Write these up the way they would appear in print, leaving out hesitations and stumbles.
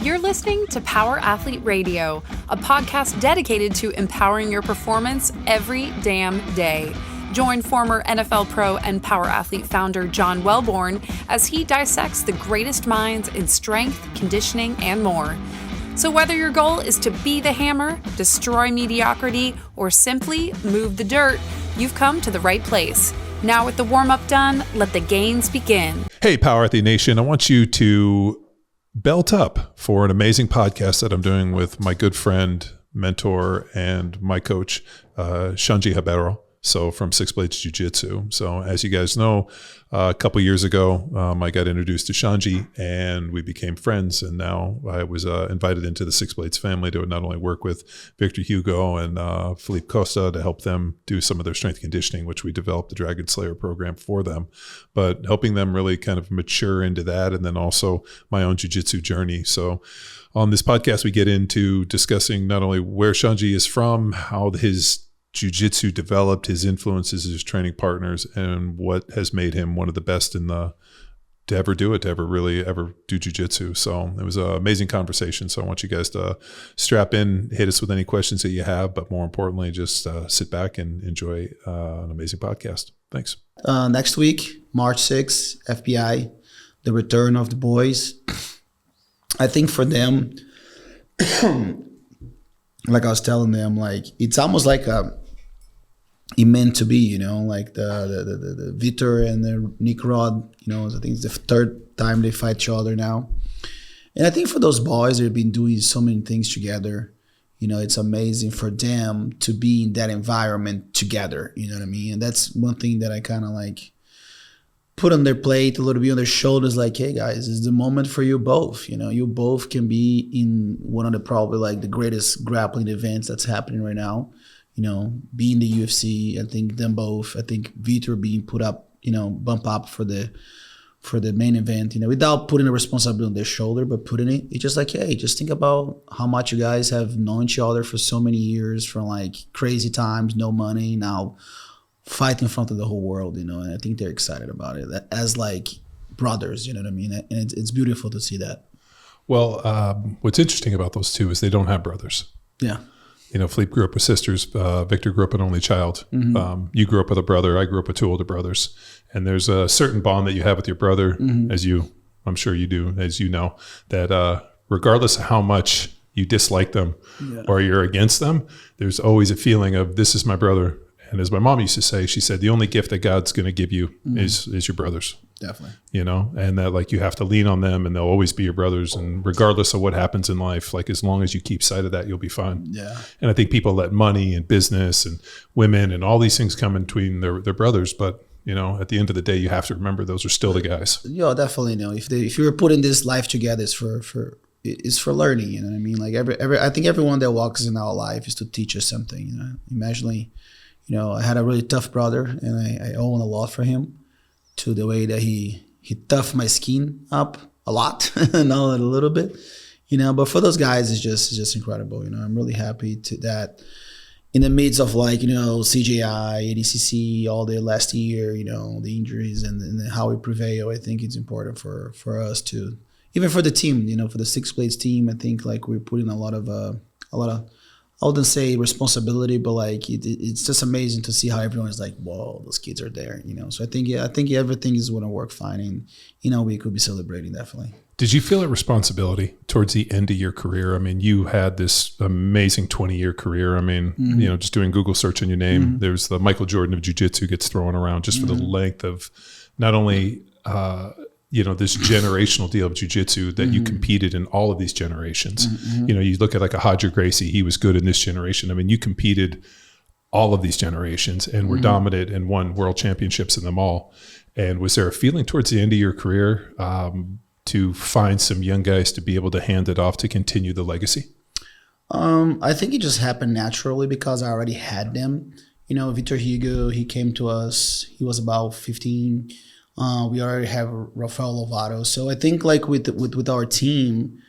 You're listening to Power Athlete Radio, a podcast dedicated to empowering your performance every damn day. Join former NFL pro and Power Athlete founder John Welborn as he dissects the greatest minds in strength, conditioning, and more. So whether your goal is to be the hammer, destroy mediocrity, or simply move the dirt, you've come to the right place. Now with the warm-up done, let the gains begin. Hey, Power Athlete Nation, I want you to belt up for an amazing podcast that I'm doing with my good friend, mentor, and my coach, Xande Ribeiro. So from Six Blades Jiu-Jitsu. So as you guys know, a couple years ago, I got introduced to Xande and we became friends. And now I was invited into the Six Blades family to not only work with Victor Hugo and Felipe Costa to help them do some of their strength conditioning, which we developed the Dragon Slayer program for them, but helping them really kind of mature into that. And then also my own jiu-jitsu journey. So on this podcast, we get into discussing not only where Xande is from, how his jiu-jitsu developed, his influences, his training partners, and what has made him one of the best to ever do jiu-jitsu. So it was an amazing conversation. So I want you guys to strap in, hit us with any questions that you have, but more importantly, just sit back and enjoy an amazing podcast. Thanks. Next week, March 6th, FBI, the return of the boys. I think for them, like I was telling them, like it's almost like it meant to be, like the Vitor and the Nick Rod, I think it's the third time they fight each other now. And I think for those boys, they've been doing so many things together. It's amazing for them to be in that environment together. You know what I mean? And that's one thing that I kind of like put on their plate, a little bit on their shoulders, like, hey guys, it's the moment for you both. You both can be in one of the probably like the greatest grappling events that's happening right now. Be in the UFC. I think them both. I think Vitor being put up, bump up for the main event. Without putting the responsibility on their shoulder, but putting it's just like, hey, just think about how much you guys have known each other for so many years, from like crazy times, no money, now fight in front of the whole world, and I think they're excited about it as like brothers, you know what I mean? And it's beautiful to see that. Well, What's interesting about those two is they don't have brothers. Yeah. Philippe grew up with sisters. Victor grew up an only child. Mm-hmm. You grew up with a brother. I grew up with two older brothers. And there's a certain bond that you have with your brother, mm-hmm. I'm sure you do, as you know, that regardless of how much you dislike them or you're against them, there's always a feeling of, this is my brother. And as my mom used to say, she said, the only gift that God's going to give you is your brothers. Definitely. And that like you have to lean on them and they'll always be your brothers. And regardless of what happens in life, like as long as you keep sight of that, you'll be fine. Yeah. And I think people let money and business and women and all these things come in between their brothers. But, at the end of the day, you have to remember those are still the guys. Yeah, definitely. If you're putting this life together, it's for learning. You know what I mean? Like I think everyone that walks in our life is to teach us something. Imagine, I had a really tough brother, and I owe a lot for him, to the way that he toughed my skin up a lot, not a little bit, But for those guys, it's just incredible. I'm really happy that in the midst of like CJI, ADCC, all the last year, the injuries and how we prevail. I think it's important for us to, even for the team, for the Six Blades team. I think like we're putting a lot of I wouldn't say responsibility, but like it's just amazing to see how everyone is like, whoa, those kids are there, So I think everything is going to work fine, and we could be celebrating, definitely. Did you feel a responsibility towards the end of your career? I mean, you had this amazing 20-year career. I mean, mm-hmm. Just doing Google search on your name, mm-hmm. there's the Michael Jordan of jiu-jitsu gets thrown around just for the length of not only this generational deal of jiu-jitsu that you competed in all of these generations. Mm-hmm. You look at like a Hodger Gracie, he was good in this generation. I mean, you competed all of these generations and were dominant and won world championships in them all. And was there a feeling towards the end of your career to find some young guys to be able to hand it off to continue the legacy? I think it just happened naturally because I already had them. Victor Hugo, he came to us, he was about 15. We already have Rafael Lovato. So I think like with our team,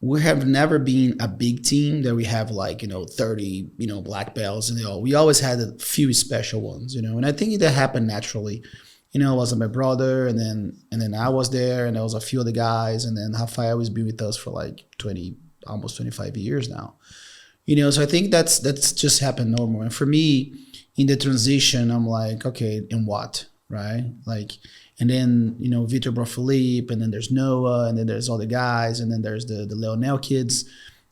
we have never been a big team that we have like, 30, black belts. And we always had a few special ones, And I think that happened naturally. You know, it was my brother, and then I was there, and there was a few other guys, and then Rafael has been with us for like 20, almost 25 years now. You know, so I think that's just happened normal. And for me, in the transition, I'm like, okay, and what, right? Like, and then, you know, Vitor brought Felipe, and then there's Noah, and then there's all the guys, and then there's the Leonel kids.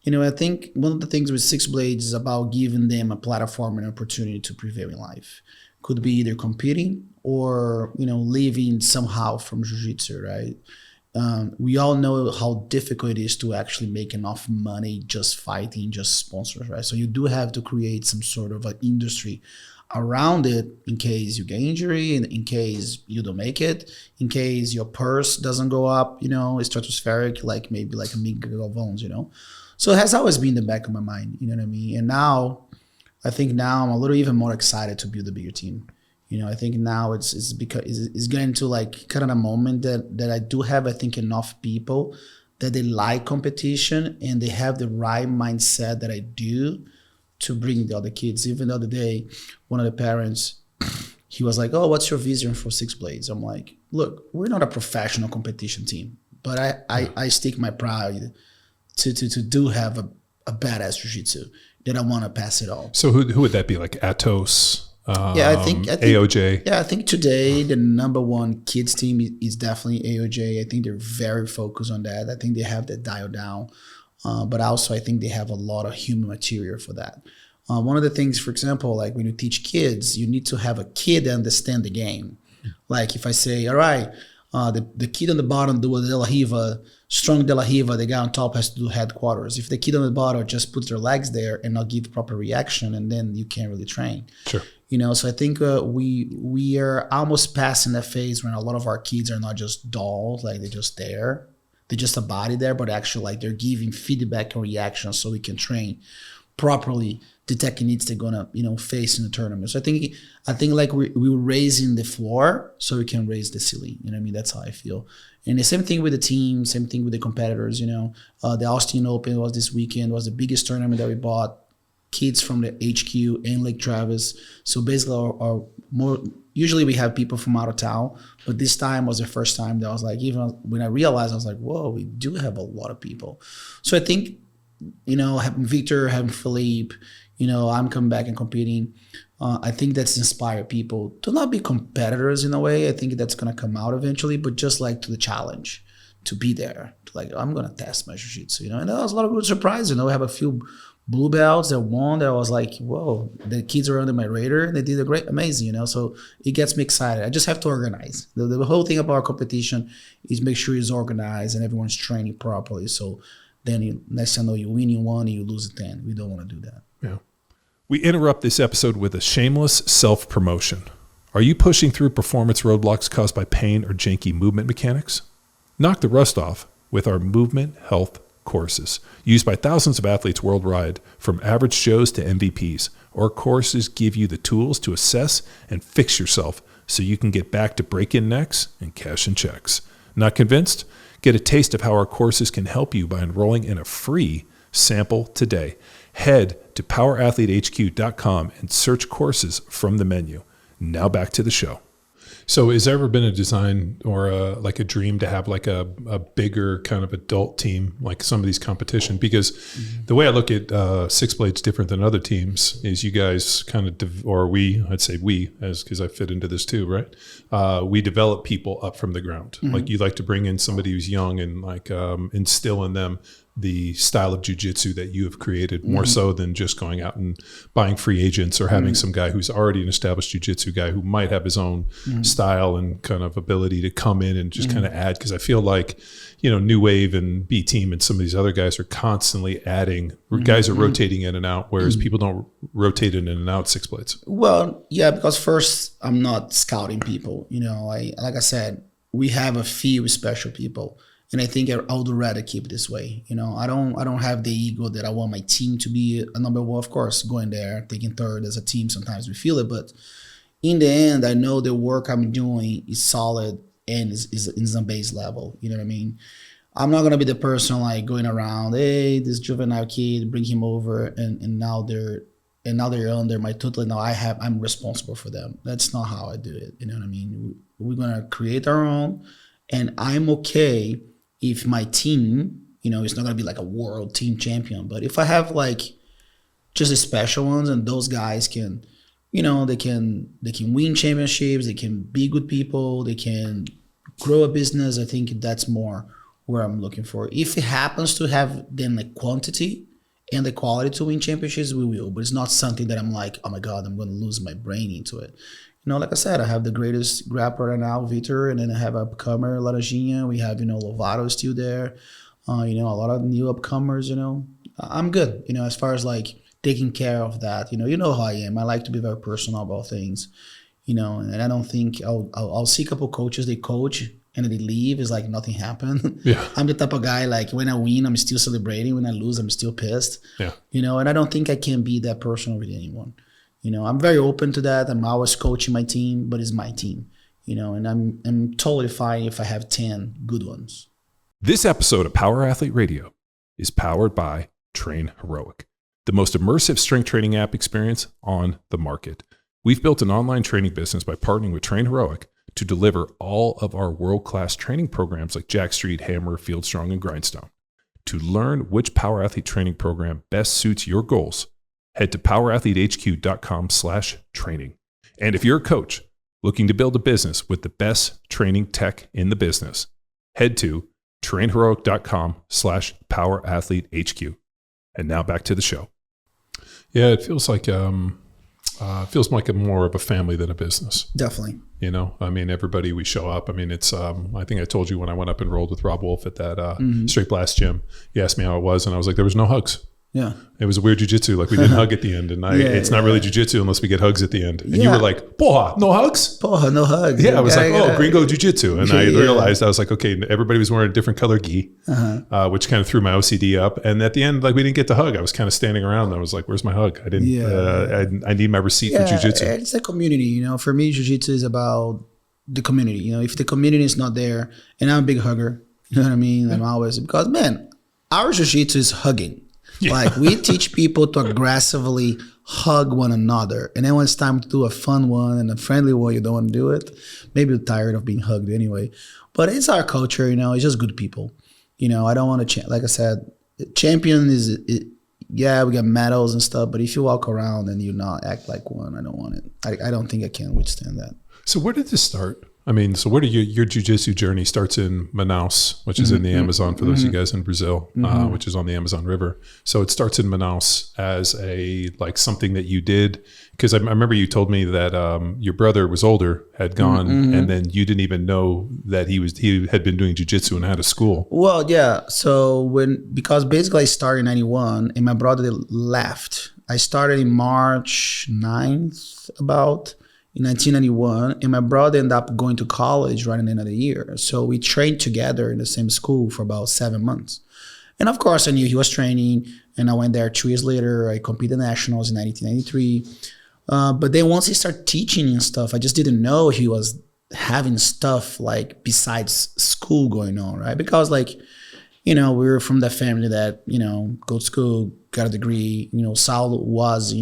You know, I think one of the things with Six Blades is about giving them a platform and opportunity to prevail in life. Could be either competing or, you know, living somehow from jiu-jitsu, right? We all know how difficult it is to actually make enough money just fighting, just sponsors, right? So you do have to create some sort of an industry around it in case you get injury, in case you don't make it, in case your purse doesn't go up, you know, it's stratospheric, like maybe like a Miguel Galvão's, you know? So it has always been in the back of my mind, you know what I mean? And now, I think now I'm a little even more excited to build a bigger team. You know, I think now it's because it's getting to like kind of a moment that I do have, I think, enough people that they like competition and they have the right mindset that I do to bring the other kids. Even the other day, one of the parents, he was like, oh, what's your vision for Six Blades? I'm like, look, we're not a professional competition team, but I stick my pride to do have a badass jiu-jitsu that I want to pass it on. So who would that be? Like Atos? I think AOJ. Yeah, I think today the number one kids team is definitely AOJ. I think they're very focused on that. I think they have that dialed down. But also I think they have a lot of human material for that. One of the things, for example, like when you teach kids, you need to have a kid understand the game. Like if I say, all right, the kid on the bottom do a De La Riva, strong De La Riva, the guy on top has to do headquarters. If the kid on the bottom just puts their legs there and not give proper reaction, and then you can't really train. Sure. You know, so I think we are almost passing that phase when a lot of our kids are not just dolls, like they're just there. They're just a body there, but actually like they're giving feedback and reaction so we can train properly the techniques they're gonna, you know, face in the tournament. So I think like we were raising the floor so we can raise the ceiling. You know what I mean? That's how I feel. And the same thing with the team, same thing with the competitors, you know. The Austin Open was this weekend, was the biggest tournament that we bought. Kids from the HQ and Lake Travis. So basically our more, usually we have people from out of town, but this time was the first time that I was like, even when I realized, I was like, whoa, we do have a lot of people. So I think, you know, having Victor, having Philippe, you know, I'm coming back and competing. I think that's inspired people to not be competitors in a way. I think that's going to come out eventually, but just like to the challenge, to be there. To like, I'm going to test my jiu-jitsu, you know, and that was a lot of good surprise. You know, we have a few blue belts that won that I was like, whoa, the kids are under my radar. They did amazing, you know, so it gets me excited. I just have to organize. The whole thing about our competition is make sure it's organized and everyone's training properly. So then next time you win in one and you lose 10. We don't want to do that. Yeah. We interrupt this episode with a shameless self-promotion. Are you pushing through performance roadblocks caused by pain or janky movement mechanics? Knock the rust off with our movement health courses used by thousands of athletes worldwide, from average Joes to MVPs. Our courses give you the tools to assess and fix yourself so you can get back to break-in necks and cash in checks. Not convinced? Get a taste of how our courses can help you by enrolling in a free sample today. Head to powerathletehq.com and search courses from the menu. Now back to the show. So has there ever been a design or like a dream to have like a bigger kind of adult team, like some of these competition? Because the way I look at Six Blades different than other teams is you guys kind of, I'd say we, as because I fit into this too, right? We develop people up from the ground. Mm-hmm. Like you like to bring in somebody who's young and like instill in them the style of jiu-jitsu that you have created, more so than just going out and buying free agents or having some guy who's already an established jiu-jitsu guy who might have his own style and kind of ability to come in and just kind of add. Because I feel like, you know, New Wave and B Team and some of these other guys are constantly adding. Guys are rotating in and out, whereas people don't rotate in and out Six Blades. Well, yeah, because first, I'm not scouting people. You know, like I said, we have a few special people. And I think I would rather keep it this way. You know, I don't have the ego that I want my team to be a number one. Of course, going there, taking third as a team, sometimes we feel it. But in the end, I know the work I'm doing is solid and is on base level. You know what I mean? I'm not going to be the person like going around, hey, this juvenile kid, bring him over. And now they're and now they're under my tutelage. Now I'm responsible for them. That's not how I do it. You know what I mean? We're gonna create our own, and I'm okay if my team, it's not gonna be like a world team champion, but if I have like just the special ones, and those guys can, they can win championships, they can be good people, they can grow a business. I think that's more where I'm looking for. If it happens to have then the quantity and the quality to win championships, we will. But it's not something that I'm like, oh my God, I'm going to lose my brain into it. Like I said, I have the greatest grappler right now, Vitor, and then I have upcomer, Laranjinha. We have, Lovato still there. A lot of new upcomers, I'm good, as far as like taking care of that. You know how I am. I like to be very personal about things, and I don't think I'll see a couple coaches, they coach and they leave. It's like nothing happened. Yeah. I'm the type of guy, like when I win, I'm still celebrating. When I lose, I'm still pissed. Yeah. And I don't think I can be that person with anyone. I'm very open to that. I'm always coaching my team, but it's my team, and I'm totally fine if I have 10 good ones. This episode of Power Athlete Radio is powered by Train Heroic, the most immersive strength training app experience on the market. We've built an online training business by partnering with Train Heroic to deliver all of our world-class training programs like Jack Street, Hammer, Field Strong, and Grindstone. To learn which Power Athlete training program best suits your goals, head to powerathletehq.com/training. And if you're a coach looking to build a business with the best training tech in the business, head to trainheroic.com/powerathletehq. And now back to the show. Yeah, it feels like more of a family than a business. Definitely. Everybody, we show up. It's, I think I told you when I went up and rolled with Rob Wolf at that Straight Blast gym, he asked me how it was, and I was like, there was no hugs. Yeah. It was a weird jiu-jitsu. Like we didn't hug at the end, and it's not really jiu-jitsu unless we get hugs at the end. And you were like, "Porra, no hugs? Porra, no hugs." Yeah, I was like, "Oh, gringo jiu-jitsu," and I realized I was like, "Okay." Everybody was wearing a different color gi, which kind of threw my OCD up. And at the end, like we didn't get to hug. I was kind of standing around. And I was like, "Where's my hug? I didn't. I need my receipt for jiu-jitsu." It's a community. For me, jiu-jitsu is about the community. If the community is not there, and I'm a big hugger, you know what I mean. I'm always, because man, our jiu-jitsu is hugging. Yeah. Like we teach people to aggressively hug one another. And then when it's time to do a fun one and a friendly one, you don't want to do it. Maybe you're tired of being hugged anyway. But it's our culture, it's just good people. I don't want to, like I said, champion we got medals and stuff. But if you walk around and you not act like one, I don't want it. I don't think I can withstand that. So where did this start? Where did your jiu-jitsu journey starts in Manaus, which is in the Amazon for those of you guys in Brazil, which is on the Amazon River. So it starts in Manaus as something that you did, because I remember you told me that your brother was older, had gone, and then you didn't even know that he had been doing jiu-jitsu and had a school. Well, yeah. So because basically I started in 91 and my brother left. I started in March 9th in 1991, and my brother ended up going to college right in the end of the year. So we trained together in the same school for about 7 months. And of course, I knew he was training, and I went there 2 years later. I competed nationals in 1993. But then once he started teaching and stuff, I just didn't know he was having stuff like besides school going on, right? Because we were from that family that, go to school, got a degree. Saulo was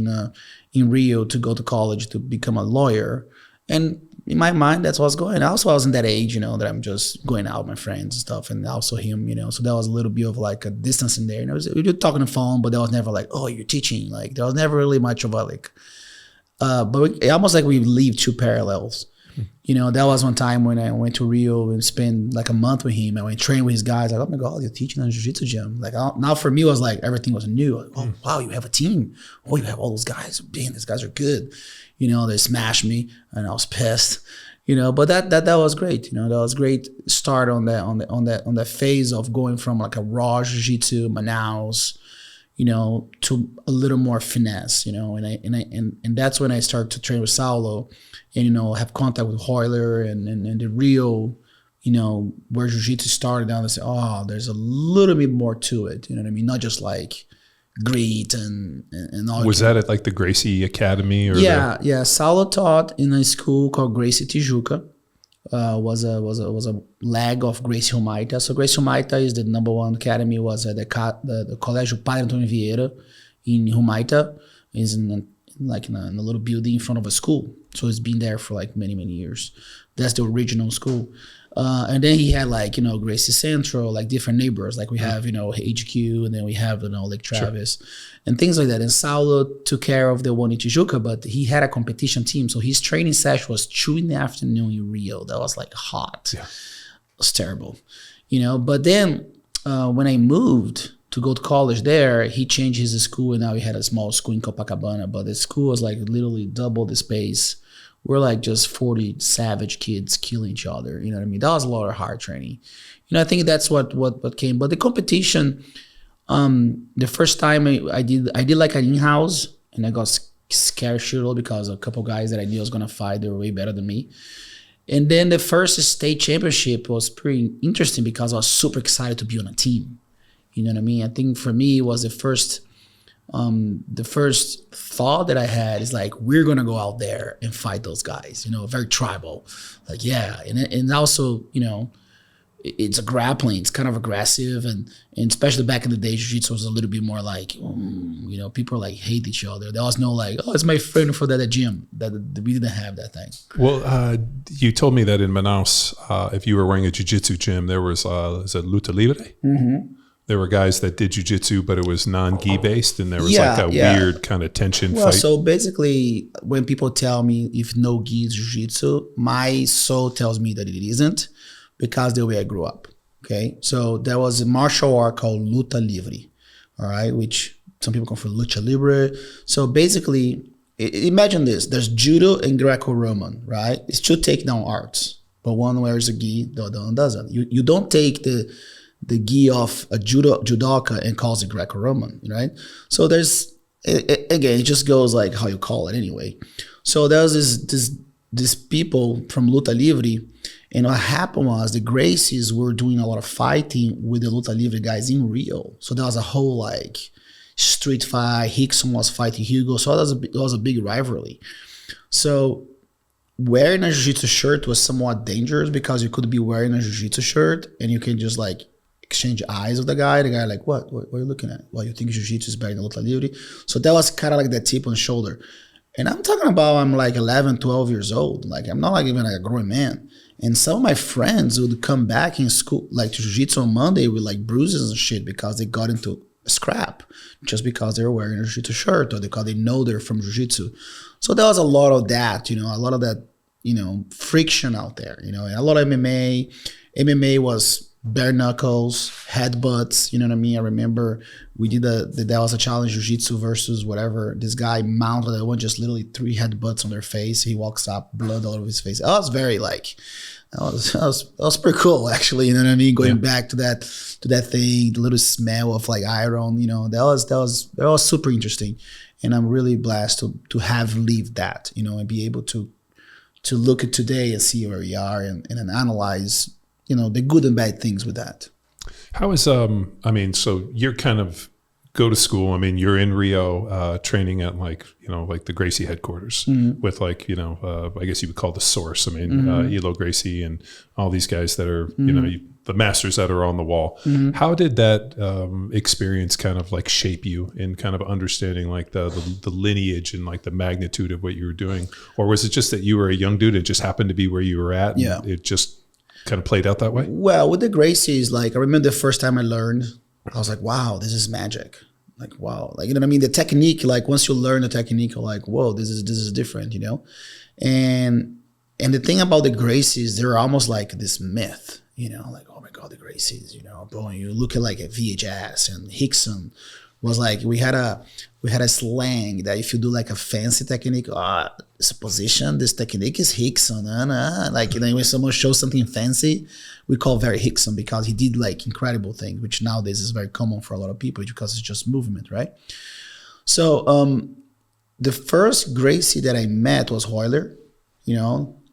in Rio to go to college to become a lawyer. And in my mind, that's what's going on. Also, I was in that age, that I'm just going out with my friends and stuff, and also him, so that was a little bit of like a distance in there. We were talking on the phone, but there was never like, oh, you're teaching. Like there was never really much of a almost like we live two parallels. That was one time when I went to Rio and spent like a month with him. I went train with his guys. Like, oh my God, you're teaching on a jiu-jitsu gym. Like now for me, it was like everything was new. Like, oh wow, you have a team. Oh, you have all those guys. Man, these guys are good. They smashed me, and I was pissed. But that was great. That was great start on that phase of going from like a raw jiu-jitsu Manaus, to a little more finesse, and that's when I started to train with Saulo. And, have contact with Hoyler and the Rio, where jiu-jitsu started down and say, oh, there's a little bit more to it. You know what I mean? Not just like grit and all. Was that at like the Gracie Academy? Or yeah. Saulo taught in a school called Gracie Tijuca. Was a leg of Gracie Humaita. So Gracie Humaita is the number one academy, was at the Colégio Padre Antônio Vieira in Humaita. He's in a little building in front of a school. So he's been there for like many, many years. That's the original school. And then he had like, Gracie Central, like different neighbors. Like we have, HQ, and then we have, Lake Travis and things like that. And Saulo took care of the one in Tijuca, but he had a competition team. So his training session was 2 p.m. in Rio. That was like hot. Yeah. It was terrible, But then when I moved to go to college there, he changed his school, and now he had a small school in Copacabana. But the school was like literally double the space. We're like just 40 savage kids killing each other. You know what I mean? That was a lot of hard training. I think that's what came. But the competition, the first time I did like an in-house, and I got scared shitload because a couple guys that I knew I was gonna fight, they were way better than me. And then the first state championship was pretty interesting because I was super excited to be on a team. You know what I mean? I think for me it was the first thought that I had is like, we're gonna go out there and fight those guys, very tribal, like, yeah. And also, it's a grappling, it's kind of aggressive, and especially back in the day, jiu-jitsu was a little bit more like, people like hate each other. There was no like, oh, it's my friend for that gym. That we didn't have that thing. Well, you told me that in Manaus, if you were wearing a jiu-jitsu gym, there was is it luta libre? Mm-hmm. There were guys that did jiu-jitsu, but it was non-gi based, and there was weird kind of tension fight. So basically, when people tell me if no gi is jiu-jitsu, my soul tells me that it isn't, because the way I grew up. Okay, so there was a martial art called luta libre, all right, which some people call for lucha libre. So basically, imagine this: there's judo and Greco-Roman, right? It's 2 takedown arts, but one wears a gi, the other one doesn't. You don't take the gi off a judoka and calls it Greco-Roman, right? So there's, again, it just goes like how you call it anyway. So there was this people from Luta Livre, and what happened was the Gracies were doing a lot of fighting with the Luta Livre guys in Rio. So there was a whole like street fight. Rickson was fighting Hugo. So that was a big rivalry. So wearing a jiu-jitsu shirt was somewhat dangerous because you could be wearing a jiu-jitsu shirt and you can just like exchange eyes with the guy. The guy like, what are you looking at? Well, you think jiu-jitsu is better than luta libre? So that was kind of like that tip on the shoulder. And I'm talking about, I'm like 11, 12 years old. Like, I'm not like even like a grown man. And some of my friends would come back in school, like to jiu-jitsu on Monday with like bruises and shit because they got into a scrap just because they were wearing a jiu-jitsu shirt or because they know they're from jiu-jitsu. So there was a lot of that, a lot of that, friction out there, and a lot of MMA. MMA was bare knuckles, headbutts, you know what I mean? I remember we did that was a challenge, jiu-jitsu versus whatever. This guy mounted that one, just literally 3 headbutts on their face. He walks up, blood all over his face. I was very like, that was pretty cool actually, you know what I mean? Going back to that thing, the little smell of like iron, that was super interesting. And I'm really blessed to have lived that, and be able to look at today and see where we are and analyze the good and bad things with that. How is, so you're kind of go to school. I mean, you're in Rio training at like the Gracie headquarters with like, I guess you would call the source. I mean, Elo Gracie and all these guys that are, the masters that are on the wall. How did that experience kind of like shape you in kind of understanding like the lineage and like the magnitude of what you were doing? Or was it just that you were a young dude and it just happened to be where you were at? And it just kind of played out that way? Well, with the Gracies, like I remember the first time I learned, I was like, wow, this is magic. Like, wow. Like, you know what I mean? The technique, like once you learn the technique, you're like, whoa, this is different, And the thing about the Gracies, they're almost like this myth, like, oh my God, the Gracies, bro, and you look at like a VHS and Rickson was like, we had a slang that if you do like a fancy technique, this position, this technique is Rickson. Like, when someone shows something fancy, we call very Rickson because he did like incredible things, which nowadays is very common for a lot of people because it's just movement, right? So the first Gracie that I met was Royler,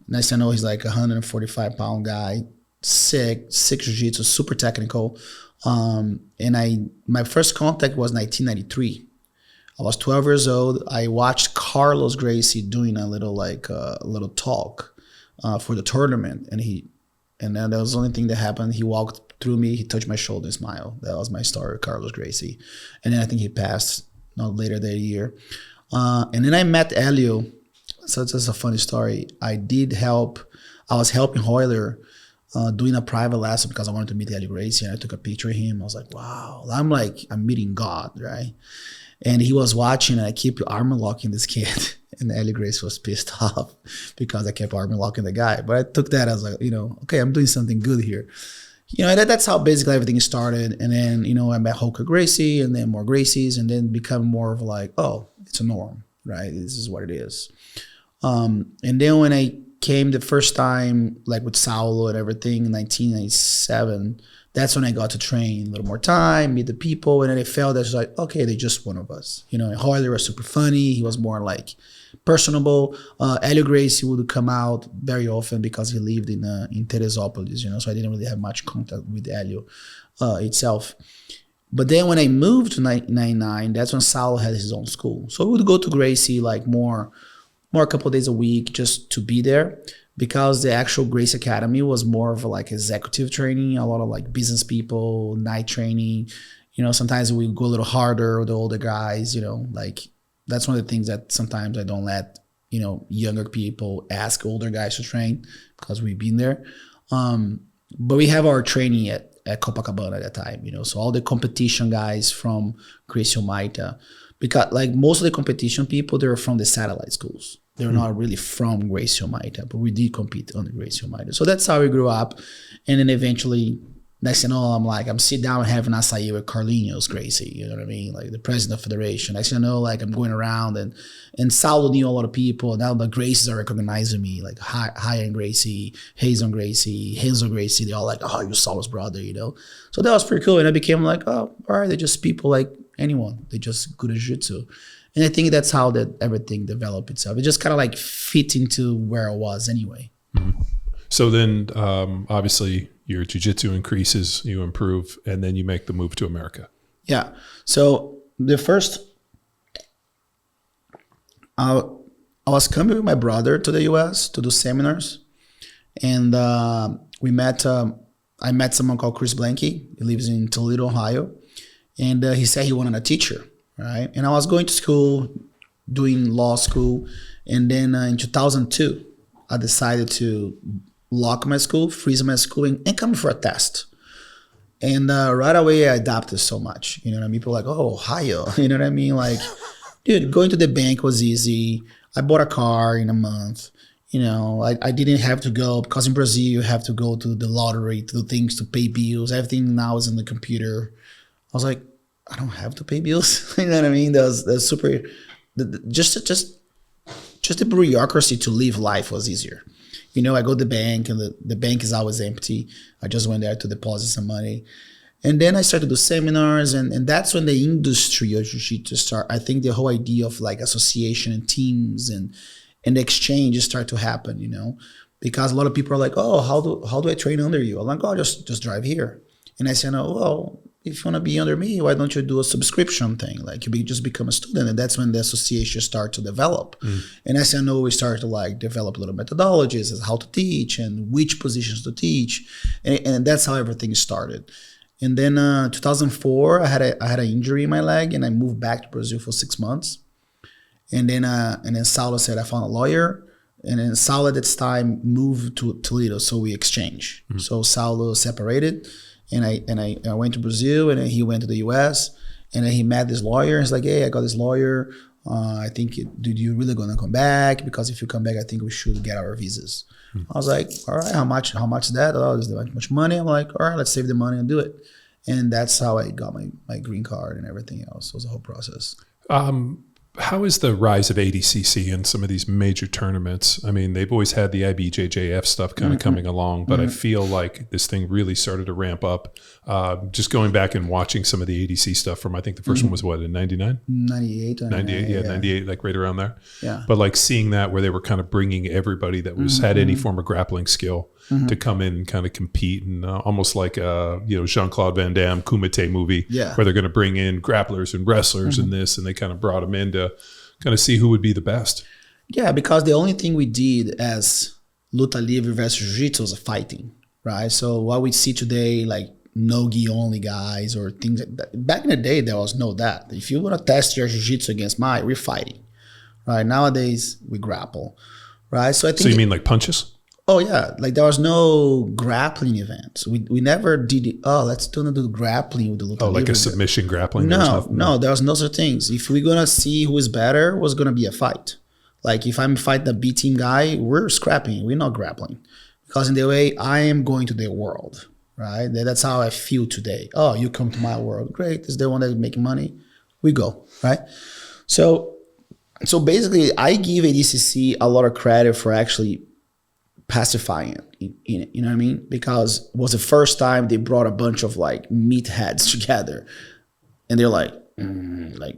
Nice to know he's like 145-pound guy, sick jiu-jitsu, super technical. And my first contact was 1993. I was 12 years old. I watched Carlos Gracie doing a little talk for the tournament, and then that was the only thing that happened. He walked through me, he touched my shoulder and smiled. That was my story, Carlos Gracie. And then I think he passed not later that year. And then I met Helio. So it's just a funny story. I was helping Hoyler doing a private lesson because I wanted to meet Helio Gracie, and I took a picture of him. I was like, wow, I'm meeting God, right? And he was watching, and I keep armor locking this kid. And Helio Gracie was pissed off because I kept armor locking the guy. But I took that as like, okay, I'm doing something good here. That's how basically everything started. And then, I met Holker Gracie, and then more Gracies, and then become more of like, oh, it's a norm, right? This is what it is. And then when I came the first time, like with Saulo and everything in 1997, that's when I got to train a little more time, meet the people, and then I felt that's like, okay, they're just one of us. Hoyler was super funny. He was more like personable. Helio Gracie would come out very often because he lived in Teresópolis, so I didn't really have much contact with Helio itself. But then when I moved to 99, that's when Saulo had his own school. So we would go to Gracie like more a couple of days a week just to be there, because the actual Gracie Academy was more of like executive training, a lot of like business people, night training. Sometimes we go a little harder with the older guys, like that's one of the things that sometimes I don't let, younger people ask older guys to train because we've been there. But we have our training at Copacabana at that time, so all the competition guys from Gracie Maita, because like most of the competition people, they're from the satellite schools. They're not really from Gracie Maita, but we did compete on the Gracie Maita. So that's how we grew up. And then eventually, next thing you know, I'm sitting down and having acai with Carlinhos Gracie, you know what I mean? Like the president of the federation. Next thing you know, like I'm going around and Saulo knew a lot of people. Now the Gracies are recognizing me, like Ryan Gracie, Hazen Gracie, Renzo Gracie. They're all like, oh, you're Saulo's brother, So that was pretty cool. And I became like, oh, all right, they're just people like anyone. They're just good at jiu-jitsu. And I think that's how that everything developed itself. It just kind of like fit into where I was anyway. Mm-hmm. So then obviously your jiu-jitsu increases, you improve, and then you make the move to America. Yeah. So the first, I was coming with my brother to the US to do seminars. And I met someone called Chris Blanky. He lives in Toledo, Ohio. And he said he wanted a teacher, right? And I was going to school, doing law school. And then in 2002, I decided to lock my school, freeze my school, and come for a test. And right away, I adapted so much. You know what I mean? People are like, oh, Ohio. You know what I mean? Like, dude, going to the bank was easy. I bought a car in a month. I didn't have to go, because in Brazil, you have to go to the lottery to do things, to pay bills. Everything now is in the computer. I was like, I don't have to pay bills. You know what I mean? That's super. Just the bureaucracy to live life was easier. I go to the bank, and the bank is always empty. I just went there to deposit some money. And then I started to do seminars, and that's when the industry of jiu-jitsu started. I think the whole idea of like association and teams and exchange start to happen, because a lot of people are like, oh, how do I train under you? I'm like, oh, just drive here. And I said, oh, well, if you want to be under me, why don't you do a subscription thing? Like you just become a student. And that's when the association start to develop. And as I know, we started to like develop little methodologies as how to teach and which positions to teach. And that's how everything started. And then 2004, I had an injury in my leg, and I moved back to Brazil for 6 months. And then Saulo said, I found a lawyer. And then Saulo at this time moved to Toledo, so we exchanged. So Saulo separated. And I went to Brazil, and then he went to the US, and then he met this lawyer. He's like, hey, I got this lawyer. I think, dude, you really gonna come back? Because if you come back, I think we should get our visas. I was like, all right, how much is that? Oh, is that much money? I'm like, all right, let's save the money and do it. And that's how I got my green card and everything else. It was a whole process. How is the rise of ADCC and some of these major tournaments? I mean, they've always had the IBJJF stuff kind of coming along, but I feel like this thing really started to ramp up. Just going back and watching some of the ADC stuff from, I think the first one was what, in 99? 98. 98, yeah, 98, like right around there. Yeah. But like seeing that where they were kind of bringing everybody that was had any form of grappling skill to come in and kind of compete, and almost like a Jean-Claude Van Damme Kumite movie where they're going to bring in grapplers and wrestlers and this, and they kind of brought them in to kind of see who would be the best. Yeah, because the only thing we did as luta livre versus jiu-jitsu was fighting, right? So what we see today, like no-gi only guys or things like that. Back in the day, there was no that. If you want to test your jiu-jitsu against mine, we're fighting. right? Nowadays we grapple, right? So I think. So you mean like punches? Oh yeah, like there was no grappling events. We never did it. Oh, let's do grappling with the luta like libre. a submission grappling? No, there was no such things. If we're gonna see who is better, was gonna be a fight. Like if I'm fighting the B team guy, we're scrapping. We're not grappling, because in the way I am going to their world, right? That's how I feel today. Oh, you come to my world, great. This is the one that's making money. We go, right? So basically, I give ADCC a lot of credit for actually pacifying it, you know what I mean? Because it was the first time they brought a bunch of like meatheads together, and they're like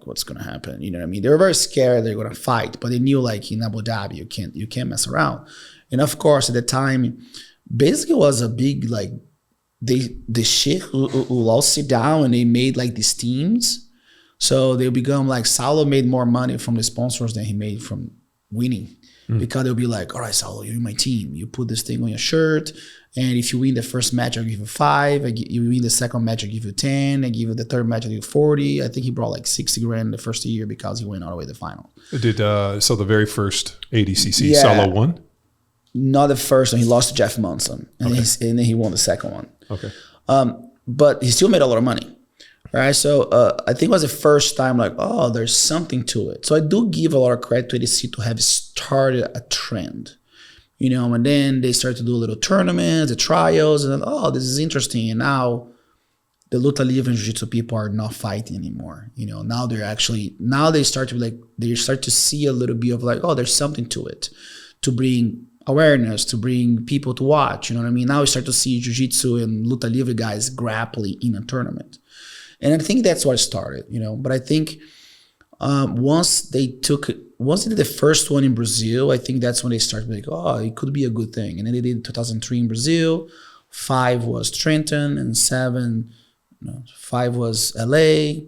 what's gonna happen? You know what I mean? They were very scared they're gonna fight, but they knew like in Abu Dhabi you can't mess around. And of course at the time, basically it was a big like the sheikh will all sit down and they made like these teams, so they become like Saulo made more money from the sponsors than he made from winning. Because they'll be like, all right, Saulo, you're in my team. You put this thing on your shirt, and if you win the first match, I'll give you 5. You win the second match, I'll give you 10. I give you the third match, I'll give you 40. I think he brought like 60 grand the first year because he went all the way to the final. So the very first ADCC, Saulo won? Not the first one. He lost to Jeff Monson, and then he won the second one. Okay. But he still made a lot of money. Right, so I think it was the first time like, oh, there's something to it. So I do give a lot of credit to ADC to have started a trend, you know, and then they started to do little tournaments, the trials, and then, oh, this is interesting. And now the luta libre and jiu-jitsu people are not fighting anymore. You know, now they start to be like, they start to see a little bit of like, oh, there's something to it, to bring awareness, to bring people to watch. You know what I mean? Now we start to see jiu-jitsu and luta libre guys grappling in a tournament. And I think that's what started, you know. But I think once they did the first one in Brazil, I think that's when they started like, oh, it could be a good thing. And then they did 2003 in Brazil. 5 was Trenton, and 5 was LA.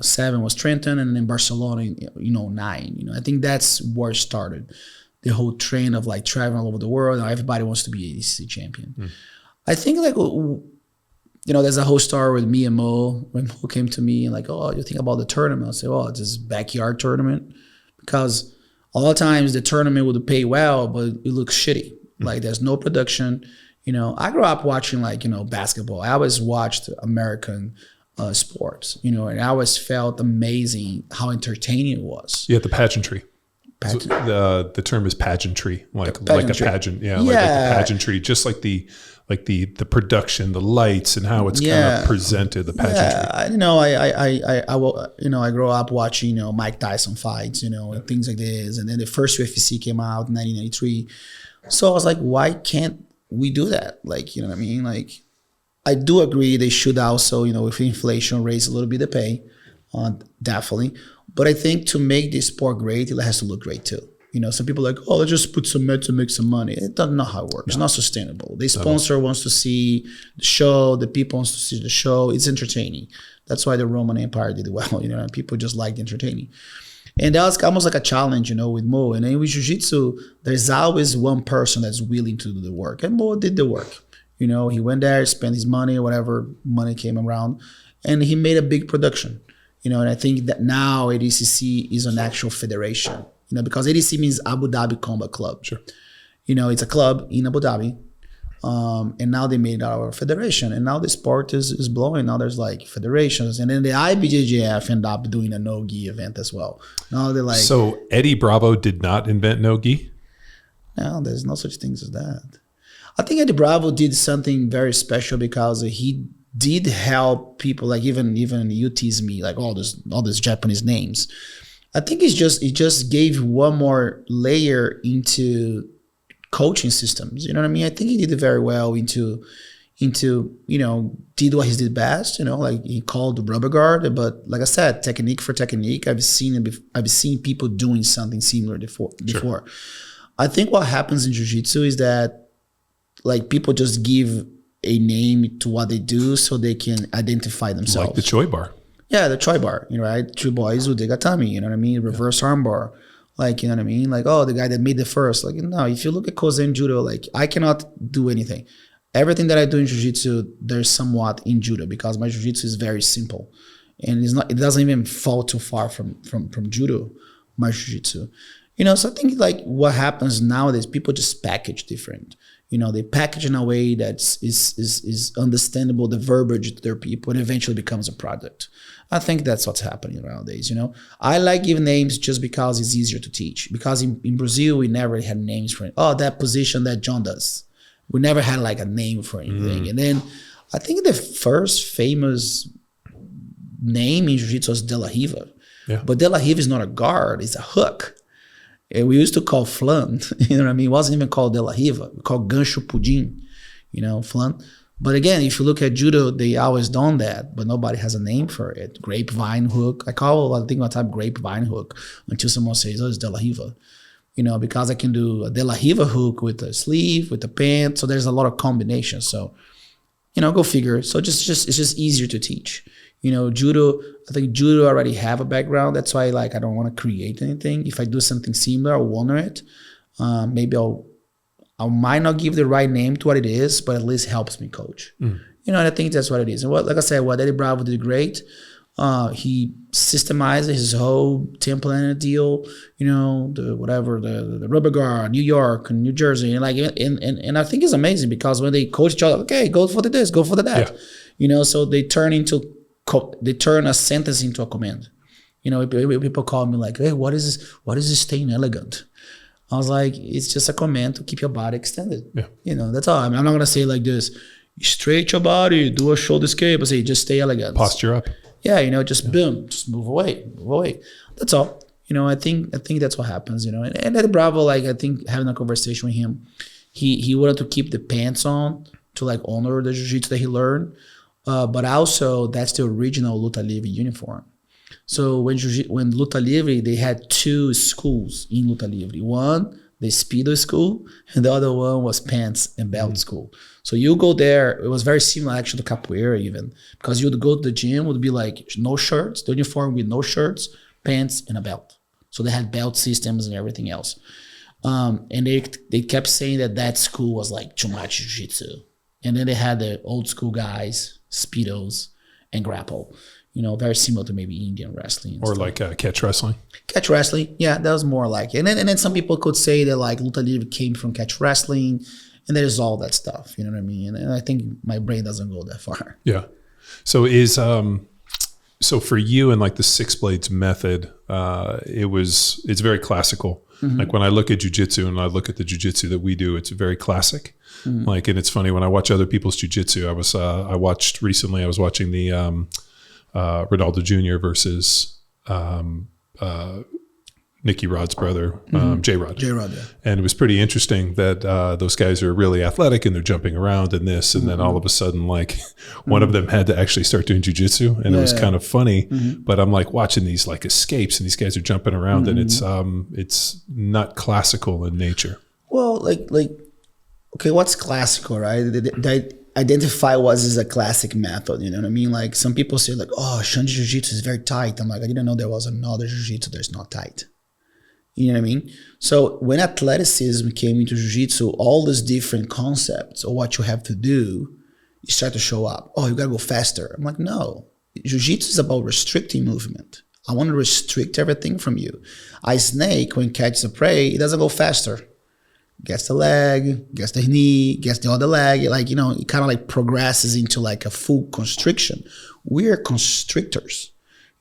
7 was Trenton, and then Barcelona in 9. You know, I think that's where it started. The whole trend of like traveling all over the world. Now everybody wants to be ADCC champion. I think like, you know, there's a whole story with me and Mo, when Mo came to me and like, oh, you think about the tournament? I say, oh, it's this backyard tournament. Because a lot of times the tournament would pay well, but it looks shitty. Like there's no production. You know, I grew up watching like, you know, basketball. I always watched American sports, you know, and I always felt amazing how entertaining it was. Yeah, the pageantry. So the term is pageantry, like a pageant. Yeah, like the pageantry, just like the production, the lights, and how it's kind of presented. The pageantry. Yeah, you know, I grew up watching, you know, Mike Tyson fights, you know, and things like this, and then the first UFC came out in 1993. So I was like, why can't we do that? Like, you know what I mean? Like, I do agree they should also, you know, with inflation, raise a little bit of pay, definitely. But I think to make this sport great, it has to look great too. You know, some people are like, oh, let's just put some med to make some money. It doesn't know how it works. It's not sustainable. The sponsor wants to see the show. The people wants to see the show. It's entertaining. That's why the Roman Empire did well. You know, people just liked entertaining. And that was almost like a challenge, you know, with Mo. And then with Jiu-Jitsu, there's always one person that's willing to do the work. And Mo did the work. You know, he went there, spent his money, whatever money came around, and he made a big production. You know, and I think that now ADCC is an actual federation. You know, because ADCC means Abu Dhabi Combat Club. Sure. You know, it's a club in Abu Dhabi. And now they made our federation. And now the sport is blowing. Now there's like federations. And then the IBJJF ended up doing a no-gi event as well. Now they're like... So Eddie Bravo did not invent no-gi? No, there's no such things as that. I think Eddie Bravo did something very special because he did help people, like even you tease me, like all these Japanese names. I think it just gave one more layer into coaching systems. You know what I mean? I think he did it very well into you know, did what he did best. You know, like he called the rubber guard, but like I said, technique for technique. I've seen people doing something similar before. Sure. I think what happens in jiu-jitsu is that like people just give a name to what they do so they can identify themselves. Like the Choi bar. Yeah, the Choi bar, you know, right? 2 boys who dig atami, you know what I mean? Reverse arm bar. Like, you know what I mean? Like, oh, the guy that made the first. Like, no, if you look at Kozen Judo, like I cannot do anything. Everything that I do in jiu-jitsu, there's somewhat in judo because my jiu-jitsu is very simple. And it doesn't even fall too far from judo. my jiu-jitsu. You know, so I think like what happens nowadays, people just package different. You know, they package in a way that is understandable, the verbiage to their people, and eventually becomes a product. I think that's what's happening nowadays, you know. I like giving names just because it's easier to teach. Because in Brazil, we never had names for it. Oh, that position that John does. We never had like a name for anything. And then I think the first famous name in Jiu-Jitsu was De La Riva. Yeah. But De La Riva is not a guard, it's a hook. And we used to call flan, you know what I mean? It wasn't even called De La Riva. We called gancho pudim, you know, flan. But again, if you look at judo, they always done that, but nobody has a name for it. Grapevine hook. I call a lot of things one time grapevine hook until someone says, oh, it's De La Riva. You know, because I can do a De La Riva hook with a sleeve, with a pant. So there's a lot of combinations. So, you know, go figure. So it's just easier to teach. You know, judo, I think judo already have a background. That's why like I don't want to create anything. If I do something similar, I'll honor it. Maybe I might not give the right name to what it is, but at least helps me coach. You know, and I think that's what it is. And like I said, what Eddie Bravo did great. He systemized his whole template and deal. You know, the rubber guard, New York and New Jersey, and like, and I think it's amazing because when they coach each other, okay, go for the this, go for the that. Yeah. You know, so they turn a sentence into a command. You know, people call me like, hey, what is this staying elegant? I was like, it's just a command to keep your body extended. Yeah. You know, that's all. I'm not going to say like this, straight your body, do a shoulder escape. I say, just stay elegant. Posture up. Yeah, you know, just boom, just move away. That's all. You know, I think that's what happens, you know. And Eddie Bravo, like, I think having a conversation with him, he wanted to keep the pants on to like honor the jiu-jitsu that he learned. But also that's the original Luta Livre uniform. So when Luta Livre, they had two schools in Luta Livre. One, the Speedo school, and the other one was pants and belt school. So you go there, it was very similar actually to Capoeira even, because you'd go to the gym, would be like no shirts, the uniform with no shirts, pants, and a belt. So they had belt systems and everything else. And they kept saying that school was like too much jiu-jitsu. And then they had the old school guys, Speedos, and grapple. You know, very similar to maybe Indian wrestling. Or like catch wrestling. Catch wrestling, yeah, that was more like it. And then some people could say that like Luta Livre came from catch wrestling, and there's all that stuff, you know what I mean? And I think my brain doesn't go that far. Yeah. So so for you and like the Six Blades method, it's very classical. Like when I look at jiu-jitsu and I look at the jiu-jitsu that we do, it's very classic. Like, and it's funny when I watch other people's jiu-jitsu. I was watching the Ronaldo Jr. versus Nicky Rod's brother, J-Rod. J-Rod, yeah. And it was pretty interesting that those guys are really athletic and they're jumping around and this, and then all of a sudden, like one of them had to actually start doing jiu-jitsu, and it was kind of funny. But I'm like watching these like escapes, and these guys are jumping around, and it's not classical in nature. Well, like okay, what's classical, right? They identify what is a classic method, you know what I mean? Like some people say like, oh, Xande Jiu-Jitsu is very tight. I'm like, I didn't know there was another Jiu-Jitsu that's not tight. You know what I mean? So when athleticism came into Jiu-Jitsu, all these different concepts of what you have to do, you start to show up. Oh, you gotta go faster. I'm like, no. Jiu-Jitsu is about restricting movement. I want to restrict everything from you. A snake, when it catches a prey, it doesn't go faster. Gets the leg, gets the knee, gets the other leg. Like, you know, it kind of like progresses into like a full constriction. We're constrictors.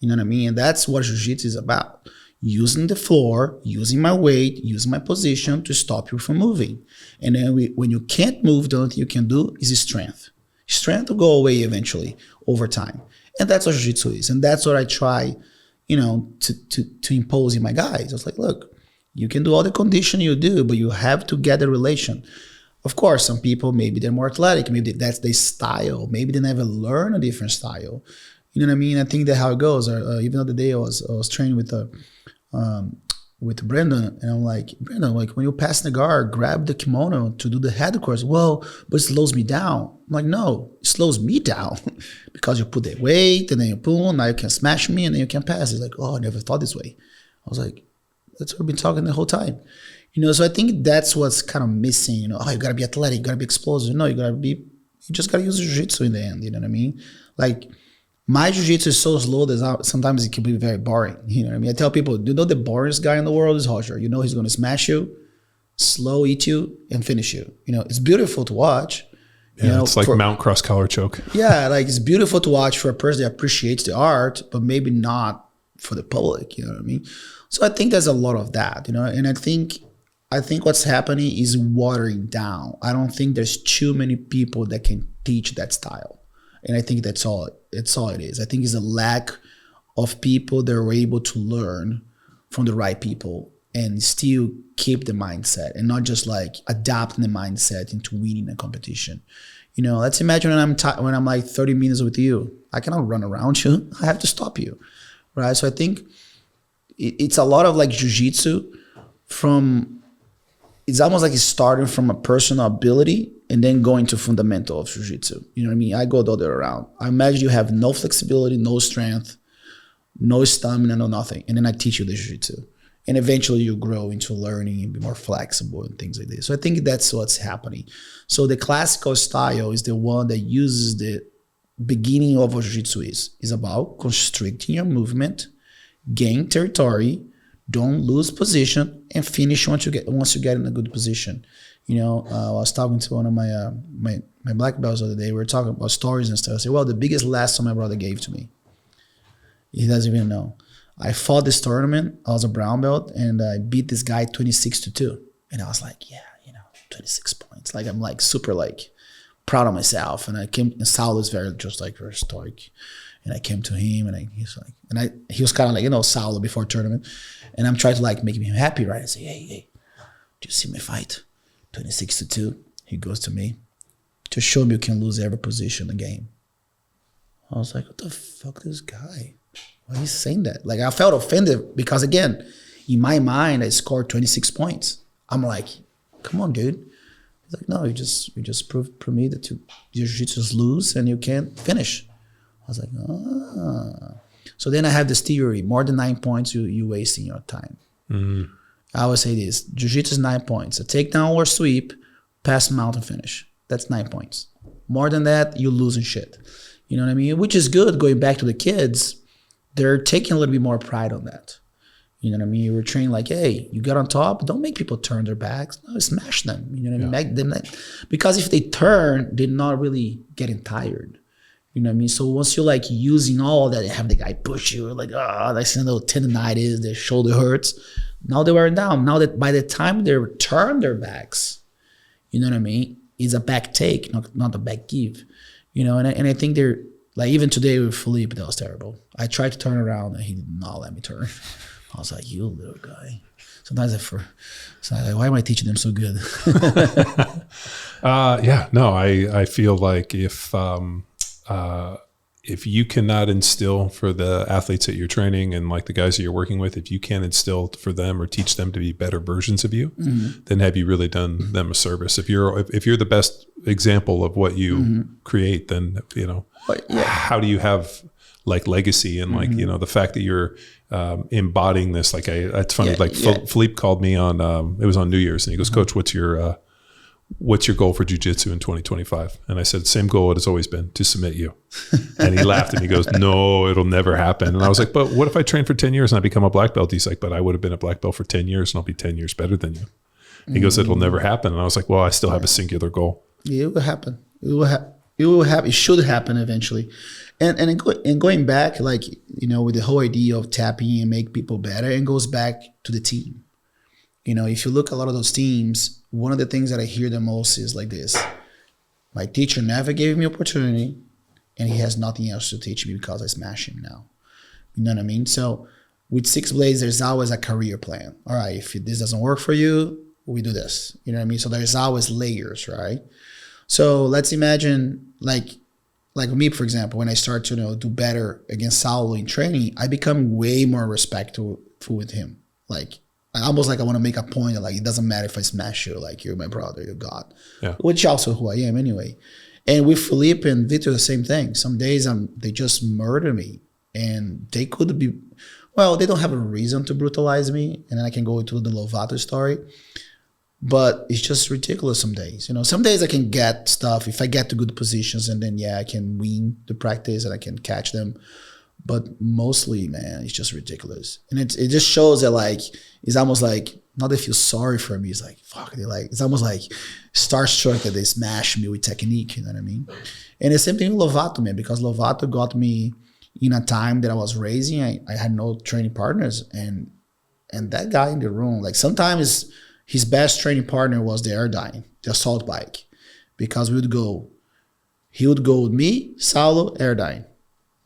You know what I mean? And that's what Jiu-Jitsu is about. Using the floor, using my weight, using my position to stop you from moving. And then when you can't move, the only thing you can do is strength. Strength will go away eventually over time. And that's what Jiu-Jitsu is. And that's what I try, you know, to impose in my guys. I was like, look, you can do all the conditioning you do, but you have to get the relation. Of course, some people, maybe they're more athletic. Maybe that's their style. Maybe they never learn a different style. You know what I mean? I think that's how it goes. Even the other day I was training with Brendan, and I'm like, Brendan, like when you pass the guard, grab the kimono to do the head course. Well, but it slows me down. I'm like, no, it slows me down because you put the weight and then you pull, now you can smash me and then you can pass. It's like, oh, I never thought this way. I was like, that's what we've been talking the whole time. You know, so I think that's what's kind of missing. You know, oh, you gotta be athletic, you gotta be explosive. No, you just gotta use jiu-jitsu in the end. You know what I mean? Like My jiu-jitsu is so slow that sometimes it can be very boring. You know what I mean? I tell people, you know, the boringest guy in the world is Roger. You know, he's going to smash you, slow eat you, and finish you. You know, it's beautiful to watch. Yeah, you know, it's like Mount Cross collar choke. Yeah, like it's beautiful to watch for a person that appreciates the art, but maybe not for the public. You know what I mean? So I think there's a lot of that. You know, and I think what's happening is watering down. I don't think there's too many people that can teach that style, and I think that's all. It's all it is. I think it's a lack of people that are able to learn from the right people and still keep the mindset and not just like adapting the mindset into winning a competition. You know, let's imagine when I'm like 30 minutes with you, I cannot run around you. I have to stop you, right? So I think it's a lot of like jiu-jitsu it's almost like it's starting from a personal ability and then going to fundamental of jiu-jitsu. You know what I mean? I go the other way around. I imagine you have no flexibility, no strength, no stamina, no nothing. And then I teach you the jiu-jitsu. And eventually you grow into learning and be more flexible and things like this. So I think that's what's happening. So the classical style is the one that uses the beginning of what jiu-jitsu is about constricting your movement, gain territory, don't lose position, and finish once you get in a good position. You know, I was talking to one of my black belts the other day. We were talking about stories and stuff. I said, well, the biggest lesson my brother gave to me, he doesn't even know. I fought this tournament. I was a brown belt, and I beat this guy 26-2. And I was like, yeah, you know, 26 points. Like, I'm like super like proud of myself. And Saul was very stoic. And I came to him, and he was kind of like, you know, Saul before tournament. And I'm trying to like make him happy, right? I say, hey, do you see my fight? 26-2. He goes to me to show me you can lose every position in the game. I was like, what the fuck, this guy? Why is he saying that? Like, I felt offended because, again, in my mind, I scored 26 points. I'm like, come on, dude. He's like, no, you just proved to me that your jiu-jitsu is loose and you can't finish. I was like, ah. So then I have this theory: more than 9 points, you wasting your time. Mm. I always say this: jiu-jitsu is 9 points. A takedown or sweep, pass, mount, and finish. That's 9 points. More than that, you're losing shit. You know what I mean? Which is good. Going back to the kids, they're taking a little bit more pride on that. You know what I mean? You were trained like, hey, you got on top, don't make people turn their backs. No, smash them. You know what I mean? Because if they turn, they're not really getting tired. You know what I mean? So once you're like using all that, have the guy push you, like, that's a little tendonitis, their shoulder hurts. Now they're wearing down. Now that by the time they turn their backs, you know what I mean? It's a back take, not a back give. You know, and I think they're like, even today with Felipe, that was terrible. I tried to turn around and he did not let me turn. I was like, you little guy. Sometimes why am I teaching them so good? I feel like if you cannot instill for the athletes that you're training and like the guys that you're working with, if you can't instill for them or teach them to be better versions of you, then have you really done them a service? If you're the best example of what you create, then, you know, how do you have like legacy and like, you know, the fact that you're embodying this, like it's funny, Philippe called me on, it was on New Year's, and he goes, Coach, what's your goal for jiu-jitsu in 2025? And I said, same goal it has always been, to submit you. And he laughed and he goes, no, it'll never happen. And I was like, but what if I train for 10 years and I become a black belt? He's like, but I would have been a black belt for 10 years and I'll be 10 years better than you. He goes, it'll never happen. And I was like, well, I still have a singular goal. Yeah, it will happen. It will happen. It should happen eventually. And going back, like, you know, with the whole idea of tapping and make people better, it goes back to the team. You know, if you look at a lot of those teams, one of the things that I hear the most is like this: my teacher never gave me opportunity, and he has nothing else to teach me because I smash him now. You know what I mean? So with Six Blades, there's always a career plan. All right, if this doesn't work for you, we do this. You know what I mean? So there's always layers, right? So let's imagine like me, for example, when I start to, you know, do better against Saulo in training, I become way more respectful with him. Like, almost like I want to make a point that, like, it doesn't matter if I smash you, like, you're my brother, you're God. Yeah. Which also who I am anyway. And with Felipe and Victor, the same thing. Some days they just murder me, and they could be, well, they don't have a reason to brutalize me. And then I can go into the Lovato story. But it's just ridiculous some days. Some days I can get stuff if I get to good positions, and then I can win the practice and I can catch them. But mostly, man, it's just ridiculous. And it just shows that like it's almost like not they feel sorry for me. It's like fuck, it's almost like starstruck that they smash me with technique. You know what I mean? And the same thing with Lovato, man, because Lovato got me in a time that I was raising. I had no training partners, and that guy in the room, like sometimes his best training partner was the airdyne, the assault bike, because he would go with me, Saulo, airdyne.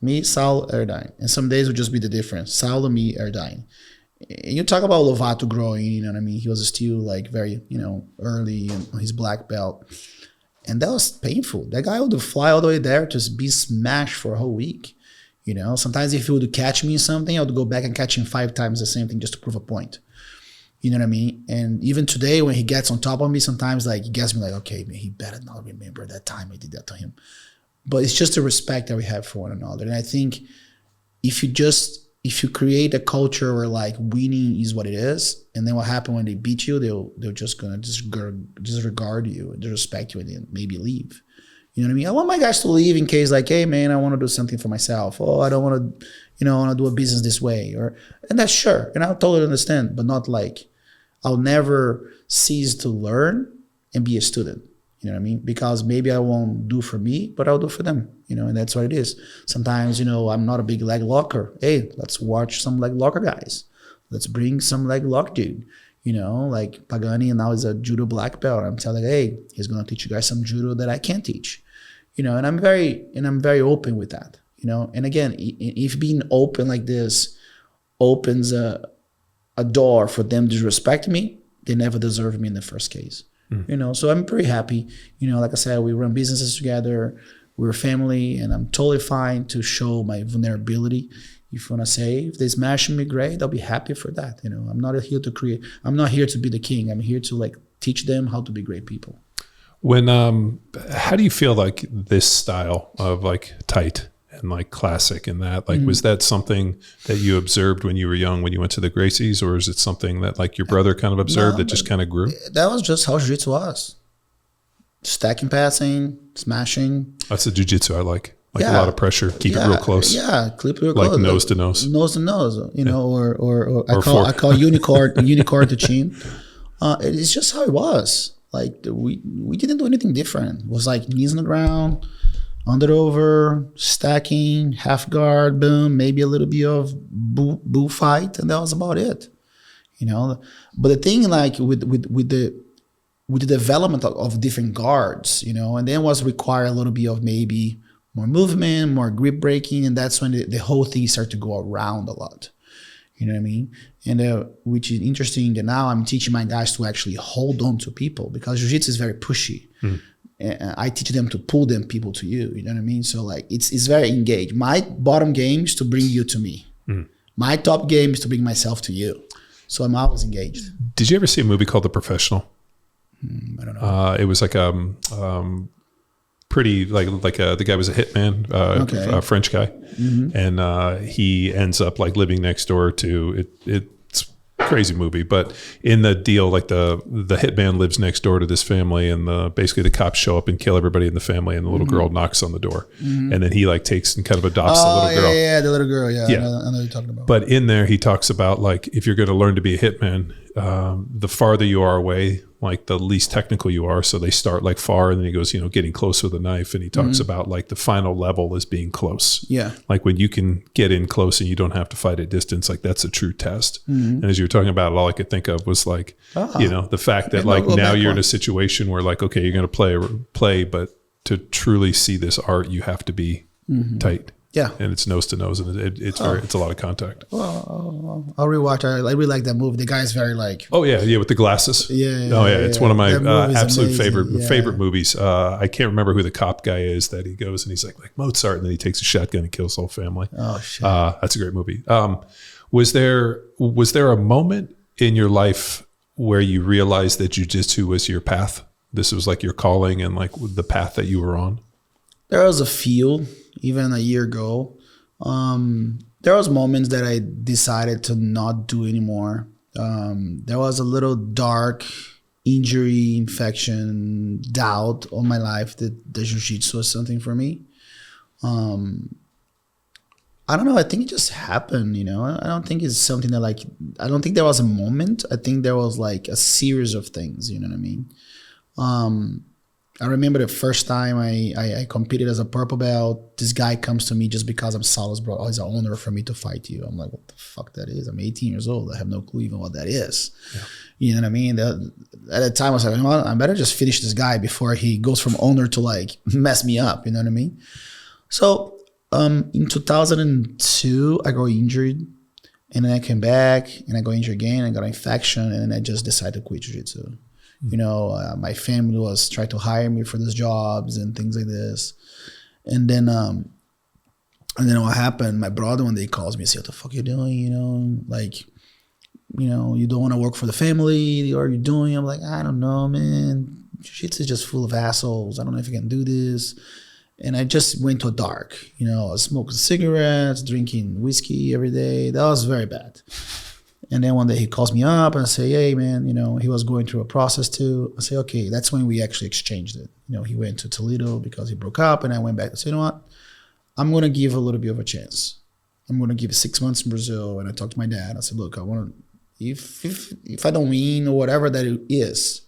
Me, Saulo, airdyne. And some days would just be the difference. Saulo, me, airdyne. And you talk about Lovato growing, you know what I mean? He was still like very, early on his black belt. And that was painful. That guy would fly all the way there to be smashed for a whole week. Sometimes if he would catch me in something, I would go back and catch him 5 times the same thing just to prove a point. You know what I mean? And even today when he gets on top of me, sometimes like he gets me like, okay, man, he better not remember that time I did that to him. But it's just the respect that we have for one another. And I think if you create a culture where like winning is what it is, and then what happens when they beat you, they're just gonna disregard you and disrespect you and then maybe leave. You know what I mean? I want my guys to leave in case like, hey man, I want to do something for myself. Oh, I don't want to, I want to do a business this way. And that's sure. And I totally understand, but not like I'll never cease to learn and be a student. You know what I mean? Because maybe I won't do for me, but I'll do for them, and that's what it is. Sometimes, I'm not a big leg locker. Hey, let's watch some leg locker guys. Let's bring some leg lock dude, like Pagani now is a judo black belt. I'm telling, hey, he's going to teach you guys some judo that I can't teach, and I'm very open with that, and again, if being open like this opens a door for them to respect me, they never deserve me in the first case. So I'm pretty happy. Like I said, we run businesses together. We're a family, and I'm totally fine to show my vulnerability. If you want to say, if they smash me, great, I'll be happy for that. I'm not here to create. I'm not here to be the king. I'm here to like teach them how to be great people. When, how do you feel like this style of like tight and like classic and that, like, was that something that you observed when you were young, when you went to the Gracies, or is it something that like your brother kind of observed that just kind of grew? That was just how jiu-jitsu was. Stacking, passing, smashing. That's the jiu-jitsu I like. Like a lot of pressure, keep it real close. Yeah, keep it real like close. Like nose to nose. Nose to nose, or I call unicorn to chin. It's just how it was. Like we didn't do anything different. It was like knees on the ground, under over, stacking, half guard, boom, maybe a little bit of boo fight, and that was about it. But the thing like with the development of different guards, and then was require a little bit of maybe more movement, more grip breaking, and that's when the whole thing started to go around a lot. You know what I mean? And which is interesting that now I'm teaching my guys to actually hold on to people, because jiu-jitsu is very pushy. I teach them to pull them people to you. You know what I mean? So like it's very engaged. My bottom game is to bring you to me. My top game is to bring myself to you. So I'm always engaged. Did you ever see a movie called The Professional? I don't know. It was like pretty like the guy was a hitman, a French guy, and he ends up like living next door to it. It's a crazy movie, but in the deal, like the hitman lives next door to this family, and basically the cops show up and kill everybody in the family, and the little girl knocks on the door, and then he like takes and kind of adopts the little girl. Yeah, the little girl. Yeah. I know what you're talking about. But in there, he talks about like if you're going to learn to be a hitman, the farther you are away, like the least technical you are. So they start like far, and then he goes, getting close with a knife. And he talks about like the final level is being close. Yeah. Like when you can get in close and you don't have to fight at distance, like that's a true test. And as you were talking about it, all I could think of was like, the fact that like now you're in a situation where like, okay, you're going to play, but to truly see this art, you have to be tight. Yeah, and it's nose to nose, and it's a lot of contact. Well, I'll rewatch. I really like that movie. The guy's very like. Oh yeah, with the glasses. Yeah. It's one of my absolute favorite movies. I can't remember who the cop guy is that he goes and he's like Mozart, and then he takes a shotgun and kills the whole family. Oh shit, that's a great movie. Was there a moment in your life where you realized that jiu-jitsu was your path? This was like your calling and like the path that you were on? There was a few. Even a year ago, there was moments that I decided to not do anymore. There was a little dark injury, infection, doubt all my life that the jiu-jitsu was something for me. I don't know. I think it just happened, you know. I don't think it's something that like, I don't think there was a moment. I think there was like a series of things, you know what I mean? I remember the first time I competed as a purple belt, this guy comes to me just because I'm Saulo's brother. Oh, he's an honor for me to fight you. I'm like, what the fuck that is? I'm 18 years old. I have no clue even what that is. Yeah. You know what I mean? At the time I was like, well, I better just finish this guy before he goes from honor to like mess me up. You know what I mean? So, in 2002, I got injured, and then I came back, and I got injured again. I got an infection, and then I just decided to quit jiu-jitsu. Mm-hmm. You know, my family was trying to hire me for these jobs and things like this, and then what happened? My brother one day calls me and says, "What the fuck you doing? You know, like, you know, you don't want to work for the family, or you're doing?" I'm like, I don't know, man. Jiu-jitsu is just full of assholes. I don't know if I can do this. And I just went to a dark, you know, I was smoking cigarettes, drinking whiskey every day. That was very bad. And then one day he calls me up and I say, hey, man, you know, he was going through a process too. I say, okay, that's when we actually exchanged it. You know, he went to Toledo because he broke up, and I went back and said, you know what? I'm going to give a little bit of a chance. I'm going to give it 6 months in Brazil. And I talked to my dad. I said, look, I want to, if I don't win or whatever that it is,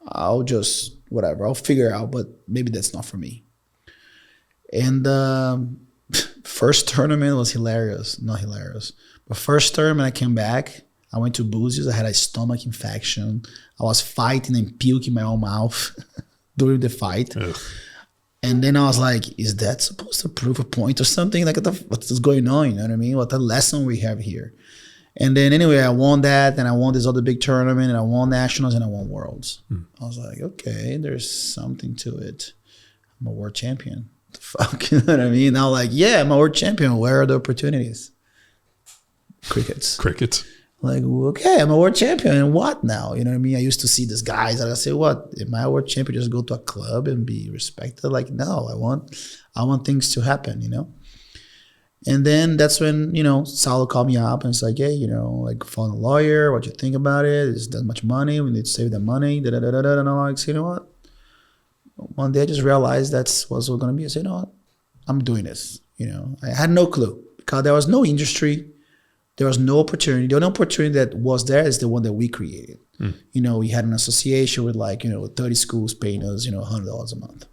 I'll just, whatever, I'll figure it out, but maybe that's not for me. And first tournament was hilarious. Not hilarious. But first tournament I came back, I went to Búzios. I had a stomach infection. I was fighting and puking my own mouth during the fight. Ugh. And then I was like, is that supposed to prove a point or something? Like, what's going on? You know what I mean? What a lesson we have here. And then anyway, I won that, and I won this other big tournament, and I won nationals, and I won worlds. I was like, okay, there's something to it. I'm a world champion. The fuck, you know what I mean? Now, like, yeah, I'm a world champion. Where are the opportunities? Crickets. Like, okay, I'm a world champion, and what now? You know what I mean? I used to see these guys, and I say, what? Am I a world champion? Just go to a club and be respected? Like, no, I want things to happen, you know? And then that's when, you know, Saulo called me up and it's like, hey, you know, like, phone a lawyer. What you think about it? Is that much money? We need to save that money. And I'm like, you know what? One day I just realized that's what it was going to be. I said, you know what? I'm doing this. You know, I had no clue because there was no industry. There was no opportunity. The only opportunity that was there is the one that we created. You know, we had an association with like, you know, 30 schools paying us, you know, $100 a month.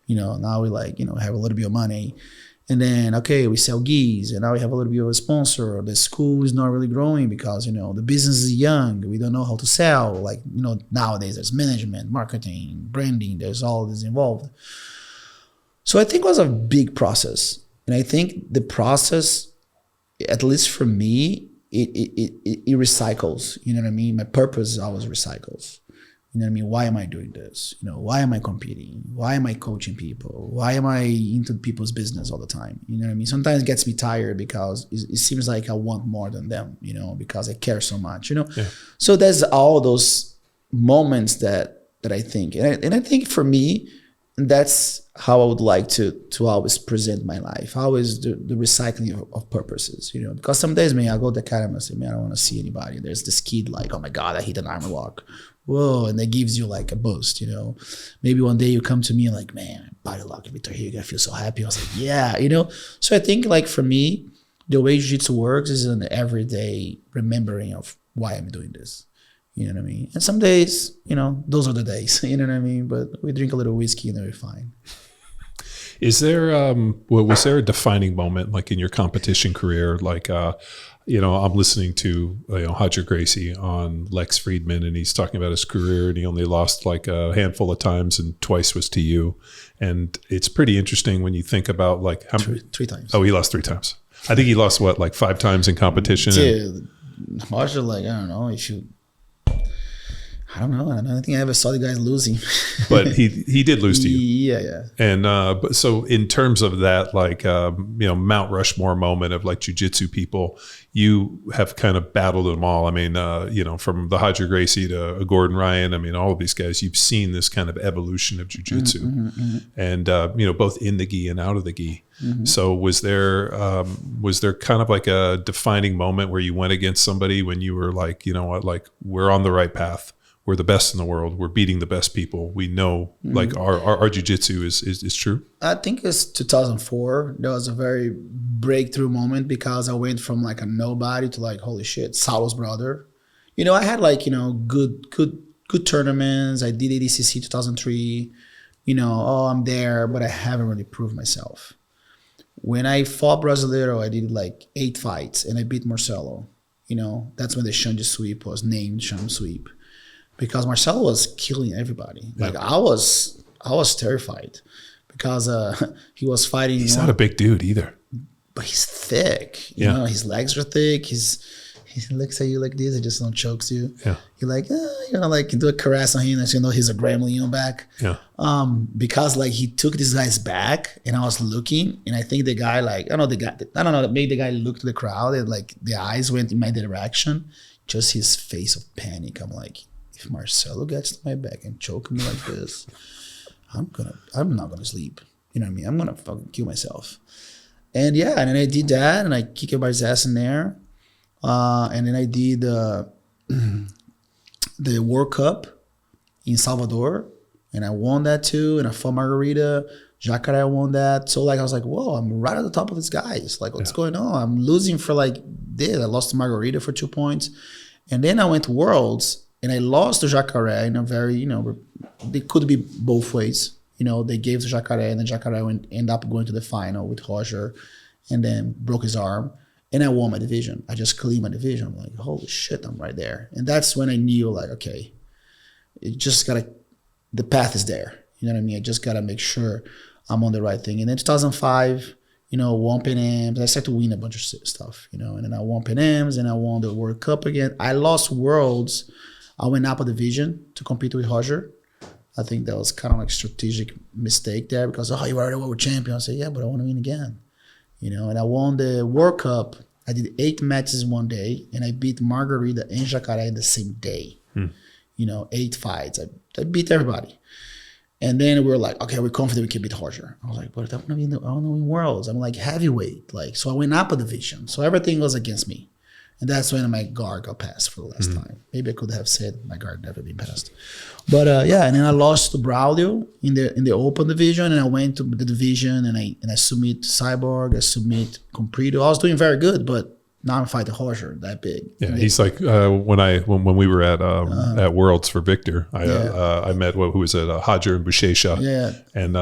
You know, now we like, you know, have a little bit of money. And then, okay, we sell gis, and now we have a little bit of a sponsor. The school is not really growing because, you know, the business is young. We don't know how to sell. Like, you know, nowadays there's management, marketing, branding. There's all this involved. So I think it was a big process. And I think the process, at least for me, it recycles. You know what I mean? My purpose always recycles. You know what I mean? Why am I doing this? You know, why am I competing? Why am I coaching people? Why am I into people's business all the time? You know what I mean? Sometimes it gets me tired because it seems like I want more than them, you know, because I care so much, you know? Yeah. So there's all those moments that I think. And I think for me, that's how I would like to always present my life. Always the recycling of purposes, you know, because some days, man, I go to the academy and say, man, I don't want to see anybody. There's this kid like, oh my God, I hit an armor lock. Whoa, and that gives you like a boost, you know. Maybe one day you come to me and like, man, body lock Victor Hugo, I feel so happy. I was like, yeah, you know. So I think like for me, the way jiu-jitsu works is an everyday remembering of why I'm doing this. You know what I mean? And some days, you know, those are the days, you know what I mean? But we drink a little whiskey and then we're fine. Is there, was there a defining moment like in your competition career? Like, you know, I'm listening to, you know, Roger Gracie on Lex Friedman, and he's talking about his career, and he only lost like a handful of times, and twice was to you. And it's pretty interesting when you think about like how three times. Oh, he lost 3 times. I think he lost what, like 5 times in competition. Dude, Roger, like, I don't know if you. I don't know. I don't think I ever saw the guys losing. But he did lose to you. Yeah. And but so in terms of that, like you know, Mount Rushmore moment of like jiu-jitsu people, you have kind of battled them all. I mean, you know, from the Roger Gracie to Gordon Ryan. I mean, all of these guys, you've seen this kind of evolution of jiu-jitsu, and you know, both in the gi and out of the gi. So was there kind of like a defining moment where you went against somebody when you were like, you know what, like we're on the right path? we're the best in the world. We're beating the best people. We know like our jiu-jitsu is true. I think it's 2004. There was a very breakthrough moment because I went from like a nobody to like, holy shit, Saulo's brother. You know, I had like, you know, good tournaments. I did ADCC 2003. You know, oh, I'm there, but I haven't really proved myself. When I fought Brasileiro, I did like 8 fights and I beat Marcelo. You know, that's when the Xande sweep was named Xande sweep. Because Marcelo was killing everybody. Like I was terrified because he was fighting. He's not a big dude either, but he's thick. You know, his legs are thick. He looks at you like this. He just don't chokes you. Yeah, you're like, you know, like do a caress on him, and you know he's a gremlin on back. Yeah. Because like he took this guy's back, and I was looking, and I think the guy like I don't know, made the guy look to the crowd, and like the eyes went in my direction. Just his face of panic. I'm like, if Marcelo gets to my back and choke me like this, I'm not gonna sleep. You know what I mean? I'm gonna fucking kill myself. And yeah, and then I did that, and I kicked everybody's ass in there. And then I did the World Cup in Salvador, and I won that too. And I fought Margarita. Jacare won that. So like I was like, whoa, I'm right at the top of these guys. Like, what's going on? I'm losing for like this. I lost to Margarita for 2 points. And then I went to Worlds, and I lost to Jacare in a very, you know, it could be both ways. You know, they gave to Jacare, and then Jacare ended up going to the final with Roger, and then broke his arm. And I won my division. I just cleaned my division. I'm like, holy shit, I'm right there. And that's when I knew, like, okay, the path is there. You know what I mean? I just gotta make sure I'm on the right thing. And then 2005, you know, won Pan Ams. I started to win a bunch of stuff, you know. And then I won Pan Ams, and I won the World Cup again. I lost Worlds. I went up a division to compete with Roger. I think that was kind of like a strategic mistake there because, oh, you already world champion. I said, yeah, but I want to win again. You know, and I won the World Cup. I did 8 matches one day, and I beat Margarita and Jacare in the same day. You know, 8 fights. I beat everybody. And then we were like, okay, we're confident we can beat Roger. I was like, but I want to win Worlds. I'm like heavyweight. Like, so I went up a division. So everything was against me. And that's when my guard got passed for the last time. Maybe I could have said my guard never been passed. But yeah, and then I lost to Braulio in the open division, and I went to the division, and I submit Cyborg, I submit Comprido. I was doing very good, but now I'm fighting Roger that big. Yeah, he's like when we were at Worlds for Victor, I met who was it, Hajar and Buchecha. Yeah, and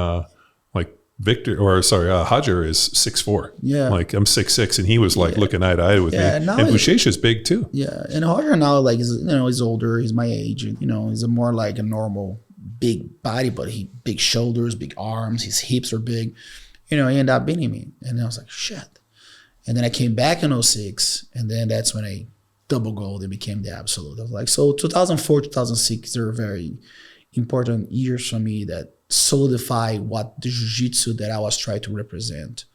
Hajar is 6'4". Yeah. Like I'm 6'6", and he was like looking eye to eye with me. And Buchecha's big too. Yeah. And Hajar now, like, he's older, he's my age, you know, he's more like a normal big body, but big shoulders, big arms, his hips are big. You know, he ended up beating me. And I was like, shit. And then I came back in 2006, and then that's when I double gold and became the absolute. I was like, so 2004, 2006, they're very important years for me that solidify what the jiu-jitsu that I was trying to represent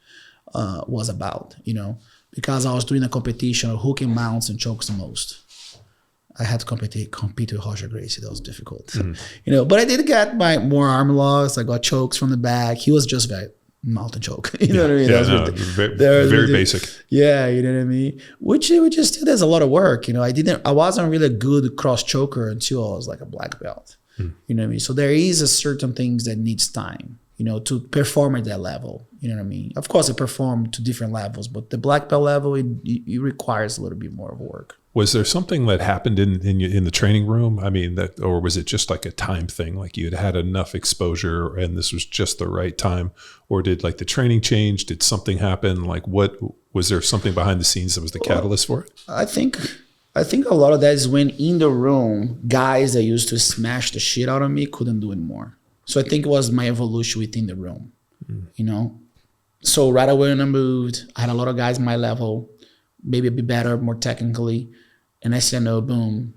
was about, you know, because I was doing a competition of who can mounts and chokes the most. I had to compete with Roger Gracie. That was difficult, you know, but I did get my more arm loss. I got chokes from the back. He was just very mouth and choke. You know what I mean? Yeah, very basic. Yeah, you know what I mean? Which is still, there's a lot of work. You know, I wasn't really a good cross choker until I was like a black belt. You know what I mean? So there is a certain things that needs time, you know, to perform at that level. You know what I mean? Of course, I perform to different levels, but the black belt level, it requires a little bit more of work. Was there something that happened in the training room? I mean, or was it just like a time thing? Like you had enough exposure and this was just the right time? Or did like the training change? Did something happen? Like was there something behind the scenes that was the catalyst for it? I think a lot of that is when in the room, guys that used to smash the shit out of me couldn't do it more. So I think it was my evolution within the room, you know? So right away when I moved, I had a lot of guys my level, maybe a bit better, more technically. And I said, no, boom,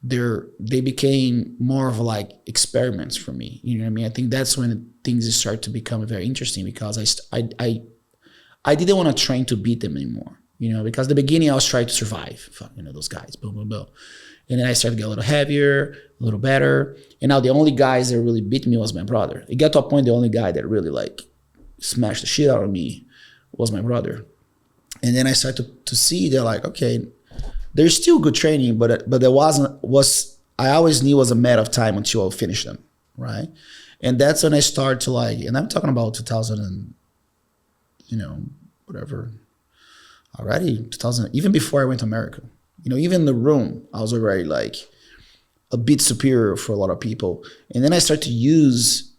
they became more of like experiments for me. You know what I mean? I think that's when things start to become very interesting because I didn't want to train to beat them anymore. You know, because at the beginning I was trying to survive, you know, those guys, boom, boom, boom. And then I started to get a little heavier, a little better. And now the only guys that really beat me was my brother. It got to a point the only guy that really like smashed the shit out of me was my brother. And then I started to see they're like, okay, there's still good training, but there was I always knew it was a matter of time until I'll finish them, right? And that's when I start to like, and I'm talking about 2000 and, whatever, already 2000, even before I went to America. Even in the room, I was already like a bit superior for a lot of people. And then I start to use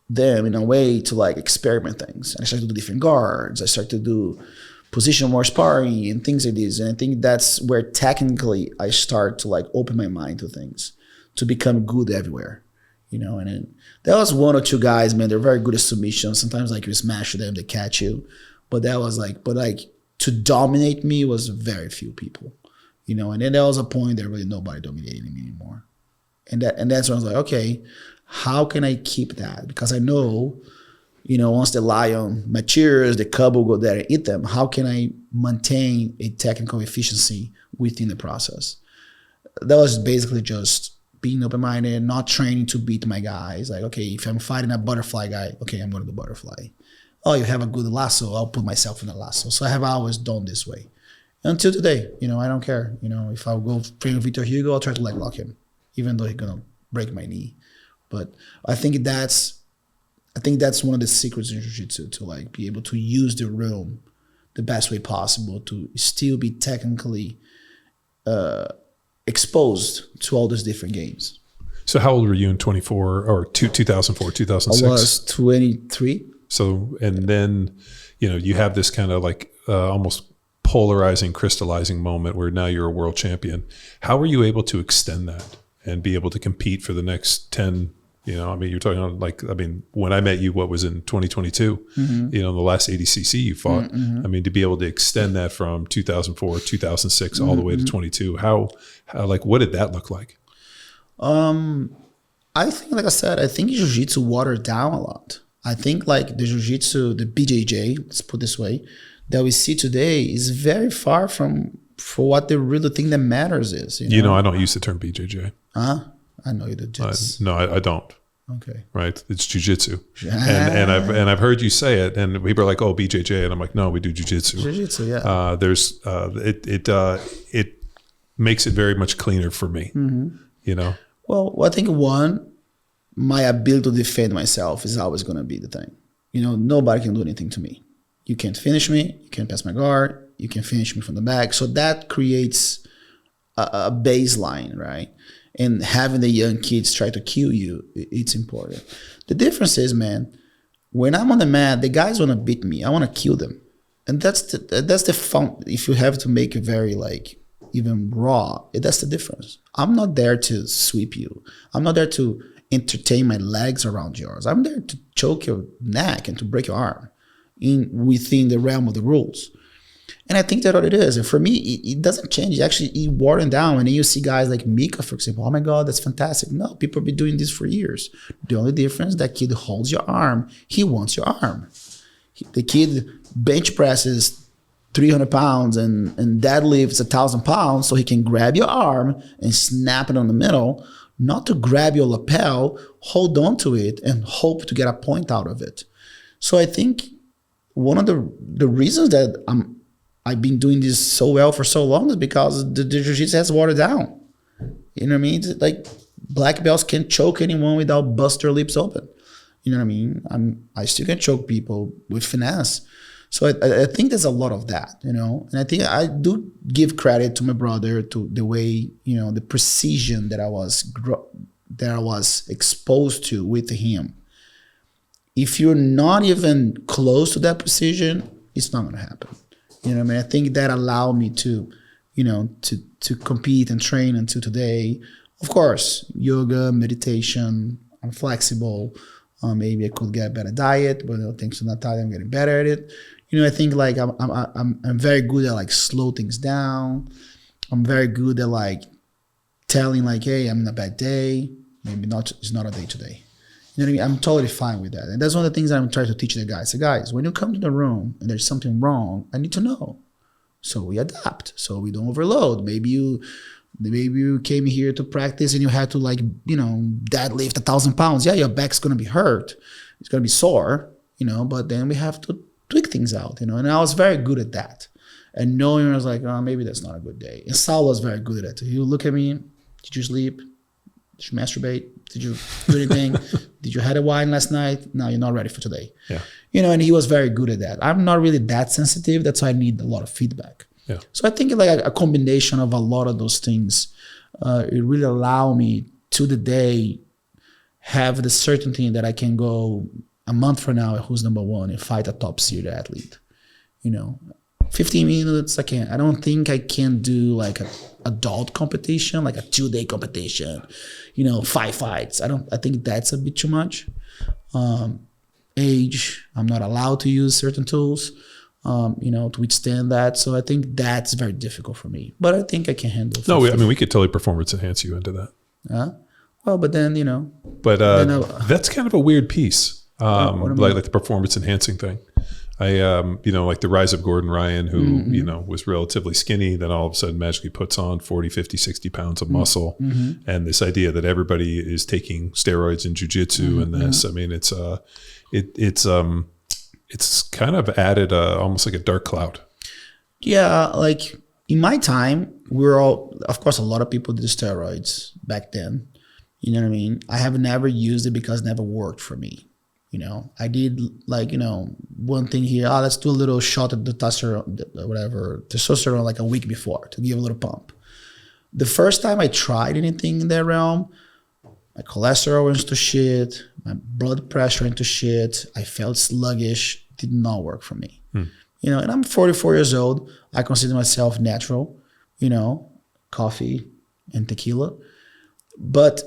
them in a way to like experiment things. And I start to do different guards. I start to do position more sparring and things like this. And I think that's where technically I start to like open my mind to things, to become good everywhere, and then there was one or two guys, man, they're very good at submissions. Sometimes like you smash them, they catch you. But that was like, to dominate me was very few people, and then there was a point that really nobody dominated me anymore. And that's when I was like, okay, how can I keep that? Because I know, once the lion matures, the cub will go there and eat them. How can I maintain a technical efficiency within the process? That was basically just being open-minded, not training to beat my guys. Like, okay, if I'm fighting a butterfly guy, okay, I'm going to do butterfly. Oh, you have a good lasso, I'll put myself in a lasso. So I have always done this way. Until today, I don't care. If I go train with Victor Hugo, I'll try to leg lock him, even though he's going to break my knee. But I think that's one of the secrets in Jiu-Jitsu, to like be able to use the room the best way possible to still be technically exposed to all these different games. So how old were you in 2004, 2006? I was 23. So, and then, you have this kind of like almost polarizing, crystallizing moment where now you're a world champion. How were you able to extend that and be able to compete for the next 10, you're talking about when I met you, what was in 2022, the last ADCC you fought, to be able to extend that from 2004, 2006, all the way to 22, how what did that look like? I think, like I said, Jiu-Jitsu watered down a lot. I think like the Jiu-Jitsu, the BJJ, let's put it this way, that we see today is very far from for what the real thing that matters is. I don't use the term BJJ. I know you do. No, I don't. Okay. Right. It's jiu-jitsu. and I've heard you say it, and people are like, oh, BJJ. And I'm like, no, we do jiu-jitsu. Jiu-jitsu, yeah. It makes it very much cleaner for me, Well, I think my ability to defend myself is always going to be the thing. Nobody can do anything to me. You can't finish me. You can't pass my guard. You can finish me from the back. So that creates a baseline, right? And having the young kids try to kill you, it's important. The difference is, man, when I'm on the mat, the guys want to beat me. I want to kill them. And that's the fun. If you have to make it very even raw, that's the difference. I'm not there to sweep you. I'm not there to entertain my legs around yours. I'm there to choke your neck and to break your arm within the realm of the rules. And I think that's what it is. And for me, it doesn't change. It watered down. And then you see guys like Mika, for example. Oh my God, that's fantastic. No, people have been doing this for years. The only difference, that kid holds your arm. He wants your arm. The kid bench presses 300 pounds and deadlifts 1,000 pounds so he can grab your arm and snap it on the middle, not to grab your lapel, hold on to it and hope to get a point out of it. So I think one of the reasons that I've been doing this so well for so long is because the Jiu-Jitsu has watered down. You know what I mean? It's like black belts can't choke anyone without bust their lips open. You know what I mean? I still can choke people with finesse. So I think there's a lot of that, and I think I do give credit to my brother to the way, the precision that I was exposed to with him. If you're not even close to that precision, it's not going to happen. You know what I mean? I think that allowed me to, to compete and train until today. Of course, yoga, meditation, I'm flexible. Maybe I could get a better diet, but thanks to Natalia, I'm getting better at it. I think like I'm very good at slow things down. I'm very good at telling hey, I'm in a bad day. Maybe not. It's not a day today. You know what I mean? I'm totally fine with that. And that's one of the things that I'm trying to teach the guys. So guys, when you come to the room and there's something wrong, I need to know. So we adapt. So we don't overload. Maybe you came here to practice and you had to deadlift 1,000 pounds. Yeah, your back's gonna be hurt. It's gonna be sore, but then we have to tweak things out, and I was very good at that. And knowing, I was like, oh, maybe that's not a good day. And Saul was very good at it. He would look at me, did you sleep? Did you masturbate? Did you do anything? Did you had a wine last night? No, you're not ready for today. Yeah. And he was very good at that. I'm not really that sensitive. That's why I need a lot of feedback. Yeah. So I think like a combination of a lot of those things, it really allow me to the day have the certainty that I can go a month from now who's number one and fight a top seed athlete. 15 minutes, I can't. I don't think I can do like an adult competition, like a 2-day competition, 5 fights. I think that's a bit too much. Age, I'm not allowed to use certain tools, to withstand that. So I think that's very difficult for me. But I think I can handle it. No, we could totally performance enhance you into that. Well, but then, But that's kind of a weird piece, like the performance enhancing thing. Like the rise of Gordon Ryan, who, was relatively skinny, then all of a sudden magically puts on 40, 50, 60 pounds of muscle. And this idea that everybody is taking steroids in jiu-jitsu and this, I mean, it's kind of added almost like a dark cloud. Yeah. Like in my time, of course, a lot of people did steroids back then. You know what I mean? I have never used it because it never worked for me. I did like, one thing here, let's do a little shot of the testosterone like a week before to give a little pump. The first time I tried anything in that realm, my cholesterol went to shit, my blood pressure went to shit, I felt sluggish, did not work for me. And I'm 44 years old. I consider myself natural, coffee and tequila. But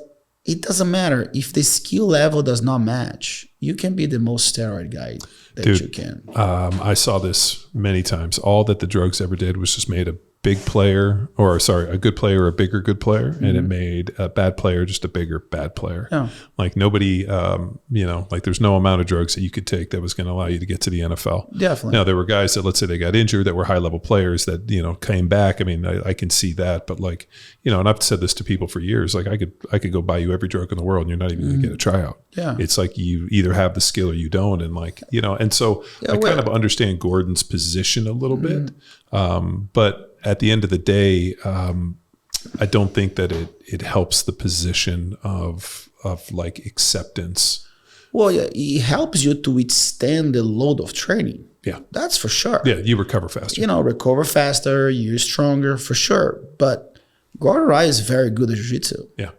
it doesn't matter. If the skill level does not match, you can be the most steroid guy that you can. I saw this many times. All that the drugs ever did was just made a good player a bigger good player, and it made a bad player just a bigger bad player. Yeah. Like nobody, like there's no amount of drugs that you could take that was going to allow you to get to the NFL. Definitely. Now there were guys that, let's say they got injured, that were high level players that, came back. I mean, I can see that, but like, and I've said this to people for years, like I could go buy you every drug in the world and you're not even going to get a tryout. Yeah. It's like you either have the skill or you don't. And like, and so I kind of understand Gordon's position a little bit. But at the end of the day, I don't think that it helps the position of like acceptance. Well, yeah, it helps you to withstand the load of training. Yeah. That's for sure. Yeah, you recover faster. Recover faster, you're stronger for sure. But Gordon Ryan is very good at jiu-jitsu. Yeah.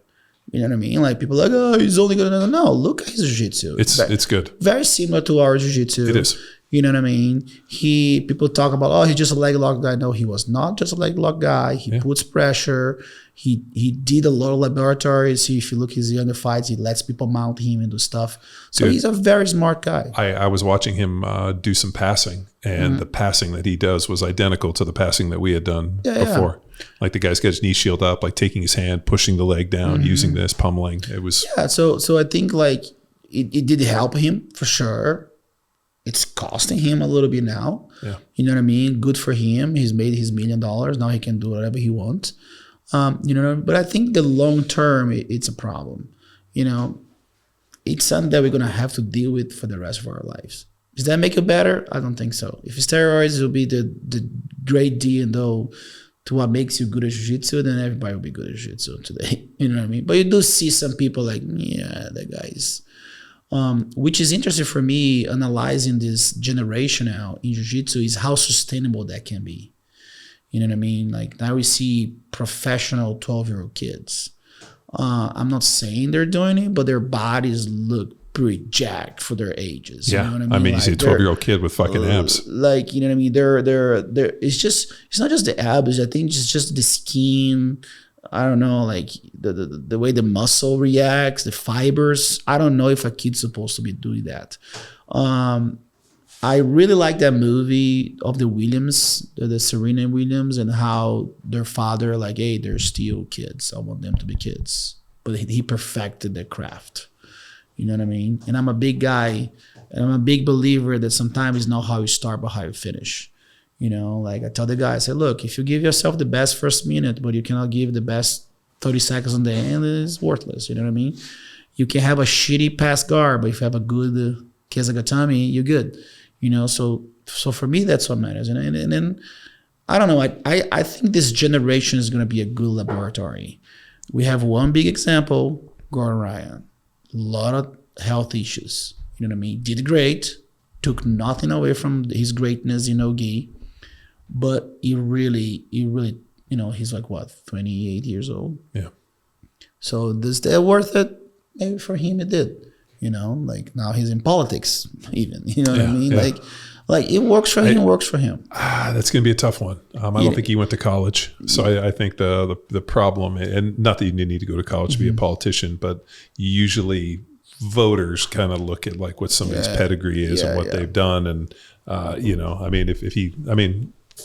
You know what I mean? Like people are like, oh, he's only good at no. Look at his jiu-jitsu. It's good. Very similar to our jiu-jitsu. It is. You know what I mean? People talk about, oh, he's just a leg lock guy. No, he was not just a leg lock guy. He puts pressure. He did a lot of laboratories. If you look at his younger fights, he lets people mount him and do stuff. So he's a very smart guy. I was watching him do some passing, and the passing that he does was identical to the passing that we had done before. Yeah. Like the guy's got his knee shield up, like taking his hand, pushing the leg down, using this, pummeling. It was So I think like it did help him for sure. It's costing him a little bit now. Yeah. You know what I mean? Good for him. He's made his $1 million. Now he can do whatever he wants. But I think the long term, it's a problem. It's something that we're going to have to deal with for the rest of our lives. Does that make it better? I don't think so. If steroids will be the great D and O to what makes you good at jiu-jitsu, then everybody will be good at jiu-jitsu today. You know what I mean? But you do see some people like, yeah, that guy's... which is interesting for me, analyzing this generation now in jiu-jitsu, is how sustainable that can be. You know what I mean? Like now we see professional 12-year-old kids. I'm not saying they're doing it, but their bodies look pretty jacked for their ages. Yeah. You know what I mean, you see a 12-year-old kid with fucking abs. Like, you know what I mean? They're it's not just the abs. I think it's just the skin. I don't know, like the way the muscle reacts, the fibers. I don't know if a kid's supposed to be doing that. I really like that movie of the Williams, the Serena Williams, and how their father, like, hey, they're still kids. I want them to be kids. But he perfected their craft. You know what I mean? And I'm a big guy, and I'm a big believer that sometimes it's not how you start, but how you finish. Like I tell the guy, I say, look, if you give yourself the best first minute, but you cannot give the best 30 seconds on the end, it's worthless. You know what I mean? You can have a shitty pass guard, but if you have a good Kezagatami, you're good. So for me, that's what matters. And then, I don't know, I think this generation is going to be a good laboratory. We have one big example, Gordon Ryan. A lot of health issues. You know what I mean? Did great, took nothing away from his greatness, gi. But he really, he's like what, 28 years old? Yeah. So is that worth it? Maybe for him it did. Like now he's in politics even. You know what I mean? Yeah. Like it works for him, works for him. That's going to be a tough one. I don't think he went to college. So I think the problem, and not that you need to go to college to be a politician, but usually voters kind of look at like what somebody's pedigree is and what they've done. And,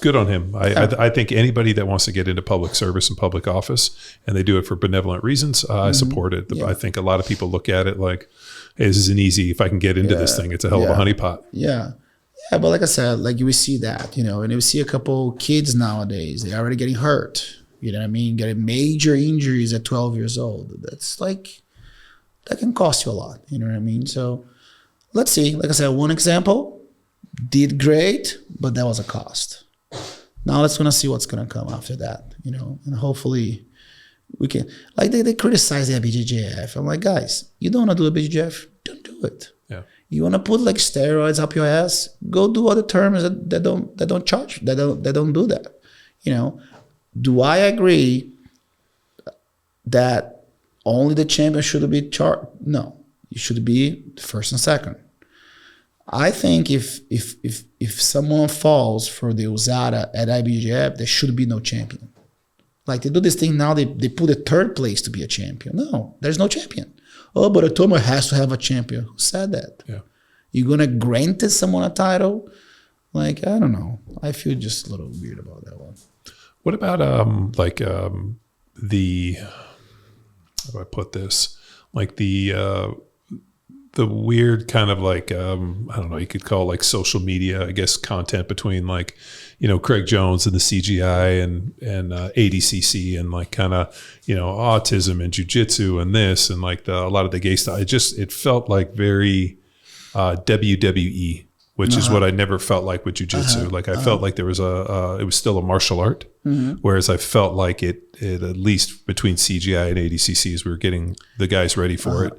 good on him. I think anybody that wants to get into public service and public office and they do it for benevolent reasons, I support it. I think a lot of people look at it like, hey, this is if I can get into this thing, it's a hell of a honeypot. Yeah. Yeah, but like I said, like we see that, and we see a couple kids nowadays, they're already getting hurt, you know what I mean? Getting major injuries at 12 years old. That's like, that can cost you a lot, you know what I mean? So let's see, like I said, one example, did great, but that was a cost. Now let's gonna see what's gonna come after that, and hopefully we can, like they criticize the BJJF. I'm like, guys, you don't wanna do a BJJF, don't do it. Yeah. You want to put like steroids up your ass? Go do other terms that don't charge, that don't do that. Do I agree that only the champion should be charged? No, you should be first and second. I think if someone falls for the USADA at IBJJF, there should be no champion. Like they do this thing now, they put a third place to be a champion. No, there's no champion. Oh, but a tournament has to have a champion. Who said that? Yeah. You're going to grant someone a title? Like, I don't know. I feel just a little weird about that one. What about the, how do I put this? Like the weird kind of like, I don't know, you could call it like social media, I guess, content between like, Craig Jones and the CGI and ADCC and like kind of, autism and jiu-jitsu and this and like a lot of the gay stuff. It felt like very WWE, which is what I never felt like with jiu-jitsu. Like I felt like there was it was still a martial art, whereas I felt like it at least between CGI and ADCC as we were getting the guys ready for it,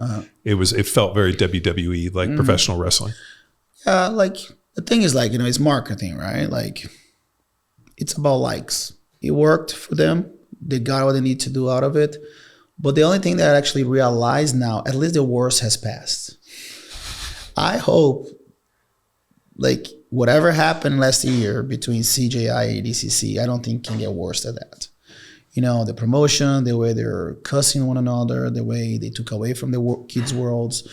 it felt very WWE, like professional wrestling. Yeah, like the thing is like, it's marketing, right? Like it's about likes. It worked for them. They got what they need to do out of it. But the only thing that I actually realized now, at least the worst has passed. I hope like whatever happened last year between CJI and ADCC, I don't think can get worse than that. The promotion, the way they're cussing one another, the way they took away from the kids' worlds.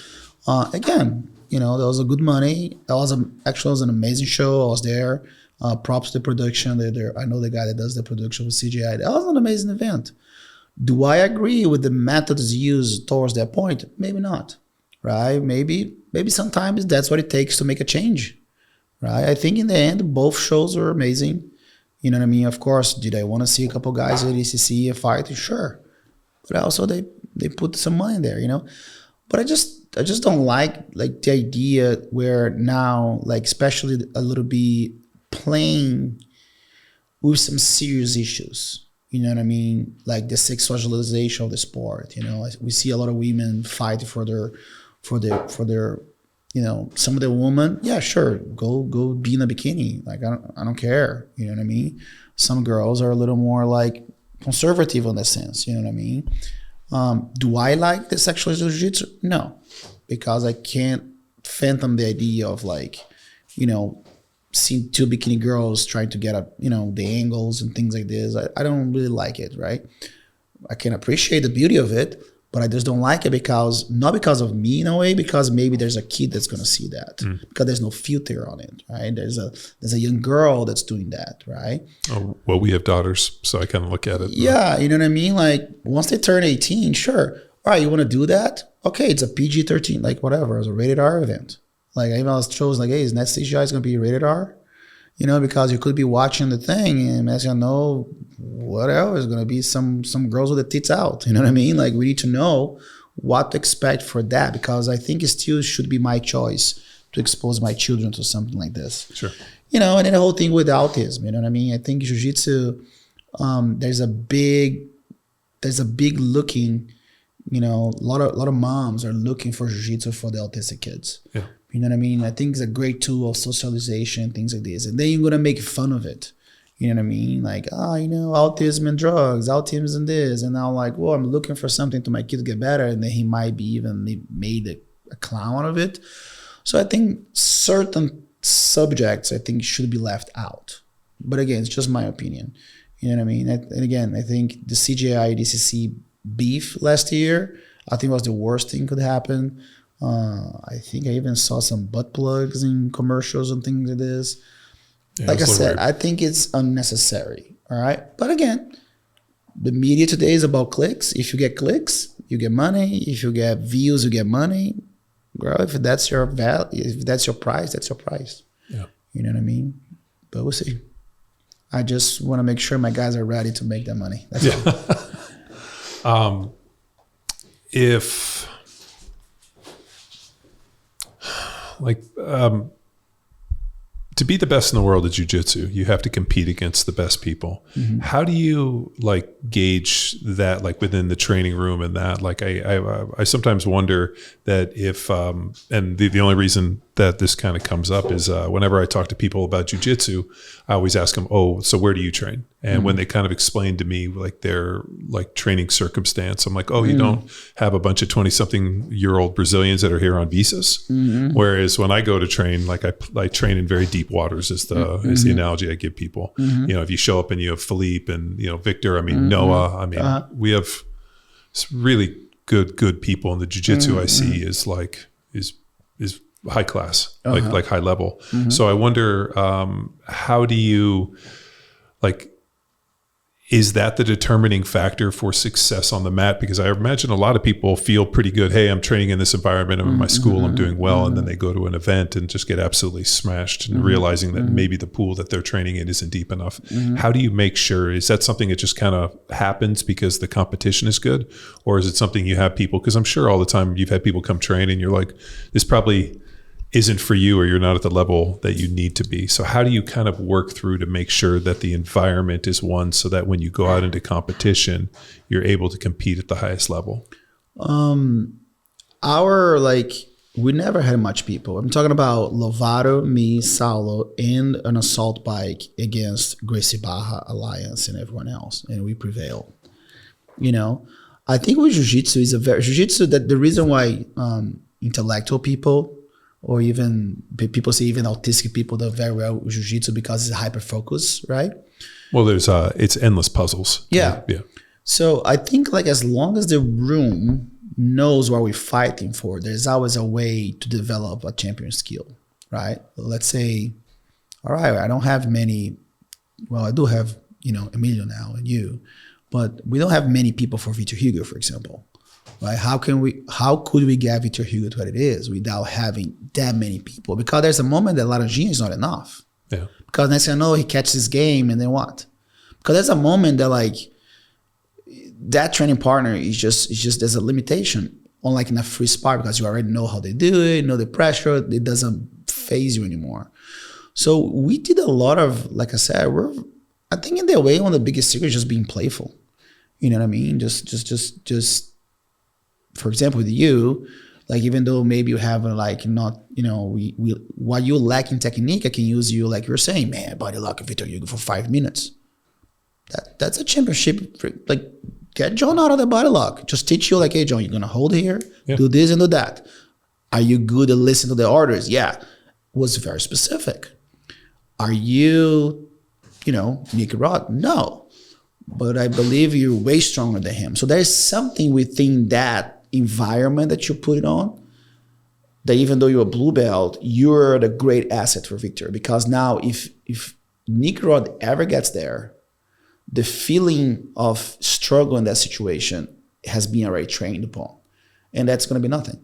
Again, that was a good money. That was an amazing show. I was there. Props to the production. I know the guy that does the production with CGI. That was an amazing event. Do I agree with the methods used towards that point? Maybe not, right? Maybe sometimes that's what it takes to make a change, right? I think in the end, both shows were amazing. You know what I mean? Of course, did I want to see a couple guys at ADCC fight? Sure. But also they put some money there, But I just don't like the idea where now, like especially a little bit playing with some serious issues. You know what I mean? Like the sexualization of the sport. We see a lot of women fight for their some of the women. Yeah, sure, go be in a bikini. Like I don't care. You know what I mean? Some girls are a little more like conservative in that sense. You know what I mean? Do I like the sexualized jiu-jitsu? No, because I can't fathom the idea of like, seeing two bikini girls trying to get up, the angles and things like this. I don't really like it, right? I can appreciate the beauty of it, but I just don't like it not because of me in a way, because maybe there's a kid that's going to see that because there's no filter on it, right? There's a young girl that's doing that, right? Oh, well, we have daughters, so I kind of look at it. Yeah, you know what I mean? Like once they turn 18, sure. All right, you want to do that? Okay, it's a PG-13, like whatever. It's a rated R event. Like I even chose like, hey, is Net CGI is going to be rated R? Because you could be watching the thing and as you know, whatever, is going to be some girls with the tits out. You know what I mean? Like we need to know what to expect for that, because I think it still should be my choice to expose my children to something like this. Sure. And then the whole thing with autism, you know what I mean? I think jiu-jitsu, there's a big there's a big looking, a lot of moms are looking for jiu-jitsu for the autistic kids. Yeah. You know what I mean? I think it's a great tool of socialization, things like this. And then you're going to make fun of it. You know what I mean? Like, autism and drugs, autism and this. And now like, well, I'm looking for something to my kid to get better. And then he might be even made a clown of it. So I think certain subjects, should be left out. But again, it's just my opinion. You know what I mean? And again, I think the CJI, DCC beef last year, I think was the worst thing could happen. I think I even saw some butt plugs in commercials and things like this. Yeah, like I said, I think it's unnecessary. All right. But again, the media today is about clicks. If you get clicks, you get money. If you get views, you get money. Girl, if that's your value, if that's your price, that's your price. Yeah. You know what I mean? But we'll see. I just want to make sure my guys are ready to make that money. That's all. To be the best in the world at jiu-jitsu, you have to compete against the best people. Mm-hmm. How do you gauge that within the training room and that? I sometimes wonder that if and the only reason that this kind of comes up is whenever I talk to people about jiu-jitsu, I always ask them, so where do you train? And when they kind of explain to me their training circumstance, I'm like, you don't have a bunch of 20-something-year-old Brazilians that are here on visas. Mm-hmm. Whereas when I go to train, I train in very deep waters is the analogy I give people. Mm-hmm. If you show up and you have Philippe and Victor, Noah, we have really good people, and the jiu-jitsu I see is high class, like high level. Mm-hmm. So I wonder, how do you is that the determining factor for success on the mat? Because I imagine a lot of people feel pretty good. Hey, I'm training in this environment. I'm in my school. I'm doing well. And then they go to an event and just get absolutely smashed and realizing that maybe the pool that they're training in isn't deep enough. How do you make sure? Is that something that just kind of happens because the competition is good? Or is it something you have people? Because I'm sure all the time you've had people come train and you're like, this probably isn't for you, or you're not at the level that you need to be. So how do you kind of work through to make sure that the environment is one so that when you go out into competition, you're able to compete at the highest level? We never had much people. I'm talking about Lovato, me, Saulo, and an assault bike against Gracie Barra Alliance and everyone else. And we prevailed. I think with jiu-jitsu is that the reason why intellectual people, or even people say even autistic people do very well with jiu-jitsu because it's hyper focus, right? Well, there's it's endless puzzles. Yeah. So I think as long as the room knows what we're fighting for, there's always a way to develop a champion skill, right? Let's say, all right, I don't have many. Well, I do have Emilio now and you, but we don't have many people for Vitor Hugo, for example. Right? How could we get Vitor Hugo to what it is without having that many people? Because there's a moment that Laranjinha is not enough. Yeah. Because next thing I know, he catches his game and then what? Because there's a moment that that training partner is just there's a limitation. Unlike in a free spar, because you already know how they do it, know the pressure, it doesn't phase you anymore. So we did a lot of, like I said, I think in their way, one of the biggest secrets is just being playful. You know what I mean? Just for example, with you, even though maybe you have what you lack in technique, I can use you, like you're saying, man, body lock Vitor Hugo for 5 minutes. That's a championship. Get John out of the body lock. Just teach you, hey, John, you're gonna hold here, do this and do that. Are you good at listening to the orders? Yeah, was very specific. Are you, Nick Rod? No, but I believe you're way stronger than him. So there's something within that environment that you put it on, that even though you're a blue belt, you're the great asset for Victor. Because now if Nick Rod ever gets there, the feeling of struggle in that situation has been already trained upon. And that's going to be nothing.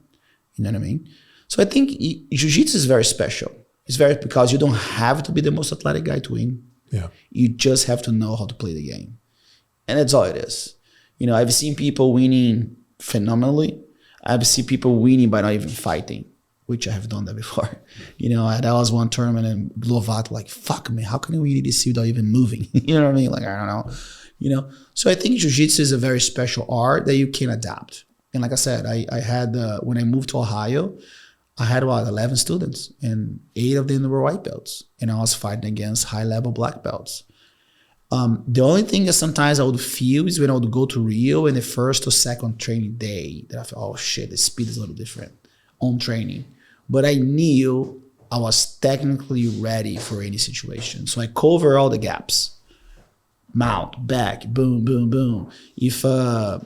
You know what I mean? So I think jiu-jitsu is very special. It's because you don't have to be the most athletic guy to win. Yeah. You just have to know how to play the game. And that's all it is. I've seen people winning phenomenally. I've seen people winning by not even fighting, which I have done that before. That was one tournament and Lovato fuck me, how can we win this without even moving? You know what I mean? I don't know. So I think jiu-jitsu is a very special art that you can adapt. And like I said, I had, when I moved to Ohio, I had about 11 students and 8 of them were white belts. And I was fighting against high-level black belts. The only thing that sometimes I would feel is when I would go to Rio in the first or second training day that I felt, oh shit, the speed is a little different on training. But I knew I was technically ready for any situation. So I cover all the gaps. Mount, back, boom, boom, boom. If, I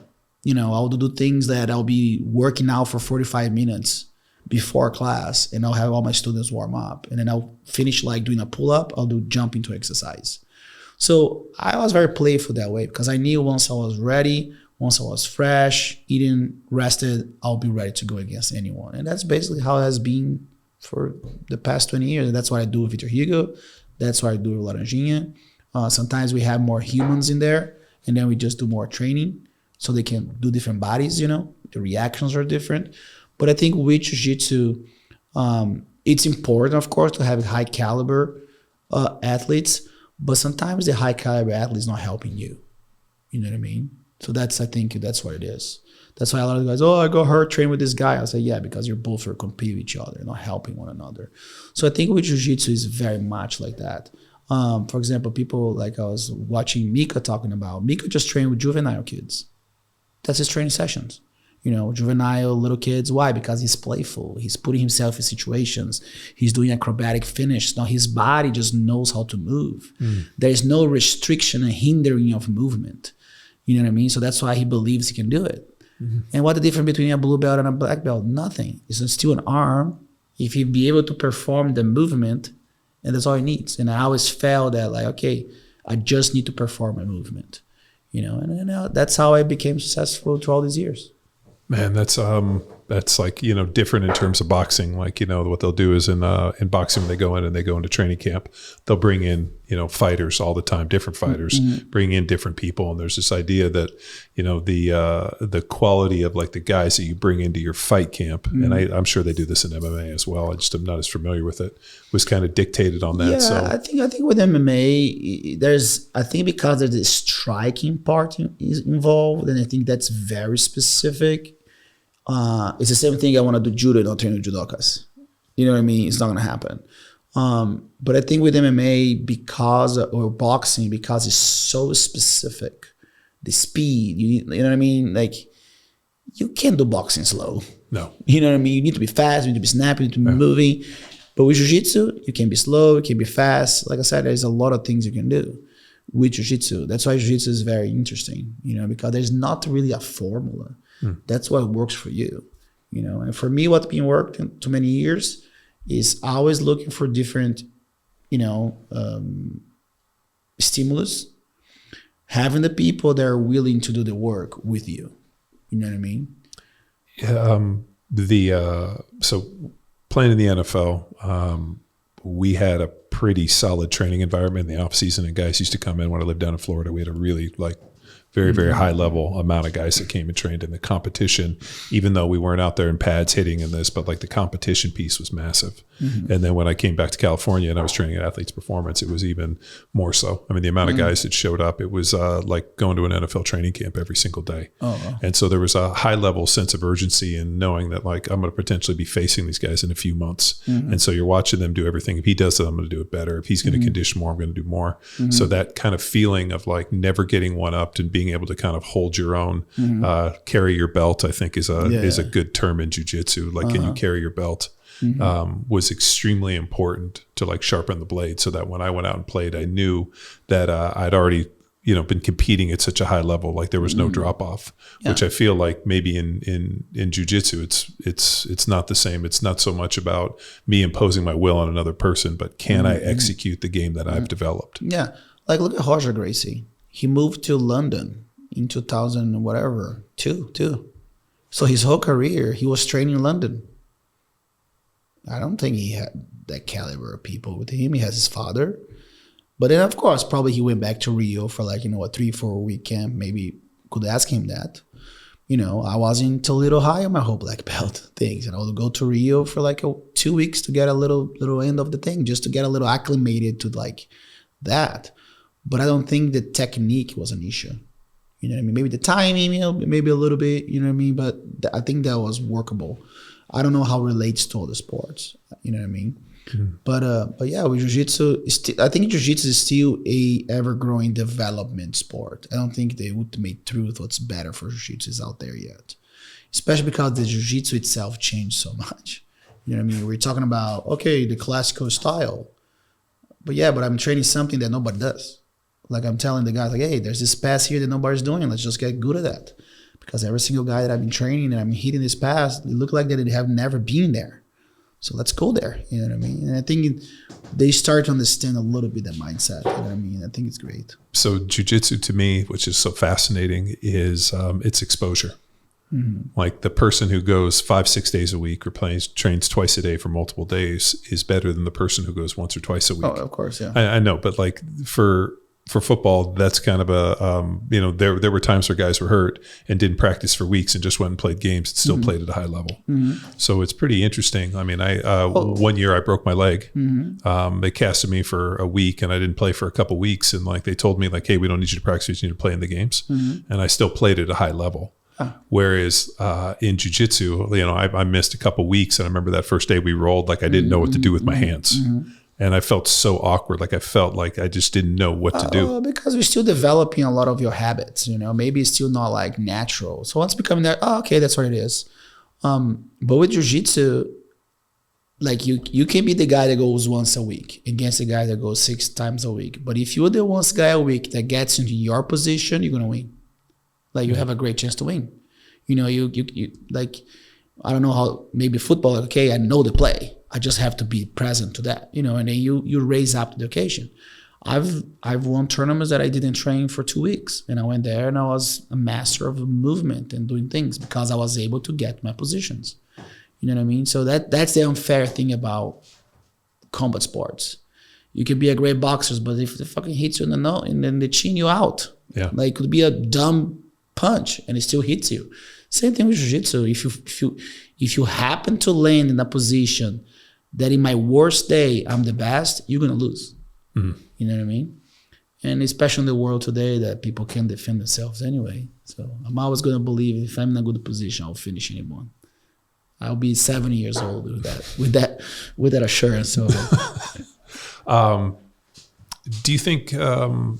would do things that I'll be working out for 45 minutes before class and I'll have all my students warm up. And then I'll finish like doing a pull-up, I'll do jumping to exercise. So I was very playful that way because I knew once I was ready, once I was fresh, eating, rested, I'll be ready to go against anyone. And that's basically how it has been for the past 20 years. And that's what I do with Vitor Hugo. That's what I do with Laranjinha. Sometimes we have more humans in there and then we just do more training so they can do different bodies, the reactions are different. But I think with jiu-jitsu, it's important, of course, to have high caliber athletes, but sometimes the high caliber athlete is not helping you. You know what I mean? So I think that's what it is. That's why a lot of guys, I got hurt training with this guy. I say, yeah, because you're both are competing with each other, not helping one another. So I think with jiu-jitsu is very much like that. For example, people like I was watching Mika talking about, Mika just trained with juvenile kids. That's his training sessions. Juvenile little kids. Why? Because he's playful. He's putting himself in situations. He's doing acrobatic finish. Now his body just knows how to move. There's no restriction and hindering of movement. You know what I mean? So that's why he believes he can do it. And what the difference between a blue belt and a black belt? Nothing. It's still an arm. If he be able to perform the movement, and that's all he needs. And I always felt that I just need to perform a movement. And that's how I became successful through all these years. Man, that's like, different in terms of boxing. Like, what they'll do is in boxing, when they go into training camp, they'll bring in, fighters all the time, different fighters, bring in different people. And there's this idea that, the quality of like the guys that you bring into your fight camp, and I'm sure they do this in MMA as well. I just am not as familiar with it, was kind of dictated on that. Yeah, so I think with MMA, because there's this striking part is involved, and I think that's very specific. It's the same thing. I want to do judo, don't train with judokas. You know what I mean? It's not going to happen. But I think with MMA, or boxing, because it's so specific, the speed, you know what I mean? Like, you can't do boxing slow. No. You know what I mean? You need to be fast, you need to be snappy, you need to be moving. But with jiu-jitsu, you can be slow, you can be fast. Like I said, there's a lot of things you can do with jiu-jitsu. That's why jiu-jitsu is very interesting, because there's not really a formula. That's what works for you, And for me, what's been worked in too many years is always looking for different, stimulus, having the people that are willing to do the work with you. You know what I mean? So playing in the NFL, we had a pretty solid training environment in the off season, and guys used to come in when I lived down in Florida. We had a really very, very high level amount of guys that came and trained in the competition, even though we weren't out there in pads hitting in this, but like the competition piece was massive. And then when I came back to California and I was training at Athletes Performance, it was even more so. I mean, the amount of guys that showed up, it was like going to an NFL training camp every single day. And so there was a high level sense of urgency in knowing that like, I'm going to potentially be facing these guys in a few months. And so you're watching them do everything. If he does it, I'm going to do it better. If he's going to condition more, I'm going to do more. So that kind of feeling of like never getting one upped and being able to kind of hold your own, carry your belt, I think is a good term in jiu-jitsu. Like, can you carry your belt? Was extremely important to like sharpen the blade, so that when I went out and played, I knew that I'd already been competing at such a high level, like there was no drop off, which I feel like maybe in jiu-jitsu it's not the same. It's not so much about me imposing my will on another person, but can I execute the game that I've developed? Yeah, like look at Roger Gracie. He moved to London in 2000 whatever two. So his whole career he was training in London. I don't think he had that caliber of people with him. He has his father. But then, of course, probably he went back to Rio for like, a 3-4 week camp. Maybe could ask him that. I was in Toledo High on my whole black belt things. And I would go to Rio for like 2 weeks to get a little end of the thing, just to get a little acclimated to like that. but I don't think the technique was an issue. You know what I mean? Maybe the timing, maybe a little bit, you know what I mean? But I think that was workable. I don't know how it relates to other sports, you know what I mean? Mm-hmm. But yeah, with jiu-jitsu, I think jiu-jitsu is still a ever-growing development sport. I don't think the ultimate truth, what's better for jiu-jitsu, is out there yet. Especially because the jiu-jitsu itself changed so much. You know what I mean? We're talking about, okay, the classical style. But I'm training something that nobody does. Like I'm telling the guys, like, hey, there's this pass here that nobody's doing. Let's just get good at that. Because every single guy that I've been training and I'm hitting this pass, they look like they have never been there. So let's go there. You know what I mean? And I think they start to understand a little bit that mindset. You know what I mean? I think it's great. So jiu-jitsu to me, which is so fascinating, is its exposure. Mm-hmm. Like the person who goes 5-6 days a week or trains twice a day for multiple days is better than the person who goes once or twice a week. Oh, of course, yeah. I know, but like for football, that's kind of a, there were times where guys were hurt and didn't practice for weeks and just went and played games and still mm-hmm. played at a high level. Mm-hmm. So it's pretty interesting. I mean, 1 year I broke my leg. Mm-hmm. They casted me for a week and I didn't play for a couple weeks. And like, they told me like, hey, we don't need you to practice, you just need to play in the games. Mm-hmm. And I still played at a high level. Whereas in jiu-jitsu, I missed a couple weeks. And I remember that first day we rolled, like I didn't know what to do with my hands. Mm-hmm. And I felt so awkward. Like I felt like I just didn't know what to do. Because we're still developing a lot of your habits, maybe it's still not like natural. So once becoming that, okay, that's what it is. But with jiu-jitsu, like you can be the guy that goes once a week against the guy that goes 6 times a week. But if you're the once guy a week that gets into your position, you're going to win. Like you have a great chance to win. You like, I don't know how, maybe football, okay, I know the play. I just have to be present to that, and then you raise up to the occasion. I've won tournaments that I didn't train for 2 weeks, and I went there and I was a master of movement and doing things because I was able to get my positions. You know what I mean? So that's the unfair thing about combat sports. You can be a great boxer, but if it fucking hits you in the nose and then they chin you out, like it could be a dumb punch and it still hits you. Same thing with jiu-jitsu. If you happen to land in a position that in my worst day I'm the best, you're gonna lose. Mm-hmm. You know what I mean? And especially in the world today that people can't defend themselves anyway. So I'm always gonna believe if I'm in a good position, I'll finish anyone. I'll be 70 years old with that assurance. So, do you think? You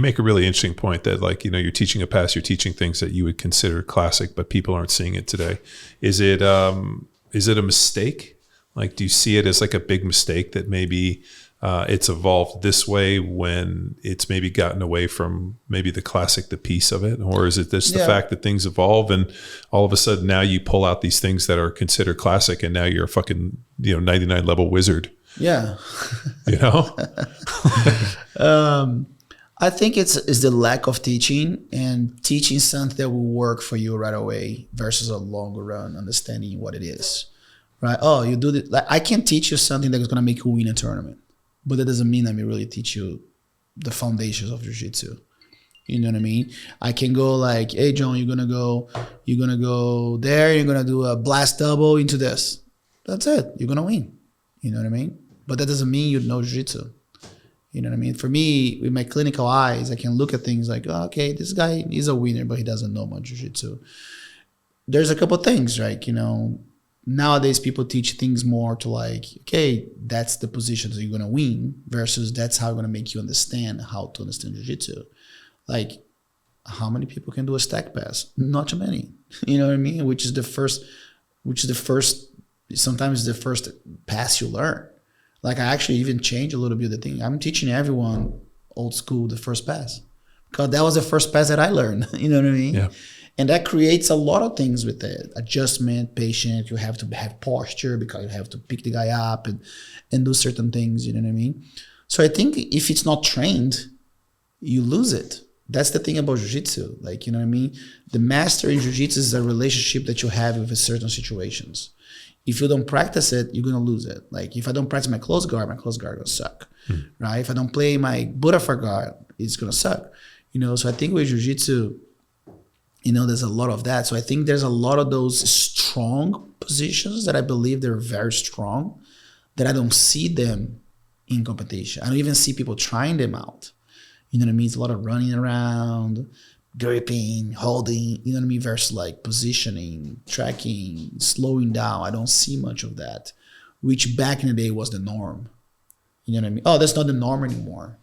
make a really interesting point that like, you're teaching a pass, you're teaching things that you would consider classic, but people aren't seeing it today. Is it a mistake? Like, do you see it as like a big mistake that maybe it's evolved this way when it's maybe gotten away from maybe the classic, the piece of it? Or is it just the fact that things evolve and all of a sudden now you pull out these things that are considered classic and now you're a fucking, 99 level wizard? Yeah. I think it's the lack of teaching and teaching something that will work for you right away versus a longer run, understanding what it is, right? Oh, you do this. Like, I can teach you something that is going to make you win a tournament, but that doesn't mean I may really teach you the foundations of jiu-jitsu. You know what I mean? I can go like, hey, John, you're going to go there. You're going to do a blast double into this. That's it. You're going to win. You know what I mean? But that doesn't mean you know jiu-jitsu. You know what I mean? For me, with my clinical eyes, I can look at things like, oh, okay, this guy is a winner, but he doesn't know much jiu-jitsu. There's a couple of things, right? Nowadays people teach things more to like, okay, that's the position that you're going to win versus that's how I'm going to make you understand how to understand jiu-jitsu. Like, how many people can do a stack pass? Not too many. You know what I mean? Which is the first, sometimes the first pass you learn. Like I actually even changed a little bit of the thing. I'm teaching everyone old school the first pass because that was the first pass that I learned. You know what I mean? Yeah. And that creates a lot of things with it. Adjustment, patience. You have to have posture because you have to pick the guy up and do certain things. You know what I mean? So I think if it's not trained, you lose it. That's the thing about jiu-jitsu. Like, you know what I mean? The master in jiu-jitsu is a relationship that you have with certain situations. If you don't practice it, you're going to lose it. Like if I don't practice my close guard going to suck, right? If I don't play my butterfly guard, it's going to suck, So I think with jiu-jitsu, there's a lot of that. So I think there's a lot of those strong positions that I believe they're very strong that I don't see them in competition. I don't even see people trying them out. You know what I mean? It's a lot of running around, gripping, holding, you know what I mean? Versus like positioning, tracking, slowing down. I don't see much of that, which back in the day was the norm. You know what I mean? Oh, that's not the norm anymore.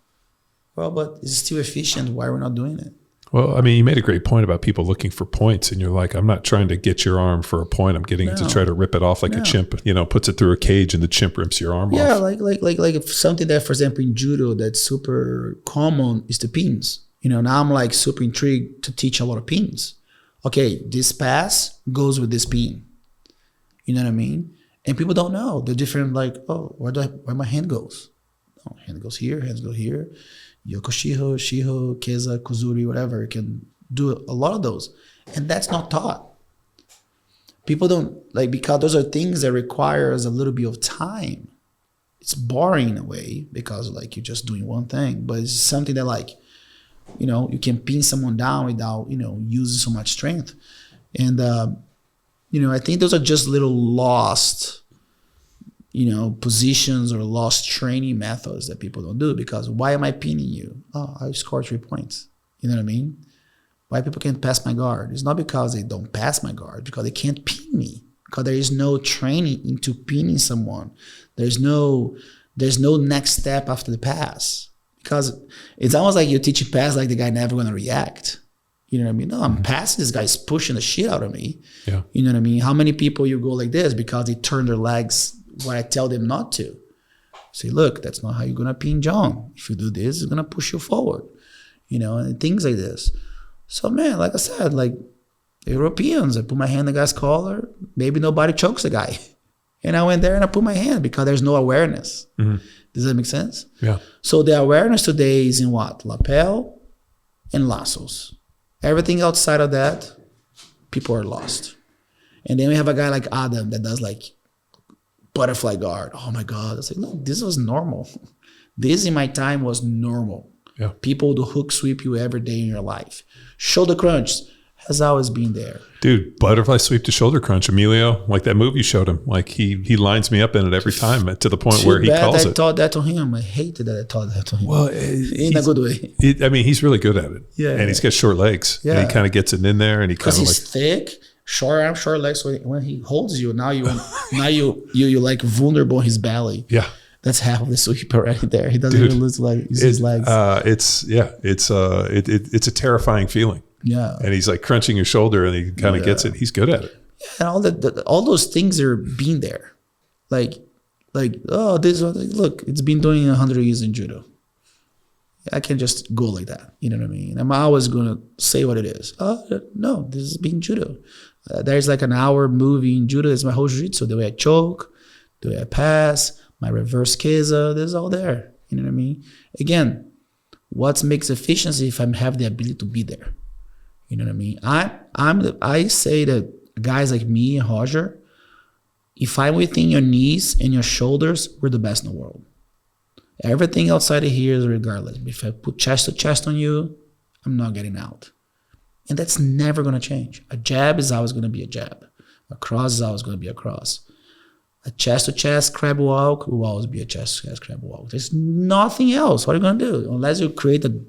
Well, but it's still efficient. Why are we not doing it? Well, I mean, you made a great point about people looking for points, and you're like, I'm not trying to get your arm for a point. I'm getting it to try to rip it off like a chimp, you know, puts it through a cage and the chimp rips your arm off. Yeah, like if something that, for example, in judo that's super common is the pins. You know, now I'm like super intrigued to teach a lot of pins. Okay, this pass goes with this pin. You know what I mean? And people don't know the different, like, oh, where my hand goes? Oh, hand goes here, hands go here. Yoko Shiho, Keza, Kuzuri, whatever, can do a lot of those. And that's not taught. People don't, like, because those are things that requires a little bit of time. It's boring in a way because, like, you're just doing one thing. But it's something that, like, you know, you can pin someone down without, you know, using so much strength. And, you know, I think those are just little lost, you know, positions or lost training methods that people don't do. Because why am I pinning you? Oh, I scored 3 points. You know what I mean? Why people can't pass my guard? It's not because they don't pass my guard, because they can't pin me. Because there is no training into pinning someone. There's no next step after the pass. Because it's almost like you're teaching pass like the guy never gonna react. You know what I mean? No, I'm passing, this guy's pushing the shit out of me. Yeah. You know what I mean? How many people you go like this because they turn their legs when I tell them not to? Say, look, that's not how you're gonna pin John. If you do this, it's gonna push you forward. You know, and things like this. So man, like I said, like Europeans, I put my hand on the guy's collar, maybe nobody chokes the guy. And I went there and I put my hand because there's no awareness. Mm-hmm. Does that make sense? Yeah. So the awareness today is in what? Lapel and lassos. Everything outside of that, people are lost. And then we have a guy like Adam that does like butterfly guard. Oh my God. I was like, look, this was normal. This in my time was normal. Yeah. People do hook sweep you every day in your life. Shoulder crunch has always been there. Dude, butterfly sweep to shoulder crunch. Emilio, like that move you showed him, like he lines me up in it every time to the point where he calls it. I taught that to him. I hated that I taught that to him. Well, in a good way. I mean, he's really good at it. Yeah. And he's got short legs. Yeah. And he kind of gets it in there, and he kind of like, because he's thick, short arm, short legs. So when he holds you, now you're like vulnerable in his belly. Yeah. That's half of the sweep already there. He doesn't even lose his legs. It's a terrifying feeling. Yeah. And he's like crunching your shoulder, and he kind of gets it. He's good at it. Yeah, and all those things are being there. Like, oh, this one, look, it's been doing 100 years in judo. I can't just go like that. You know what I mean? I'm always going to say what it is. Oh, no, this is being judo. There's like an hour movie in judo. It's my whole jiu-jitsu. The way I choke, the way I pass, my reverse keza, there's all there. You know what I mean? Again, what makes efficiency if I have the ability to be there? You know what I mean? I say that guys like me and Roger, if I'm within your knees and your shoulders, we're the best in the world. Everything outside of here is regardless. If I put chest to chest on you, I'm not getting out. And that's never going to change. A jab is always going to be a jab. A cross is always going to be a cross. A chest to chest crab walk will always be a chest to chest crab walk. There's nothing else. What are you going to do? Unless you create a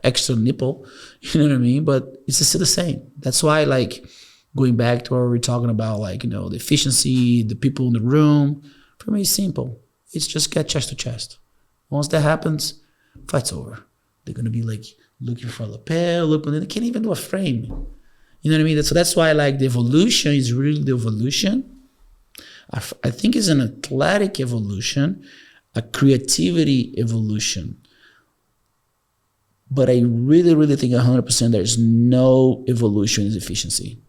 extra nipple, you know what I mean? But it's still the same. That's why, like, going back to what we were talking about, like, you know, the efficiency, the people in the room, for me, it's simple. It's just get chest to chest. Once that happens, fight's over. They're going to be like looking for a lapel, and they can't even do a frame. You know what I mean? So that's why, like, the evolution is really the evolution. I think it's an athletic evolution, a creativity evolution. But I really, really think 100% there's no evolution in efficiency.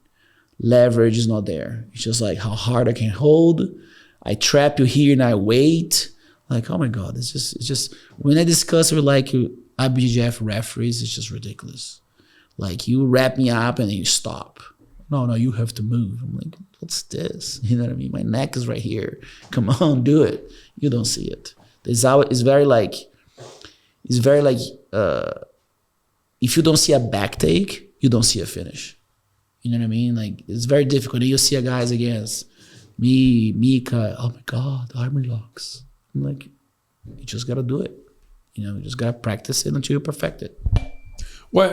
Leverage is not there. It's just like how hard I can hold. I trap you here and I wait. Like, oh my God, it's just when I discuss with like IBJJF referees, it's just ridiculous. Like, you wrap me up and then you stop. No, you have to move. I'm like, what's this? You know what I mean? My neck is right here. Come on, do it. You don't see it. It's very like, if you don't see a back take, you don't see a finish. You know what I mean? Like, it's very difficult. And you see a guys against me, Mika, oh my God, arm locks. I'm like, You just got to do it. You just got to practice it until you perfect it. Well,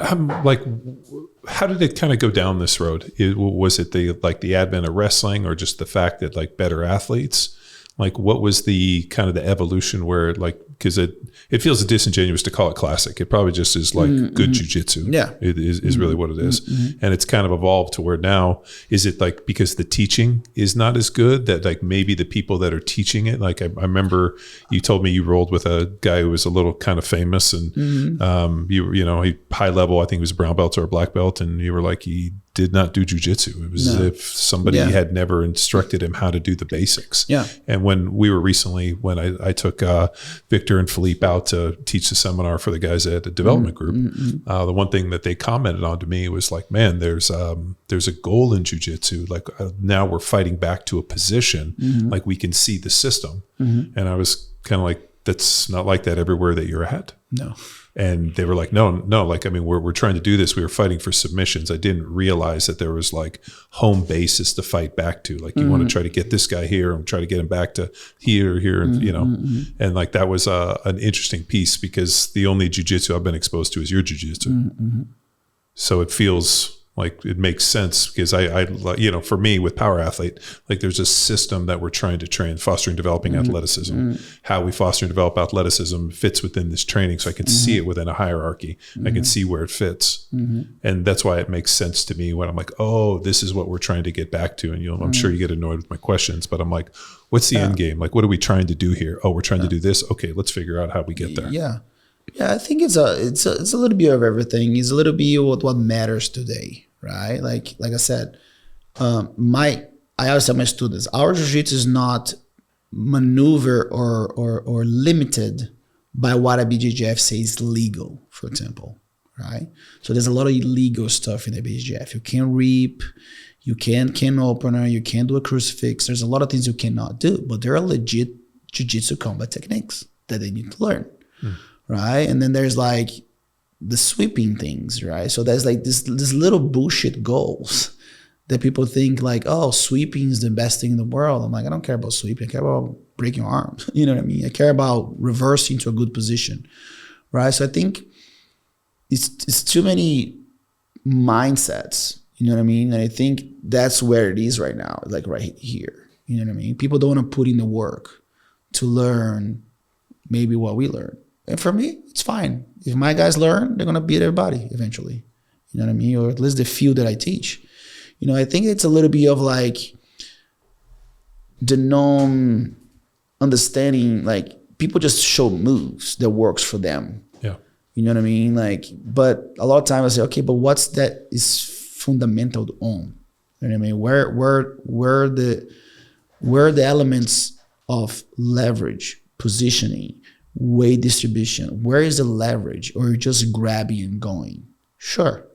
how did it kind of go down this road? Was it the advent of wrestling, or just the fact that like better athletes? Like, what was the kind of the evolution where because it feels disingenuous to call it classic. It probably just is like good jiu-jitsu. Yeah. It is really what it is. And it's kind of evolved to where now, is it like because the teaching is not as good that like maybe the people that are teaching it, like I remember you told me you rolled with a guy who was a little kind of famous and he high level, I think he was a brown belt or a black belt, and you were like, he did not do jiu-jitsu. It was as if somebody had never instructed him how to do the basics. Yeah. And when we were recently, when I took Victor and Philippe out to teach the seminar for the guys at the development group, the one thing that they commented on to me was like, man, there's a goal in jiu-jitsu. Like now we're fighting back to a position, like we can see the system. And I was kind of like, that's not like that everywhere that you're at. No. And they were like, no, like, I mean, we're trying to do this. We were fighting for submissions. I didn't realize that there was like home bases to fight back to. Like you want to try to get this guy here and try to get him back to here, and, and like, that was an interesting piece because the only jiu-jitsu I've been exposed to is your jiu-jitsu. So it feels like it makes sense because I for me with Power Athlete, like there's a system that we're trying to train, fostering, developing athleticism. How we foster and develop athleticism fits within this training, so I can see it within a hierarchy. I can see where it fits, and that's why it makes sense to me when I'm like, oh, this is what we're trying to get back to. And I'm sure you get annoyed with my questions, but I'm like, what's the end game? Like, what are we trying to do here? Oh, we're trying to do this. Okay, let's figure out how we get there. Yeah, I think it's a little bit of everything. It's a little bit of what matters today, right? Like I said, I always tell my students, our jiu-jitsu is not maneuver or limited by what a BJJF says legal, for example, right? So there's a lot of illegal stuff in the BJJF. You can't reap, you can't opener, you can't do a crucifix. There's a lot of things you cannot do, but there are legit jiu-jitsu combat techniques that they need to learn. Right. And then there's like the sweeping things, right? So there's like this little bullshit goals that people think like, oh, sweeping is the best thing in the world. I'm like, I don't care about sweeping. I care about breaking your arms. You know what I mean? I care about reversing to a good position, right? So I think it's too many mindsets, you know what I mean? And I think that's where it is right now, like right here. You know what I mean? People don't want to put in the work to learn maybe what we learned. And for me, it's fine. If my guys learn, they're going to beat everybody eventually. You know what I mean? Or at least the field that I teach. I think it's a little bit of like the non-understanding, like people just show moves that works for them. Yeah. You know what I mean? Like, but a lot of times I say, okay, but what's that is fundamental on? You know what I mean? Where the elements of leverage, positioning, weight distribution, where is the leverage? Or you're just grabbing and going? Sure.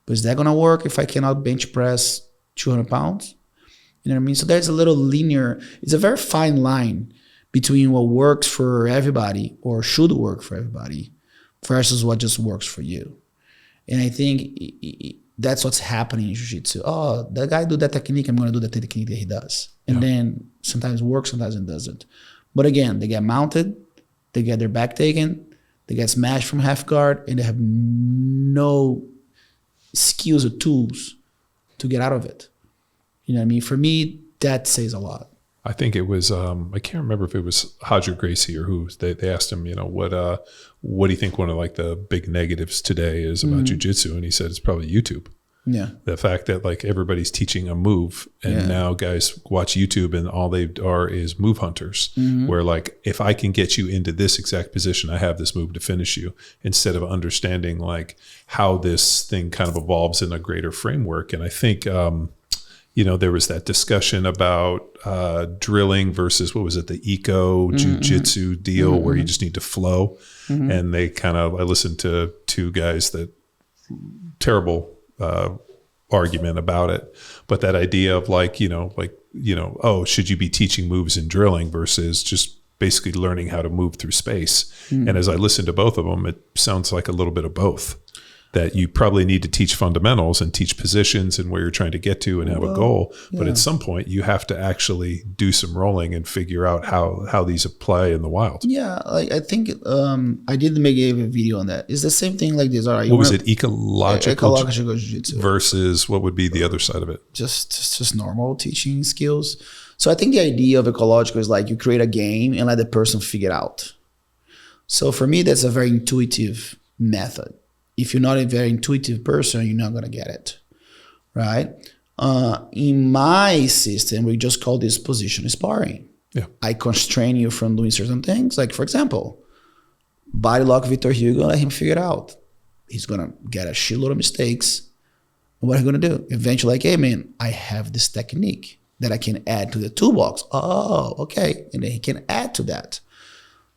But is that going to work if I cannot bench press 200 pounds? You know what I mean? So there's a little linear, it's a very fine line between what works for everybody or should work for everybody versus what just works for you. And I think that's what's happening in jiu-jitsu. Oh, that guy do that technique, I'm going to do the technique that he does. And then sometimes it works, sometimes it doesn't. But again, they get mounted, they get their back taken, they get smashed from half guard, and they have no skills or tools to get out of it. You know what I mean? For me, that says a lot. I think it was, I can't remember if it was Hodger Gracie or who, they asked him, what do you think one of like the big negatives today is about jiu-jitsu? And he said, it's probably YouTube. Yeah. The fact that like everybody's teaching a move and now guys watch YouTube and all they are is move hunters, where like, if I can get you into this exact position, I have this move to finish you, instead of understanding like how this thing kind of evolves in a greater framework. And I think, there was that discussion about drilling versus, what was it, the eco jiu-jitsu deal where you just need to flow. And they I listened to two guys that terrible argument about it, but that idea of oh, should you be teaching moves in drilling versus just basically learning how to move through space? And as I listened to both of them, it sounds like a little bit of both. that you probably need to teach fundamentals and teach positions and where you're trying to get to and have a goal. But at some point you have to actually do some rolling and figure out how these apply in the wild. Yeah, like I think I did make a video on that. It's the same thing like this. All right, what was it? Ecological jiu-jitsu versus what would be the other side of it? Just normal teaching skills. So I think the idea of ecological is like you create a game and let the person figure it out. So for me, that's a very intuitive method. If you're not a very intuitive person, you're not going to get it, right? In my system, we just call this position sparring. Yeah. I constrain you from doing certain things. Like, for example, body lock Victor Hugo, let him figure it out. He's going to get a shitload of mistakes. And what are you going to do? Eventually, like, hey, man, I have this technique that I can add to the toolbox. Oh, okay. And then he can add to that.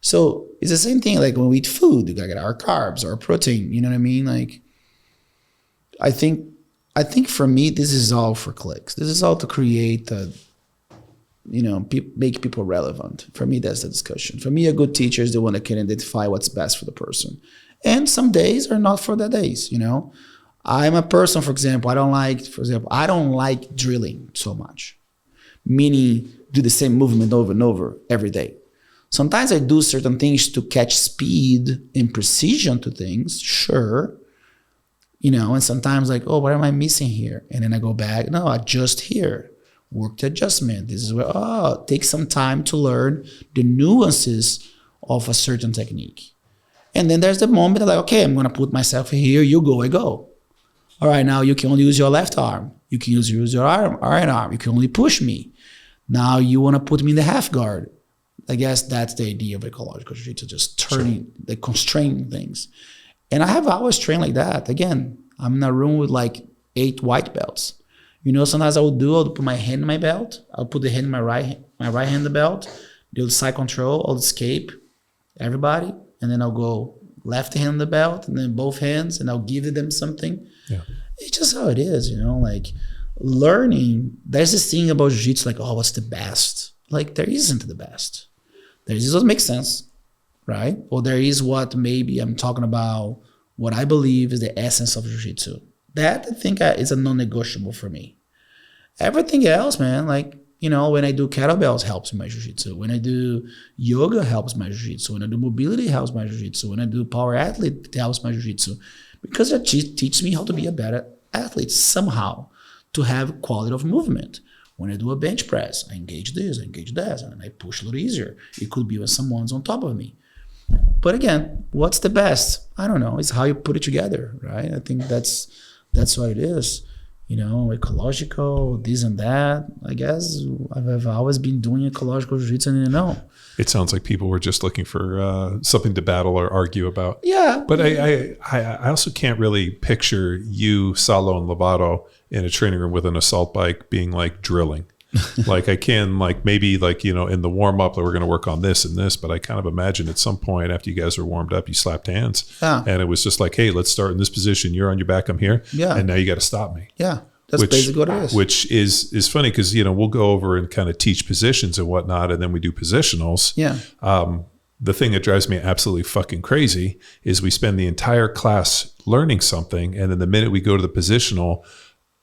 So it's the same thing like when we eat food, we gotta get our carbs, our protein, you know what I mean? Like, I think for me, this is all for clicks. This is all to create, make people relevant. For me, that's the discussion. For me, a good teacher is the one that can identify what's best for the person. And some days are not for the days, you know? I'm a person, for example, I don't like drilling so much. Meaning do the same movement over and over every day. Sometimes I do certain things to catch speed and precision to things, sure. And sometimes like, oh, what am I missing here? And then I go back, no, adjust here. Work the adjustment. This is where, take some time to learn the nuances of a certain technique. And then there's the moment that like, okay, I'm going to put myself here, you go, I go. All right, now you can only use your left arm. You can use your right arm. You can only push me. Now you want to put me in the half guard. I guess that's the idea of ecological jiu-jitsu, just turning, like constraining things. And I have always trained like that. Again, I'm in a room with like 8 white belts. Sometimes I'll put my hand in my belt. I'll put the hand in my right hand in the belt. Do the side control, I'll escape everybody. And then I'll go left hand in the belt and then both hands and I'll give them something. Yeah. It's just how it is, like learning. There's this thing about jiu-jitsu like, oh, what's the best? Like there isn't the best. There is what makes sense, right? Or there is what maybe I'm talking about, what I believe is the essence of jiu-jitsu. That I think is a non-negotiable for me. Everything else, man, like, when I do kettlebells helps my jiu-jitsu. When I do yoga helps my jiu-jitsu. When I do mobility helps my jiu-jitsu. When I do power athlete it helps my jiu-jitsu. Because it teaches me how to be a better athlete somehow, to have quality of movement. When I do a bench press, I engage this, I engage that, and I push a little easier. It could be when someone's on top of me. But again, what's the best? I don't know. It's how you put it together, right? I think that's what it is. Ecological, this and that. I guess I've always been doing ecological jiu-jitsu and It sounds like people were just looking for something to battle or argue about. Yeah. But I also can't really picture you, Salo, and Lovato in a training room with an assault bike being like drilling. Like I can maybe in the warm up that we're going to work on this and this, but I kind of imagine at some point after you guys were warmed up, you slapped hands and it was just like, hey, let's start in this position. You're on your back, I'm here. Yeah. And now you got to stop me. Yeah. That's basically what it is. Which is funny because, we'll go over and kind of teach positions and whatnot, and then we do positionals. Yeah. The thing that drives me absolutely fucking crazy is we spend the entire class learning something, and then the minute we go to the positional,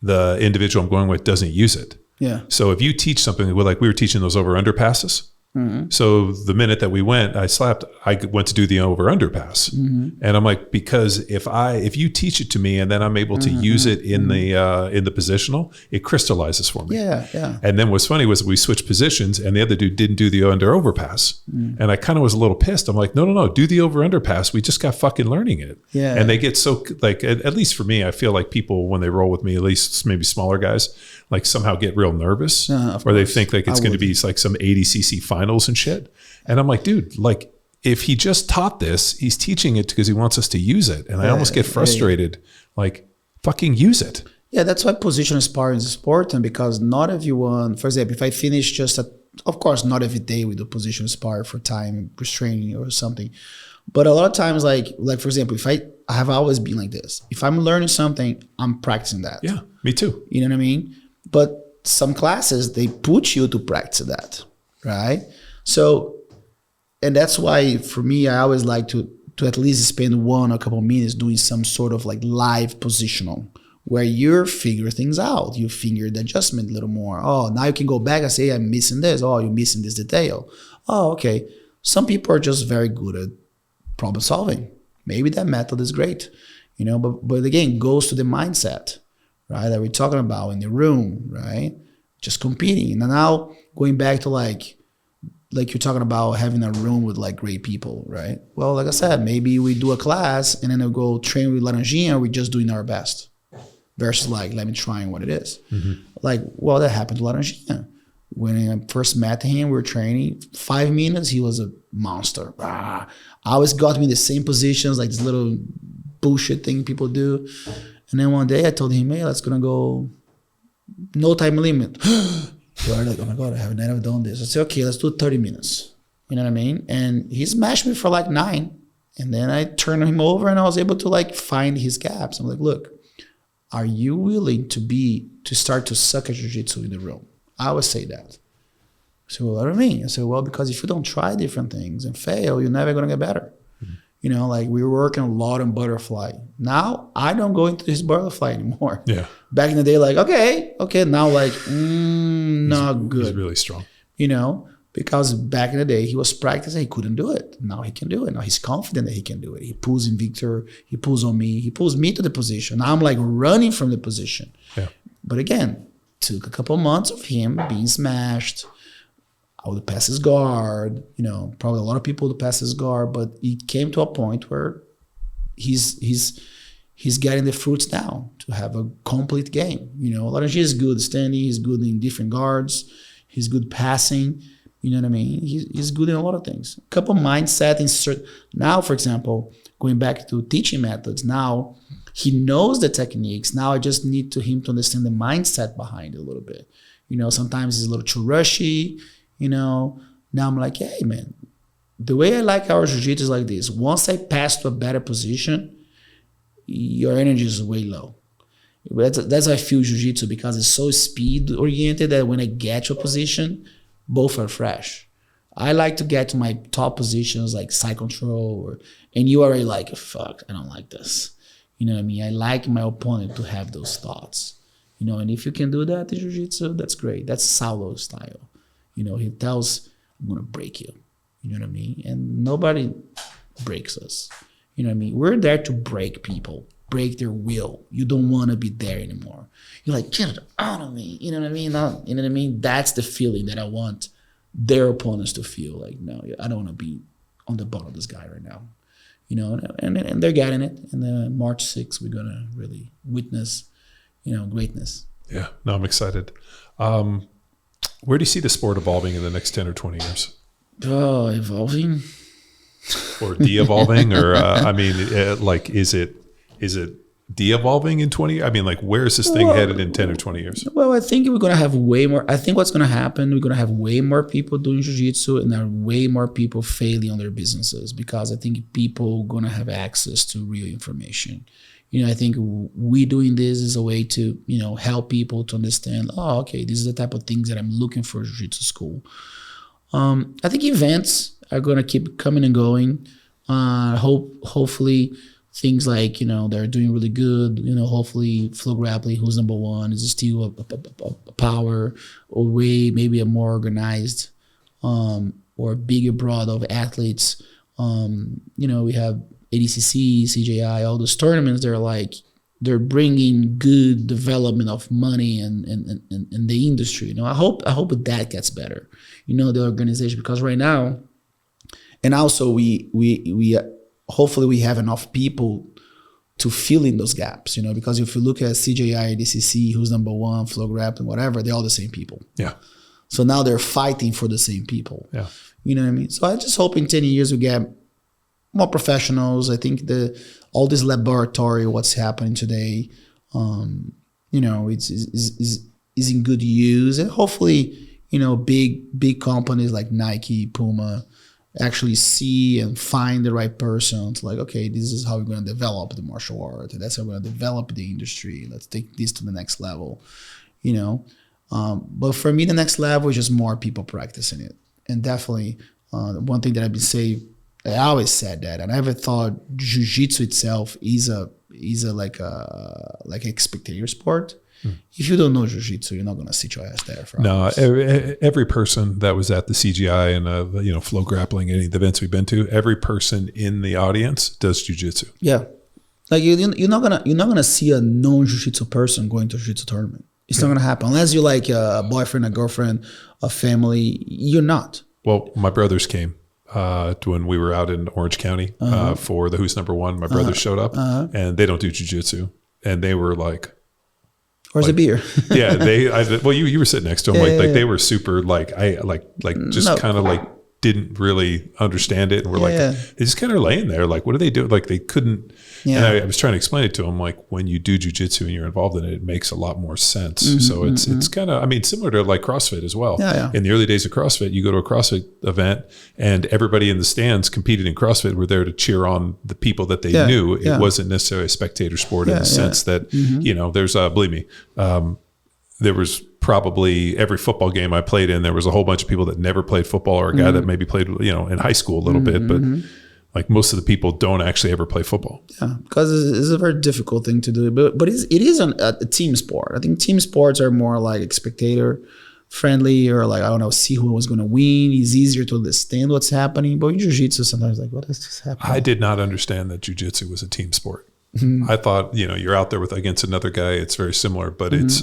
the individual I'm going with doesn't use it. Yeah. So if you teach something, we were teaching those over-under passes. Mm-hmm. So the minute that we went, I went to do the over-under pass. Mm-hmm. And I'm like, because if you teach it to me and then I'm able to use it in the positional, it crystallizes for me. Yeah, yeah. And then what's funny was we switched positions and the other dude didn't do the under-over pass. Mm-hmm. And I kind of was a little pissed. I'm like, no, do the over-under pass. We just got fucking learning it. Yeah. And they get so, like, at least for me, I feel like people, when they roll with me, at least maybe smaller guys, like somehow get real nervous or they think like it's going to be like some 80cc finals and shit. And I'm like, dude, like if he just taught this, he's teaching it because he wants us to use it. And I almost get frustrated, like fucking use it. Yeah, that's why positional sparring is important, because not everyone, for example, if I finish of course, not every day we do positional sparring for time restraining or something. But a lot of times, like for example, if I have always been like this. If I'm learning something, I'm practicing that. Yeah, me too. You know what I mean? But some classes, they put you to practice that, right? So, and that's why for me, I always like to to at least spend one or a couple minutes doing some sort of like live positional where you figure things out. You figure the adjustment a little more. Oh, now you can go back and say, I'm missing this. Oh, you're missing this detail. Oh, okay. Some people are just very good at problem solving. Maybe that method is great, but again, goes to the mindset, right? That we're talking about in the room, right? Just competing. And now going back to like you're talking about having a room with like great people, right? Well, like I said, maybe we do a class and then we go train with Laranjinha. We're just doing our best versus like, let me try what it is. Mm-hmm. Like, well, that happened to Laranjinha. When I first met him, we were training 5 minutes. He was a monster. I always got me in the same positions, like this little bullshit thing people do. And then one day I told him, hey, let's gonna go no time limit. So I'm like, oh my God, I have never done this. I said, okay, let's do 30 minutes. You know what I mean? And he smashed me for like 9. And then I turned him over and I was able to like find his gaps. I'm like, look, are you willing to start to suck at jiu-jitsu in the room? I would say that. So what do you mean? I said, well, because if you don't try different things and fail, you're never going to get better. Mm-hmm. Like we were working a lot on butterfly. Now I don't go into this butterfly anymore. Yeah. Back in the day, like, okay. Now like, not good. He's really strong. Because back in the day he was practicing, he couldn't do it. Now he can do it. Now he's confident that he can do it. He pulls in Victor, he pulls on me, he pulls me to the position. Now I'm like running from the position. Yeah. But again, took a couple months of him being smashed. I would pass his guard, probably a lot of people would pass his guard, but it came to a point where he's getting the fruits now to have a complete game. Laranjinha is good standing, he's good in different guards, he's good passing, you know what I mean? He's good in a lot of things. A couple mindset insert. Now, for example, going back to teaching methods, now he knows the techniques. Now I just need him to understand the mindset behind it a little bit. Sometimes he's a little too rushy, Now I'm like, hey, man, the way I like our jiu-jitsu is like this. Once I pass to a better position, your energy is way low. That's how I feel jiu-jitsu, because it's so speed-oriented that when I get to a position, both are fresh. I like to get to my top positions like side control, and you already like, fuck, I don't like this. You know what I mean? I like my opponent to have those thoughts. And if you can do that in jiu-jitsu, that's great. That's Saulo style. He tells, I'm going to break you. You know what I mean? And nobody breaks us. You know what I mean? We're there to break people, break their will. You don't want to be there anymore. You're like, get it out of me. You know what I mean? You know what I mean? That's the feeling that I want their opponents to feel like, no, I don't want to be on the bottom of this guy right now. And they're getting it. And then March 6th, we're going to really witness, greatness. Yeah, no, I'm excited. Where do you see the sport evolving in the next 10 or 20 years? Oh, evolving? Or de-evolving? Or, is it de-evolving in 20? Where is this thing headed in 10 or 20 years? Well, I think we're going to have way more. I think what's going to happen, we're going to have way more people doing jiu-jitsu, and there are way more people failing on their businesses, because I think people are going to have access to real information. I think we doing this is a way to, help people to understand, oh, okay, this is the type of things that I'm looking for jiu-jitsu school. I think events are going to keep coming and going. Hopefully things like, they're doing really good. Hopefully Flow Grappling, who's number 1, is still a power, or way maybe a more organized or a bigger broad of athletes. We have ADCC, CJI, all those tournaments. They're bringing good development of money and the industry. I hope that gets better. The organization, because right now, and also we hopefully we have enough people to fill in those gaps. Because if you look at CJI, ADCC, who's number 1, Flow Grappling, whatever, they're all the same people. Yeah. So now they're fighting for the same people. Yeah. You know what I mean? So I just hope in 10 years we get more professionals. I think all this laboratory, what's happening today, is in good use, and hopefully, big companies like Nike, Puma, actually see and find the right person to like, okay, this is how we're going to develop the martial art, and that's how we're going to develop the industry. Let's take this to the next level, But for me, the next level is just more people practicing it, and definitely one thing that I've been saying I always said that. I never thought jiu-jitsu itself is a like a spectator sport. If you don't know jiu-jitsu, you're not going to sit your ass there for hours. Every person that was at the CGI and Flow Grappling, any of the events we've been to, every person in the audience does jiu-jitsu. Yeah, like you're not gonna see a non-jiu-jitsu person going to a jiu-jitsu tournament. It's not gonna happen unless you're like a boyfriend, a girlfriend, a family. You're not. Well, my brothers came when we were out in Orange County for the Who's Number One. My brothers showed up, and they don't do jiu-jitsu, and they were like, "Where's the beer?" Yeah, you were sitting next to them, like they were super kind of didn't really understand it, and we're they just kind of laying there, like, what do they do? Like they couldn't. And I was trying to explain it to them, like when you do jiu-jitsu and you're involved in it, it makes a lot more sense. So it's kind of, similar to like CrossFit as well. In the early days of CrossFit, you go to a CrossFit event and everybody in the stands competed in CrossFit were there to cheer on the people that they knew. It wasn't necessarily a spectator sport in the sense that, there's, believe me, there was probably every football game I played in, there was a whole bunch of people that never played football, or a guy that maybe played, in high school a little bit, but like most of the people don't actually ever play football. Yeah, because it's a very difficult thing to do. But it is a team sport. I think team sports are more like spectator friendly, or like, I don't know, see who was going to win. It's easier to understand what's happening. But in jiu-jitsu, sometimes like, what is this happening? I did not understand that jiu-jitsu was a team sport. I thought, you're out there against another guy. It's very similar, but it's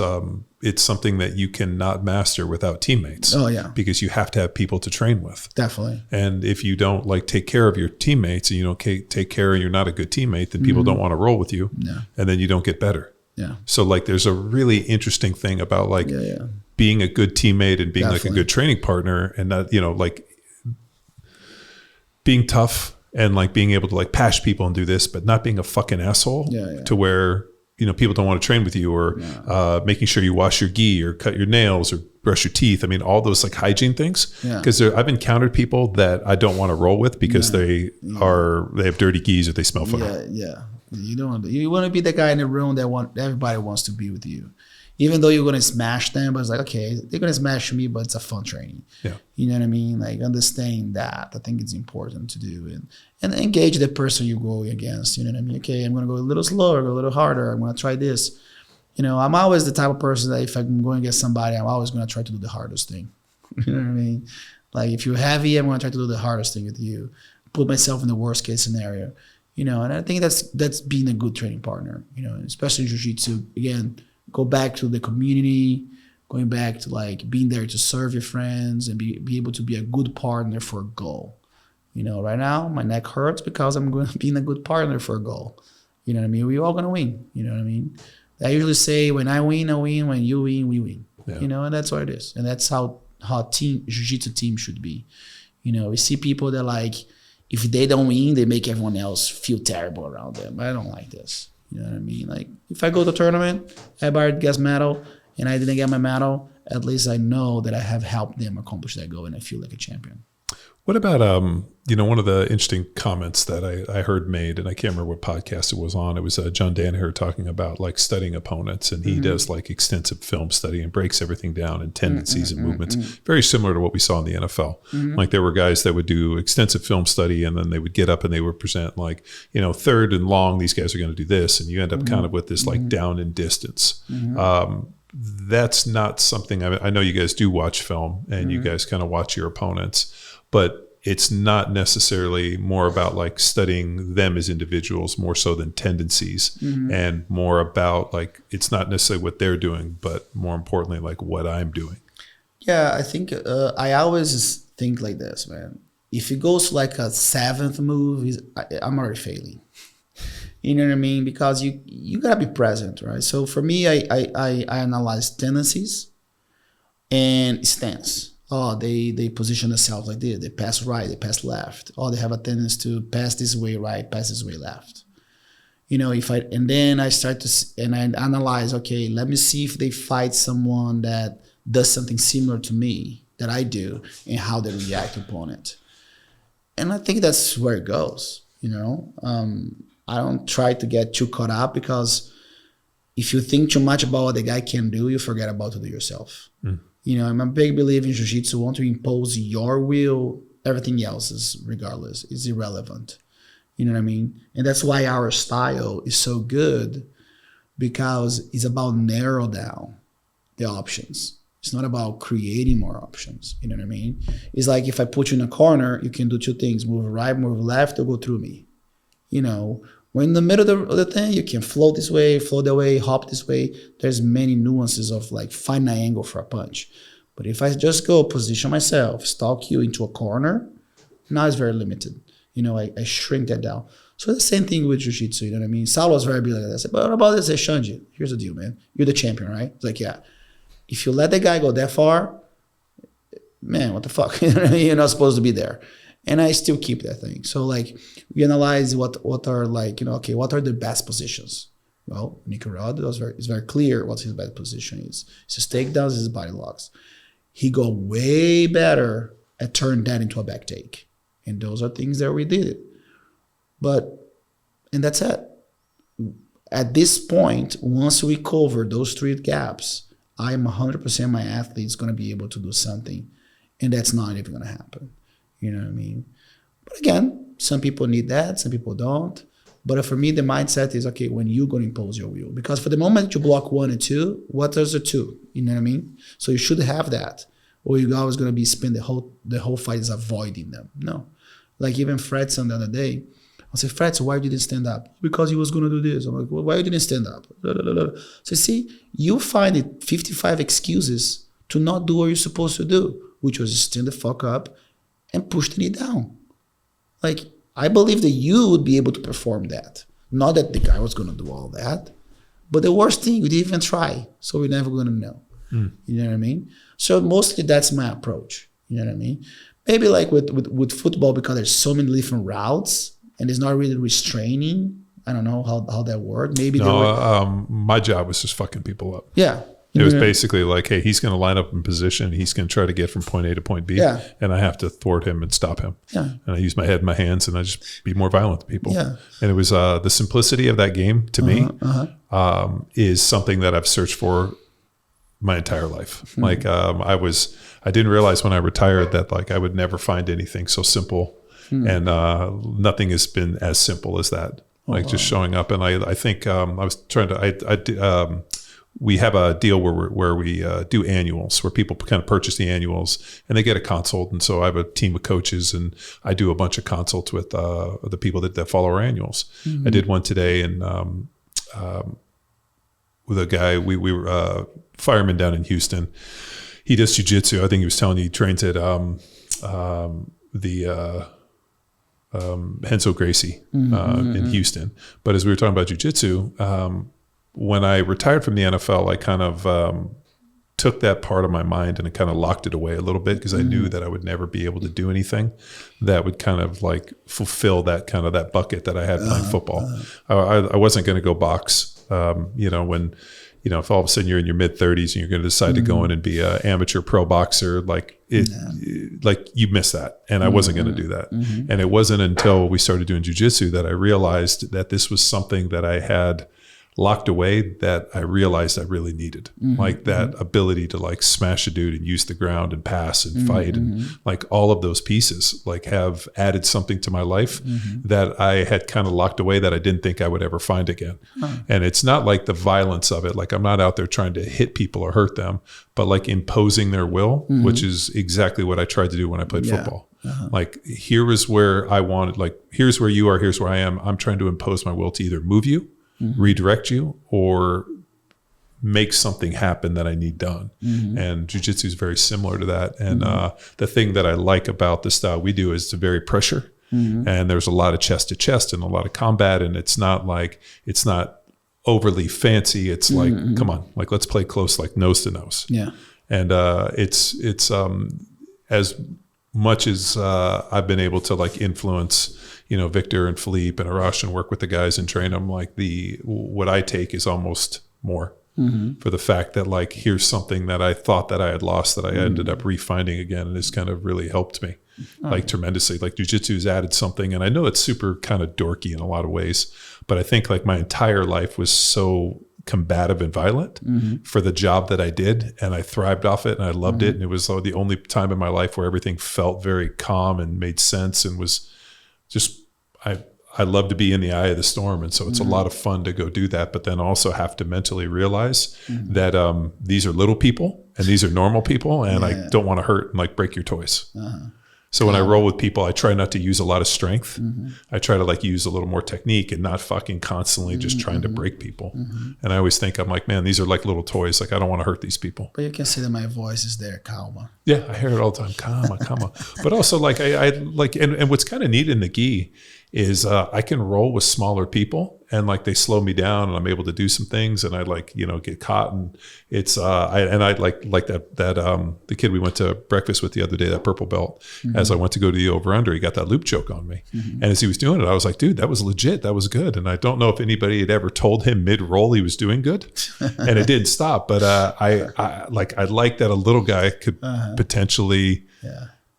something that you cannot master without teammates. Oh yeah, because you have to have people to train with. Definitely. And if you don't take care of your teammates, and you don't take care, and you're not a good teammate, then people don't want to roll with you. Yeah. And then you don't get better. Yeah. So there's a really interesting thing about being a good teammate and being like a good training partner, and not being tough. And being able to pash people and do this, but not being a fucking asshole to where, people don't want to train with you, or making sure you wash your gi or cut your nails or brush your teeth. All those hygiene things. Because I've encountered people that I don't want to roll with because they have dirty gis or they smell funny. Yeah. You want to be the guy in the room that everybody wants to be with you. Even though you're going to smash them, but it's like, okay, they're going to smash me, but it's a fun training. Yeah. You know what I mean? Understand that. I think it's important to do. And engage the person you're going against. You know what I mean? Okay, I'm going to go a little slower, go a little harder. I'm going to try this. I'm always the type of person that if I'm going against somebody, I'm always going to try to do the hardest thing. You know what I mean? If you're heavy, I'm going to try to do the hardest thing with you. Put myself in the worst case scenario. And I think that's being a good training partner. Especially in jiu-jitsu. Again, go back to the community, going back to being there to serve your friends and be able to be a good partner for a goal. Right now my neck hurts because I'm going to be a good partner for a goal. You know what I mean? We're all going to win. You know what I mean? I usually say when I win, I win. When you win, we win. Yeah. And that's what it is. And that's how jiu-jitsu team should be. We see people that if they don't win, they make everyone else feel terrible around them. I don't like this. You know what I mean? If I go to a tournament, everybody gets medal, and I didn't get my medal, at least I know that I have helped them accomplish that goal, and I feel like a champion. What about, one of the interesting comments that I heard made, and I can't remember what podcast it was on. It was John Danaher talking about studying opponents, and he does extensive film study and breaks everything down in tendencies and movements, very similar to what we saw in the NFL. There were guys that would do extensive film study, and then they would get up and they would present third and long, these guys are going to do this, and you end up kind of with this down in distance. That's not something, I know you guys do watch film, and you guys kind of watch your opponents, but it's not necessarily more about studying them as individuals more so than tendencies, and more about it's not necessarily what they're doing, but more importantly, what I'm doing. Yeah, I think I always think like this, man. If it goes a seventh move, I'm already failing. You know what I mean? Because you gotta be present, right? So for me, I analyze tendencies and stance. Oh, they position themselves like this. They pass right, they pass left. Oh, they have a tendency to pass this way right, pass this way left. And then I start to, and I analyze, okay, let me see if they fight someone that does something similar to me that I do, and how they react upon it. And I think that's where it goes, I don't try to get too caught up, because if you think too much about what the guy can do, you forget about to do yourself. I'm a big believer in jiu-jitsu. Want to impose your will everything else is regardless, is irrelevant. You know what I mean? And that's why our style is so good, because it's about narrow down the options. It's not about creating more options. You know what I mean? It's like if I put you in a corner, you can do two things: move right, move left, or go through me. You know, when in the middle of the thing, you can float this way, float that way, hop this way. There's many nuances of like finding an angle for a punch. But if I just go position myself, stalk you into a corner, now it's very limited. You know, I shrink that down. So the same thing with Jiu-Jitsu, you know what I mean? Saulo was very big like that. I said, but what about this? I said, Xande, here's the deal, man. You're the champion, right? It's like, yeah. If you let that guy go that far, man, what the fuck? You're not supposed to be there. And I still keep that thing. So like, we analyze what are like, you know, okay, what are the best positions? Well, Nick Rod, it's very clear what his best position is. It's his takedowns, his body locks. He go way better at turning that into a back take. And those are things that we did it. And that's it. At this point, once we cover those 3 gaps, I'm 100% my athlete's going to be able to do something. And that's not even going to happen. You know what I mean? But again, some people need that, some people don't. But for me, the mindset is, okay, when you're going to impose your will. Because for the moment you block 1 and 2, what is the 2? You know what I mean? So you should have that. Or you're always going to be spend the whole fight is avoiding them. No. Like even Fredson the other day, I said, Fred, so why you didn't stand up? Because he was going to do this. I'm like, well, why you didn't stand up? So see, you find 55 excuses to not do what you're supposed to do, which was stand the fuck up and push the knee down. Like, I believe that you would be able to perform that. Not that the guy was going to do all that. But the worst thing, we didn't even try. So we're never going to know. You know what I mean? So mostly that's my approach. You know what I mean? Maybe like with football, because there's so many different routes and it's not really restraining. I don't know how that worked. Maybe my job was just fucking people up. Yeah. It was basically like, hey, he's going to line up in position. He's going to try to get from point A to point B. Yeah. And I have to thwart him and stop him. Yeah. And I use my head and my hands and I just be more violent to people. Yeah. And it was the simplicity of that game to me is something that I've searched for my entire life. Like I didn't realize when I retired that like I would never find anything so simple. And nothing has been as simple as that. Just showing up. And I think I was trying to, we have a deal where we do annuals, where people kind of purchase the annuals and they get a consult. And so I have a team of coaches and I do a bunch of consults with the people that follow our annuals. I did one today and with a guy, we were fireman down in Houston. He does jiu-jitsu. I think he was telling you he trains at Henso Gracie in Houston. But as we were talking about jiu-jitsu, when I retired from the NFL, I kind of took that part of my mind and I kind of locked it away a little bit because I knew that I would never be able to do anything that would kind of like fulfill that kind of that bucket that I had playing football. I wasn't going to go box. If all of a sudden you're in your mid 30s and you're going to decide to go in and be an amateur pro boxer, like you miss that. And I wasn't going to do that. And it wasn't until we started doing jiu-jitsu that I realized that this was something that I had locked away that I realized I really needed. Like that ability to like smash a dude and use the ground and pass and fight and like all of those pieces like have added something to my life that I had kind of locked away that I didn't think I would ever find again. And it's not like the violence of it. Like I'm not out there trying to hit people or hurt them, but like imposing their will, which is exactly what I tried to do when I played football. Like here is where I wanted, like, here's where you are, here's where I am. I'm trying to impose my will to either move you, redirect you, or make something happen that I need done. And jiu-jitsu is very similar to that. And the thing that I like about the style we do is it's very pressure. And there's a lot of chest to chest and a lot of combat. And it's not overly fancy. It's like, come on, like let's play close, like nose to nose. Yeah. And it's as much as I've been able to like influence, Victor and Philippe and Arash and work with the guys and train them, like what I take is almost more for the fact that like, here's something that I thought that I had lost that I ended up refinding again. And it's kind of really helped me like tremendously. Like jiu-jitsu has added something. And I know it's super kind of dorky in a lot of ways, but I think like my entire life was so combative and violent for the job that I did. And I thrived off it and I loved it. And it was the only time in my life where everything felt very calm and made sense and was just, I love to be in the eye of the storm. And so it's a lot of fun to go do that, but then also have to mentally realize that these are little people and these are normal people. And I don't want to hurt and like break your toys. So when I roll with people, I try not to use a lot of strength. I try to like use a little more technique and not fucking constantly just trying to break people. And I always think, I'm like, man, these are like little toys. Like, I don't want to hurt these people. But you can say that my voice is there, calma. Yeah, I hear it all the time. Calma. But also like, I like, and what's kind of neat in the gi is I can roll with smaller people and like they slow me down and I'm able to do some things and I like, get caught and it's, I like that the kid we went to breakfast with the other day, that purple belt, as I went to go to the over under, he got that loop choke on me. And as he was doing it, I was like, dude, that was legit. That was good. And I don't know if anybody had ever told him mid roll he was doing good and it didn't stop. But I like that a little guy could potentially,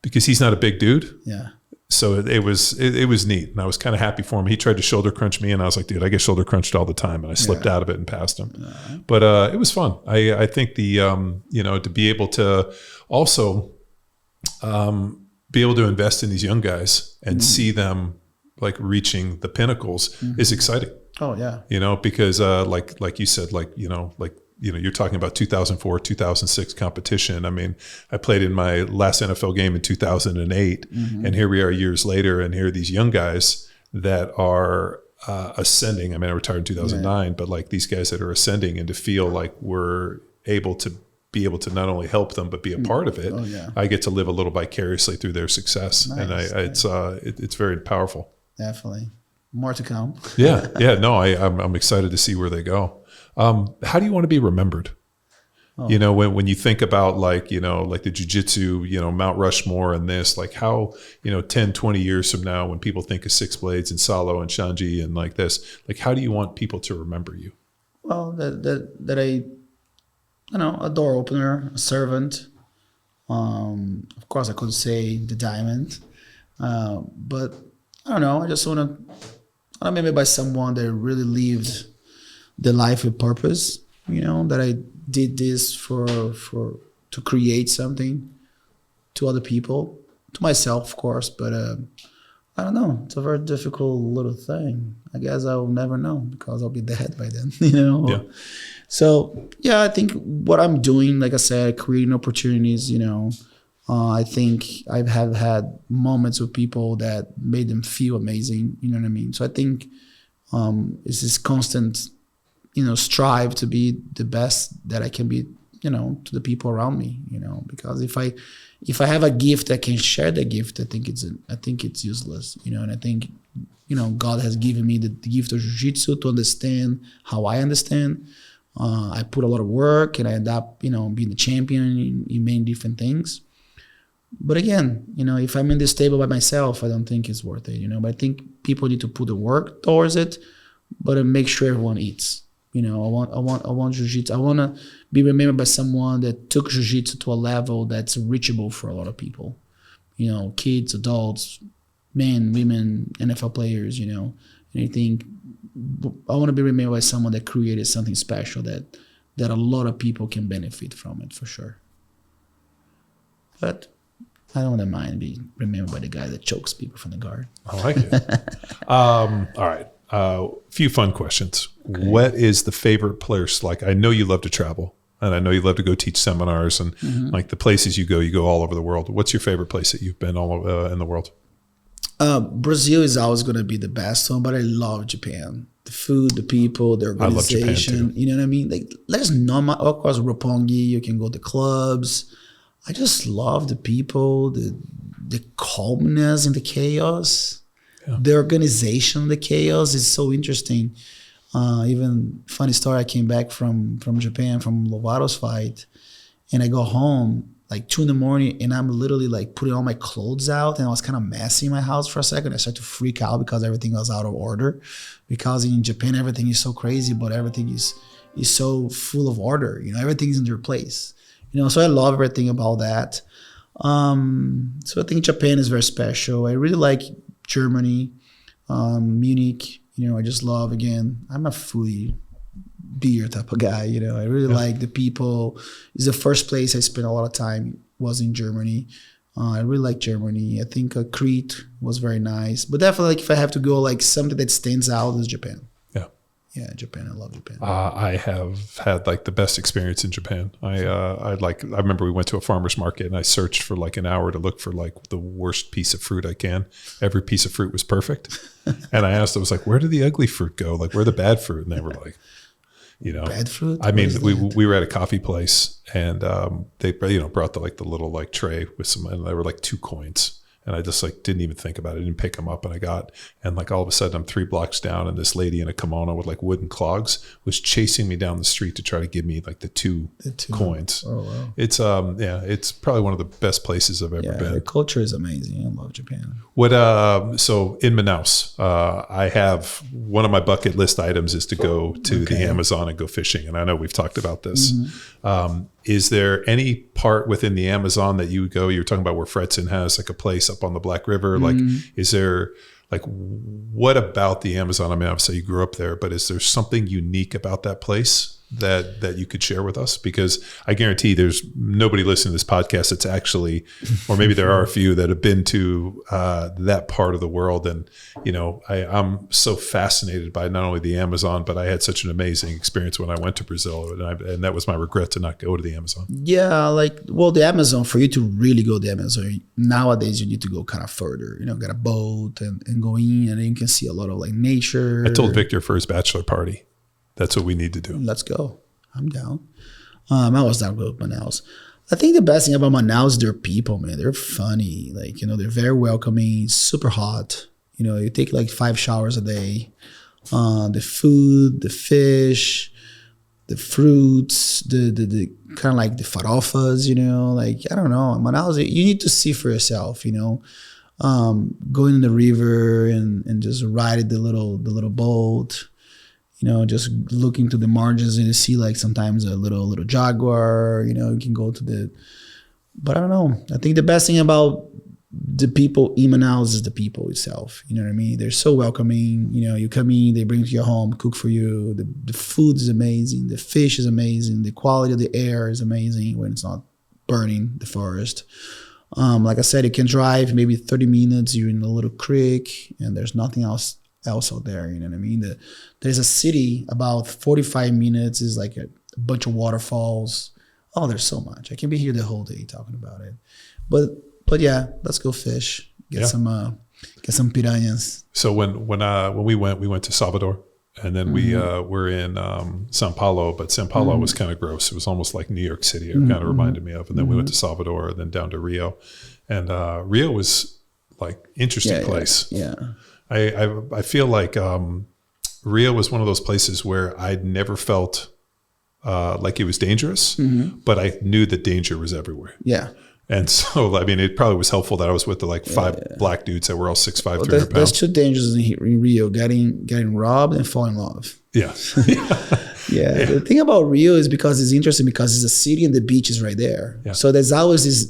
because he's not a big dude. Yeah. So it was neat, and I was kind of happy for him. He tried to shoulder crunch me, and I was like, dude, I get shoulder crunched all the time, and I slipped out of it and passed him. But it was fun. I think the to be able to also be able to invest in these young guys and see them like reaching the pinnacles is exciting. Oh yeah. Because like you said, you're talking about 2004, 2006 competition. I mean, I played in my last NFL game in 2008, and here we are years later, and here are these young guys that are ascending. I mean, I retired in 2009, but like these guys that are ascending, and to feel like we're able to not only help them but be a part of it. I get to live a little vicariously through their success, and it's very powerful. Definitely, more to come. Yeah. No, I'm excited to see where they go. How do you want to be remembered? When you think about like the jiu-jitsu, Mount Rushmore and this, like how, 10, 20 years from now, when people think of Six Blades and Salo and Xande and like this, like, how do you want people to remember you? Well, that a door opener, a servant. Of course I could say the diamond, but I don't know. I just want to, maybe by someone that really lived the life with purpose, that I did this to create something to other people, to myself, of course, but I don't know. It's a very difficult little thing. I guess I'll never know because I'll be dead by then, Yeah. So, yeah, I think what I'm doing, like I said, creating opportunities, I think I have had moments with people that made them feel amazing, you know what I mean? So I think it's this constant strive to be the best that I can be, to the people around me, because if I have a gift that can share the gift, I think it's useless, and I think, God has given me the gift of jiu-jitsu to understand how I understand. I put a lot of work and I end up, being the champion in many different things. But again, if I'm in this table by myself, I don't think it's worth it, but I think people need to put the work towards it, but make sure everyone eats. I want jiu-jitsu. I want to be remembered by someone that took jiu-jitsu to a level that's reachable for a lot of people. Kids, adults, men, women, NFL players, and I think I want to be remembered by someone that created something special that a lot of people can benefit from it for sure. But I don't mind being remembered by the guy that chokes people from the guard. I like it. All right. Few fun questions. Okay. What is the favorite place? Like, I know you love to travel and I know you love to go teach seminars and like the places you go all over the world. What's your favorite place that you've been all in the world? Brazil is always going to be the best one, but I love Japan. The food, the people, the organization. I love Japan too. You know what I mean? Like, there's of course, Roppongi, you can go to clubs. I just love the people, the calmness and the chaos. Yeah. The organization, the chaos is so interesting. Even funny story, I came back from Japan, from Lovato's fight, and I go home like 2 a.m, and I'm literally like putting all my clothes out, and I was kind of messy in my house for a second. I started to freak out because everything was out of order, because in Japan everything is so crazy, but everything is so full of order. Everything's in their place. So I love everything about that. So I think Japan is very special. I really like Germany, Munich. I just love, again, I'm a foodie beer type of guy. You know, I really like the people. It's the first place I spent a lot of time was in Germany. I really like Germany. I think Crete was very nice. But definitely, like, if I have to go, like, something that stands out is Japan. Yeah, Japan. I love Japan. I have had like the best experience in Japan. I remember we went to a farmer's market and I searched for like an hour to look for like the worst piece of fruit I can. Every piece of fruit was perfect. And I asked, I was like, where did the ugly fruit go? Like, where the bad fruit? And they were like, you know, bad fruit. I mean, we were at a coffee place and they, you know, brought the little like tray with some, and there were like 2 coins. And I just like didn't even think about it. I didn't pick them up, and like all of a sudden I'm 3 blocks down, and this lady in a kimono with like wooden clogs was chasing me down the street to try to give me like the two coins. Oh wow! It's probably one of the best places I've ever been. The culture is amazing. I love Japan. So in Manaus, I have one of my bucket list items is to go to the Amazon and go fishing, and I know we've talked about this. Is there any part within the Amazon that you would go? You're talking about where Fredson has like a place up on the Black River. Like, is there like, what about the Amazon? I mean, obviously you grew up there, but is there something unique about that place that you could share with us? Because I guarantee there's nobody listening to this podcast that's actually, or maybe there are a few that have been to that part of the world. And, you know, I'm so fascinated by not only the Amazon, but I had such an amazing experience when I went to Brazil, and that was my regret to not go to the Amazon. Yeah, like, well, the Amazon, for you to really go to the Amazon, nowadays you need to go kind of further, you know, get a boat and go in, and then you can see a lot of like nature. I told Victor for his bachelor party, that's what we need to do. Let's go. I'm down. I was down with Manaus. I think the best thing about Manaus is their people, man. They're funny. Like, you know, they're very welcoming, super hot. You know, you take like 5 showers a day. The food, the fish, the fruits, the kind of like the farofas, you know, like, I don't know. Manaus, you need to see for yourself, you know. Going in the river and just ride the little boat. You know, just looking to the margins and you see like sometimes a little jaguar, you know, you can go to but I don't know. I think the best thing about the people in Manaus is the people itself. You know what I mean? They're so welcoming. You know, you come in, they bring you to your home, cook for you. The food is amazing. The fish is amazing. The quality of the air is amazing when it's not burning the forest. Like I said, you can drive maybe 30 minutes. You're in a little creek and there's nothing else out there, you know what I mean? There's a city about 45 minutes is like a bunch of waterfalls. Oh, there's so much. I can be here the whole day talking about it. But yeah, let's go fish. Get some piranhas. So when we went to Salvador, and then we were in Sao Paulo, but Sao Paulo was kind of gross. It was almost like New York City. It kind of reminded me of. And then we went to Salvador, and then down to Rio, and Rio was like interesting place. Yeah. I feel like Rio was one of those places where I'd never felt like it was dangerous, but I knew that danger was everywhere. Yeah. And so, I mean, it probably was helpful that I was with the 5 black dudes that were all 6'5", 300 pounds. There's 2 dangers in Rio, getting robbed and falling in love. Yeah. The thing about Rio is because it's interesting because it's a city and the beach is right there. Yeah. So there's always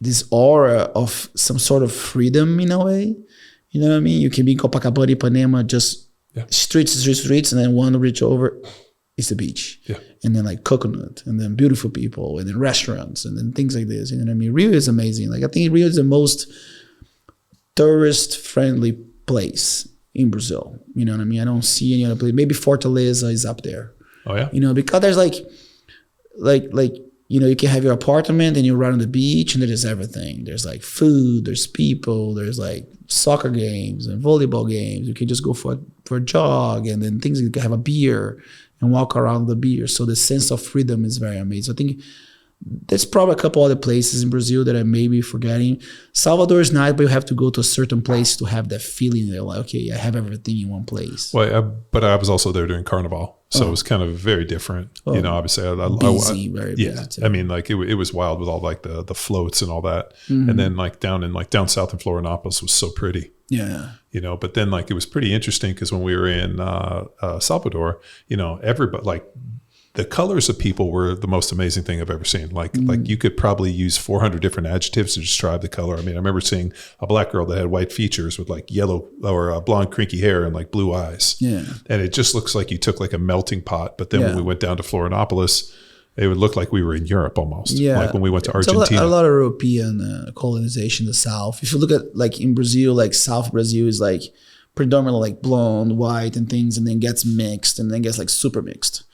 this aura of some sort of freedom in a way. You know what I mean? You can be in Copacabana, Ipanema, just streets, and then one reach over is the beach. Yeah. And then like coconut, and then beautiful people, and then restaurants, and then things like this. You know what I mean? Rio is amazing. Like, I think Rio is the most tourist-friendly place in Brazil. You know what I mean? I don't see any other place. Maybe Fortaleza is up there. Oh, yeah? You know, because there's like you know, you can have your apartment and you're right on the beach and there's everything. There's like food, there's people, there's like soccer games and volleyball games. You can just go for a jog, and then things, you can have a beer and walk around the beer. So the sense of freedom is very amazing. I think there's probably a couple other places in Brazil that I may be forgetting. Salvador is nice, but you have to go to a certain place to have that feeling that, like, okay, I have everything in one place. Well, but I was also there during Carnival. So it was kind of very different. You know, obviously, very busy too. I mean, like it was wild with all like the floats and all that. And then like down south in Florianopolis was so pretty. Yeah. You know, but then like it was pretty interesting because when we were in Salvador, you know, everybody, like the colors of people were the most amazing thing I've ever seen. Like you could probably use 400 different adjectives to describe the color. I mean, I remember seeing a black girl that had white features with like yellow or blonde crinky hair and like blue eyes. Yeah. And it just looks like you took like a melting pot. But then when we went down to Florianopolis, it would look like we were in Europe almost. Yeah. Like when we went to Argentina. A lot of European colonization in the South. If you look at like in Brazil, like South Brazil is like predominantly like blonde, white and things, and then gets mixed and then gets like super mixed.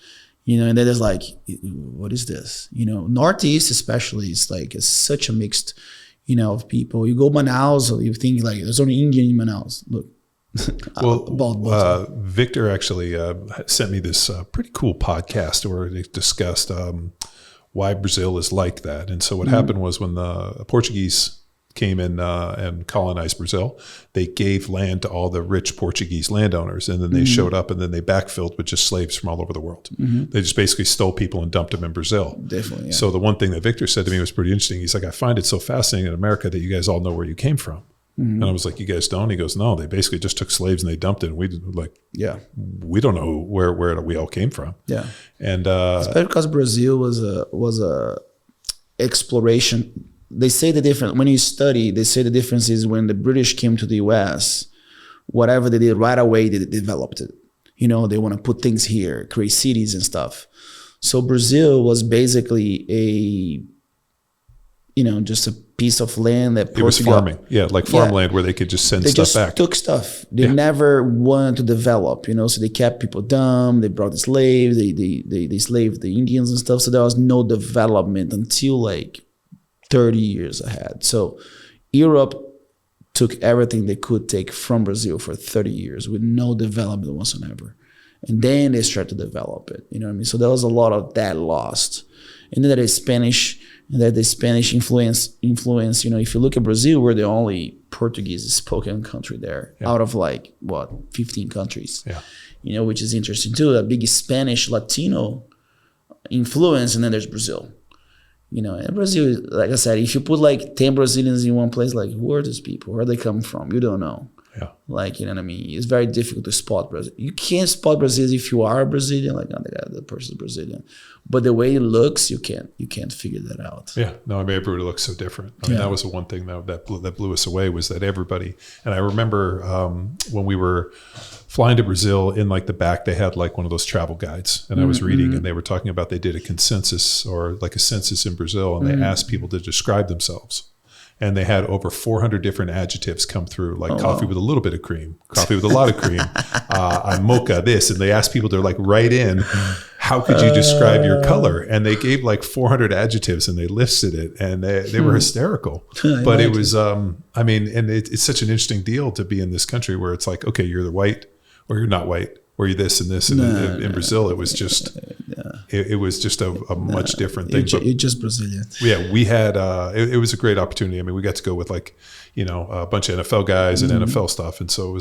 You know, and then there's like, what is this? You know, Northeast especially is like such a mixed, you know, of people. You go Manaus, you think like there's only Indian in Manaus. Look. Well, Victor actually sent me this pretty cool podcast where they discussed why Brazil is like that. And so what happened was when the Portuguese came in and colonized Brazil, they gave land to all the rich Portuguese landowners, and then they showed up and then they backfilled with just slaves from all over the world. They just basically stole people and dumped them in Brazil. Definitely. Yeah. So the one thing that Victor said to me was pretty interesting. He's like, I find it so fascinating in America that you guys all know where you came from. And I was like, you guys don't? He goes, no, they basically just took slaves and they dumped it. And we like, we don't know where we all came from. Yeah. And especially because Brazil was a exploration. They say the difference when you study. They say the difference is when the British came to the U.S., whatever they did right away, they developed it. You know, they want to put things here, create cities and stuff. So Brazil was basically just a piece of land that it was farming. Yeah, like farmland where they could just send stuff back. They just took stuff. They never wanted to develop, you know, so they kept people dumb. They brought the slaves. They slaved the Indians and stuff. So there was no development until like 30 years ahead. So Europe took everything they could take from Brazil for 30 years with no development whatsoever. And then they started to develop it, you know what I mean? So there was a lot of that lost. And then there is Spanish, and that the Spanish influence, you know, if you look at Brazil, we're the only Portuguese spoken country there out of like, 15 countries, you know, which is interesting too. A big Spanish Latino influence, and then there's Brazil. You know, and Brazil, like I said, if you put like 10 Brazilians in one place, like, who are these people? Where they come from? You don't know. Yeah. Like, you know what I mean? It's very difficult to spot Brazil. You can't spot Brazil if you are a Brazilian, like, oh, the person's Brazilian. But the way it looks, you can't figure that out. Yeah. No, I mean, everybody looks so different. I mean, that was the one thing that blew us away was that everybody, and I remember when we were flying to Brazil, in like the back, they had like one of those travel guides, and I was reading, and they were talking about they did a census in Brazil, and they asked people to describe themselves. And they had over 400 different adjectives come through, like coffee with a little bit of cream, coffee with a lot of cream, I'm mocha this. And they asked people to like write in, how could you describe your color? And they gave like 400 adjectives and they listed it, and they were hysterical. But it was, I mean, and it's such an interesting deal to be in this country where it's like, okay, you're either white or you're not white, or you're this and this. And in Brazil, it was just, it was just a much different thing. You're just Brazilian. Yeah, we had, it was a great opportunity. I mean, we got to go with like, you know, a bunch of NFL guys and NFL stuff. And so it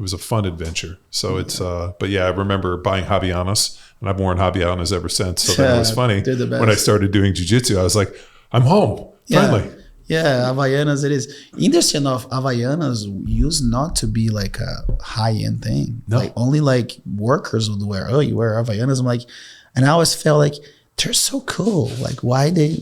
was a fun adventure. So it's, but yeah, I remember buying Havaianas, and I've worn Havaianas ever since. So that was funny. When I started doing jiu-jitsu, I was like, I'm home, finally. Yeah, Havaianas, it is. Interesting enough, Havaianas used not to be like a high-end thing. No. Like only like workers would wear. Oh, you wear Havaianas? I'm like, and I always felt like they're so cool. Like why they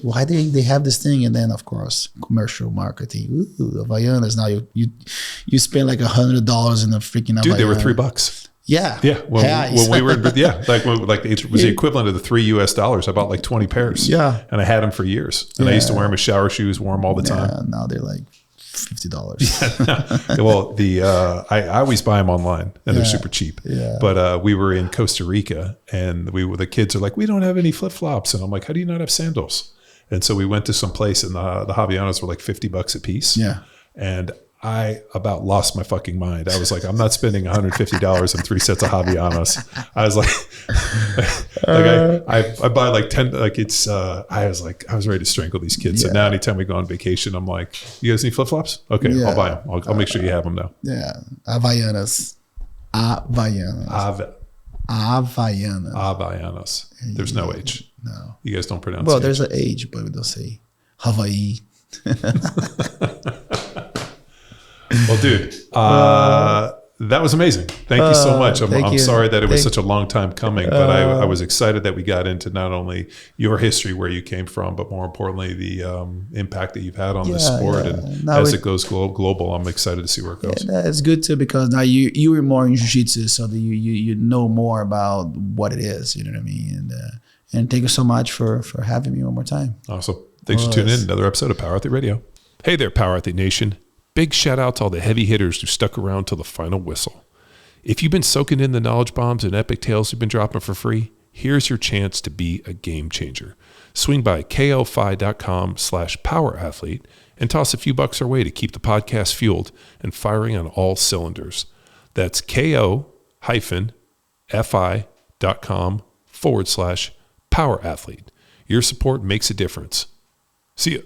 have this thing? And then of course commercial marketing. Ooh, Havaianas. Now you spend like $100 in a freaking Havaianas. Dude, they were $3. Yeah. Yeah. When we were, like it was the equivalent of the $3 US. I bought like 20 pairs. Yeah. And I had them for years. And I used to wear them as shower shoes, wore them all the time. Yeah, now they're like $50. Yeah. Well, I always buy them online, and they're super cheap. Yeah. But we were in Costa Rica, and the kids are like, we don't have any flip flops. And I'm like, how do you not have sandals? And so we went to some place, and the Havaianas were like $50 a piece. Yeah. And I about lost my fucking mind. I was like, I'm not spending $150 on 3 sets of Havaianas. I was like, I buy like 10, like it's, I was ready to strangle these kids. Yeah. So now anytime we go on vacation, I'm like, you guys need flip flops? Okay, yeah. I'll buy them. I'll make sure you have them now. Yeah. Havaianas. There's no H. No. You guys don't pronounce Well, H. there's an H, but we don't say Hawaii. Well, dude, That was amazing. Thank you so much. I'm sorry that it was such a long time coming, but I was excited that we got into not only your history, where you came from, but more importantly, the impact that you've had on the sport. And now as it goes global, I'm excited to see where it goes. Yeah, it's good too, because now you were more in jiu-jitsu, so that you know more about what it is. You know what I mean? And thank you so much for having me one more time. Awesome. Thanks for tuning in. Another episode of Power Athlete Radio. Hey there, Power Athlete Nation. Big shout out to all the heavy hitters who stuck around till the final whistle. If you've been soaking in the knowledge bombs and epic tales we've been dropping for free, here's your chance to be a game changer. Swing by kofi.com/powerathlete and toss a few bucks our way to keep the podcast fueled and firing on all cylinders. That's ko-fi.com/powerathlete. Your support makes a difference. See ya.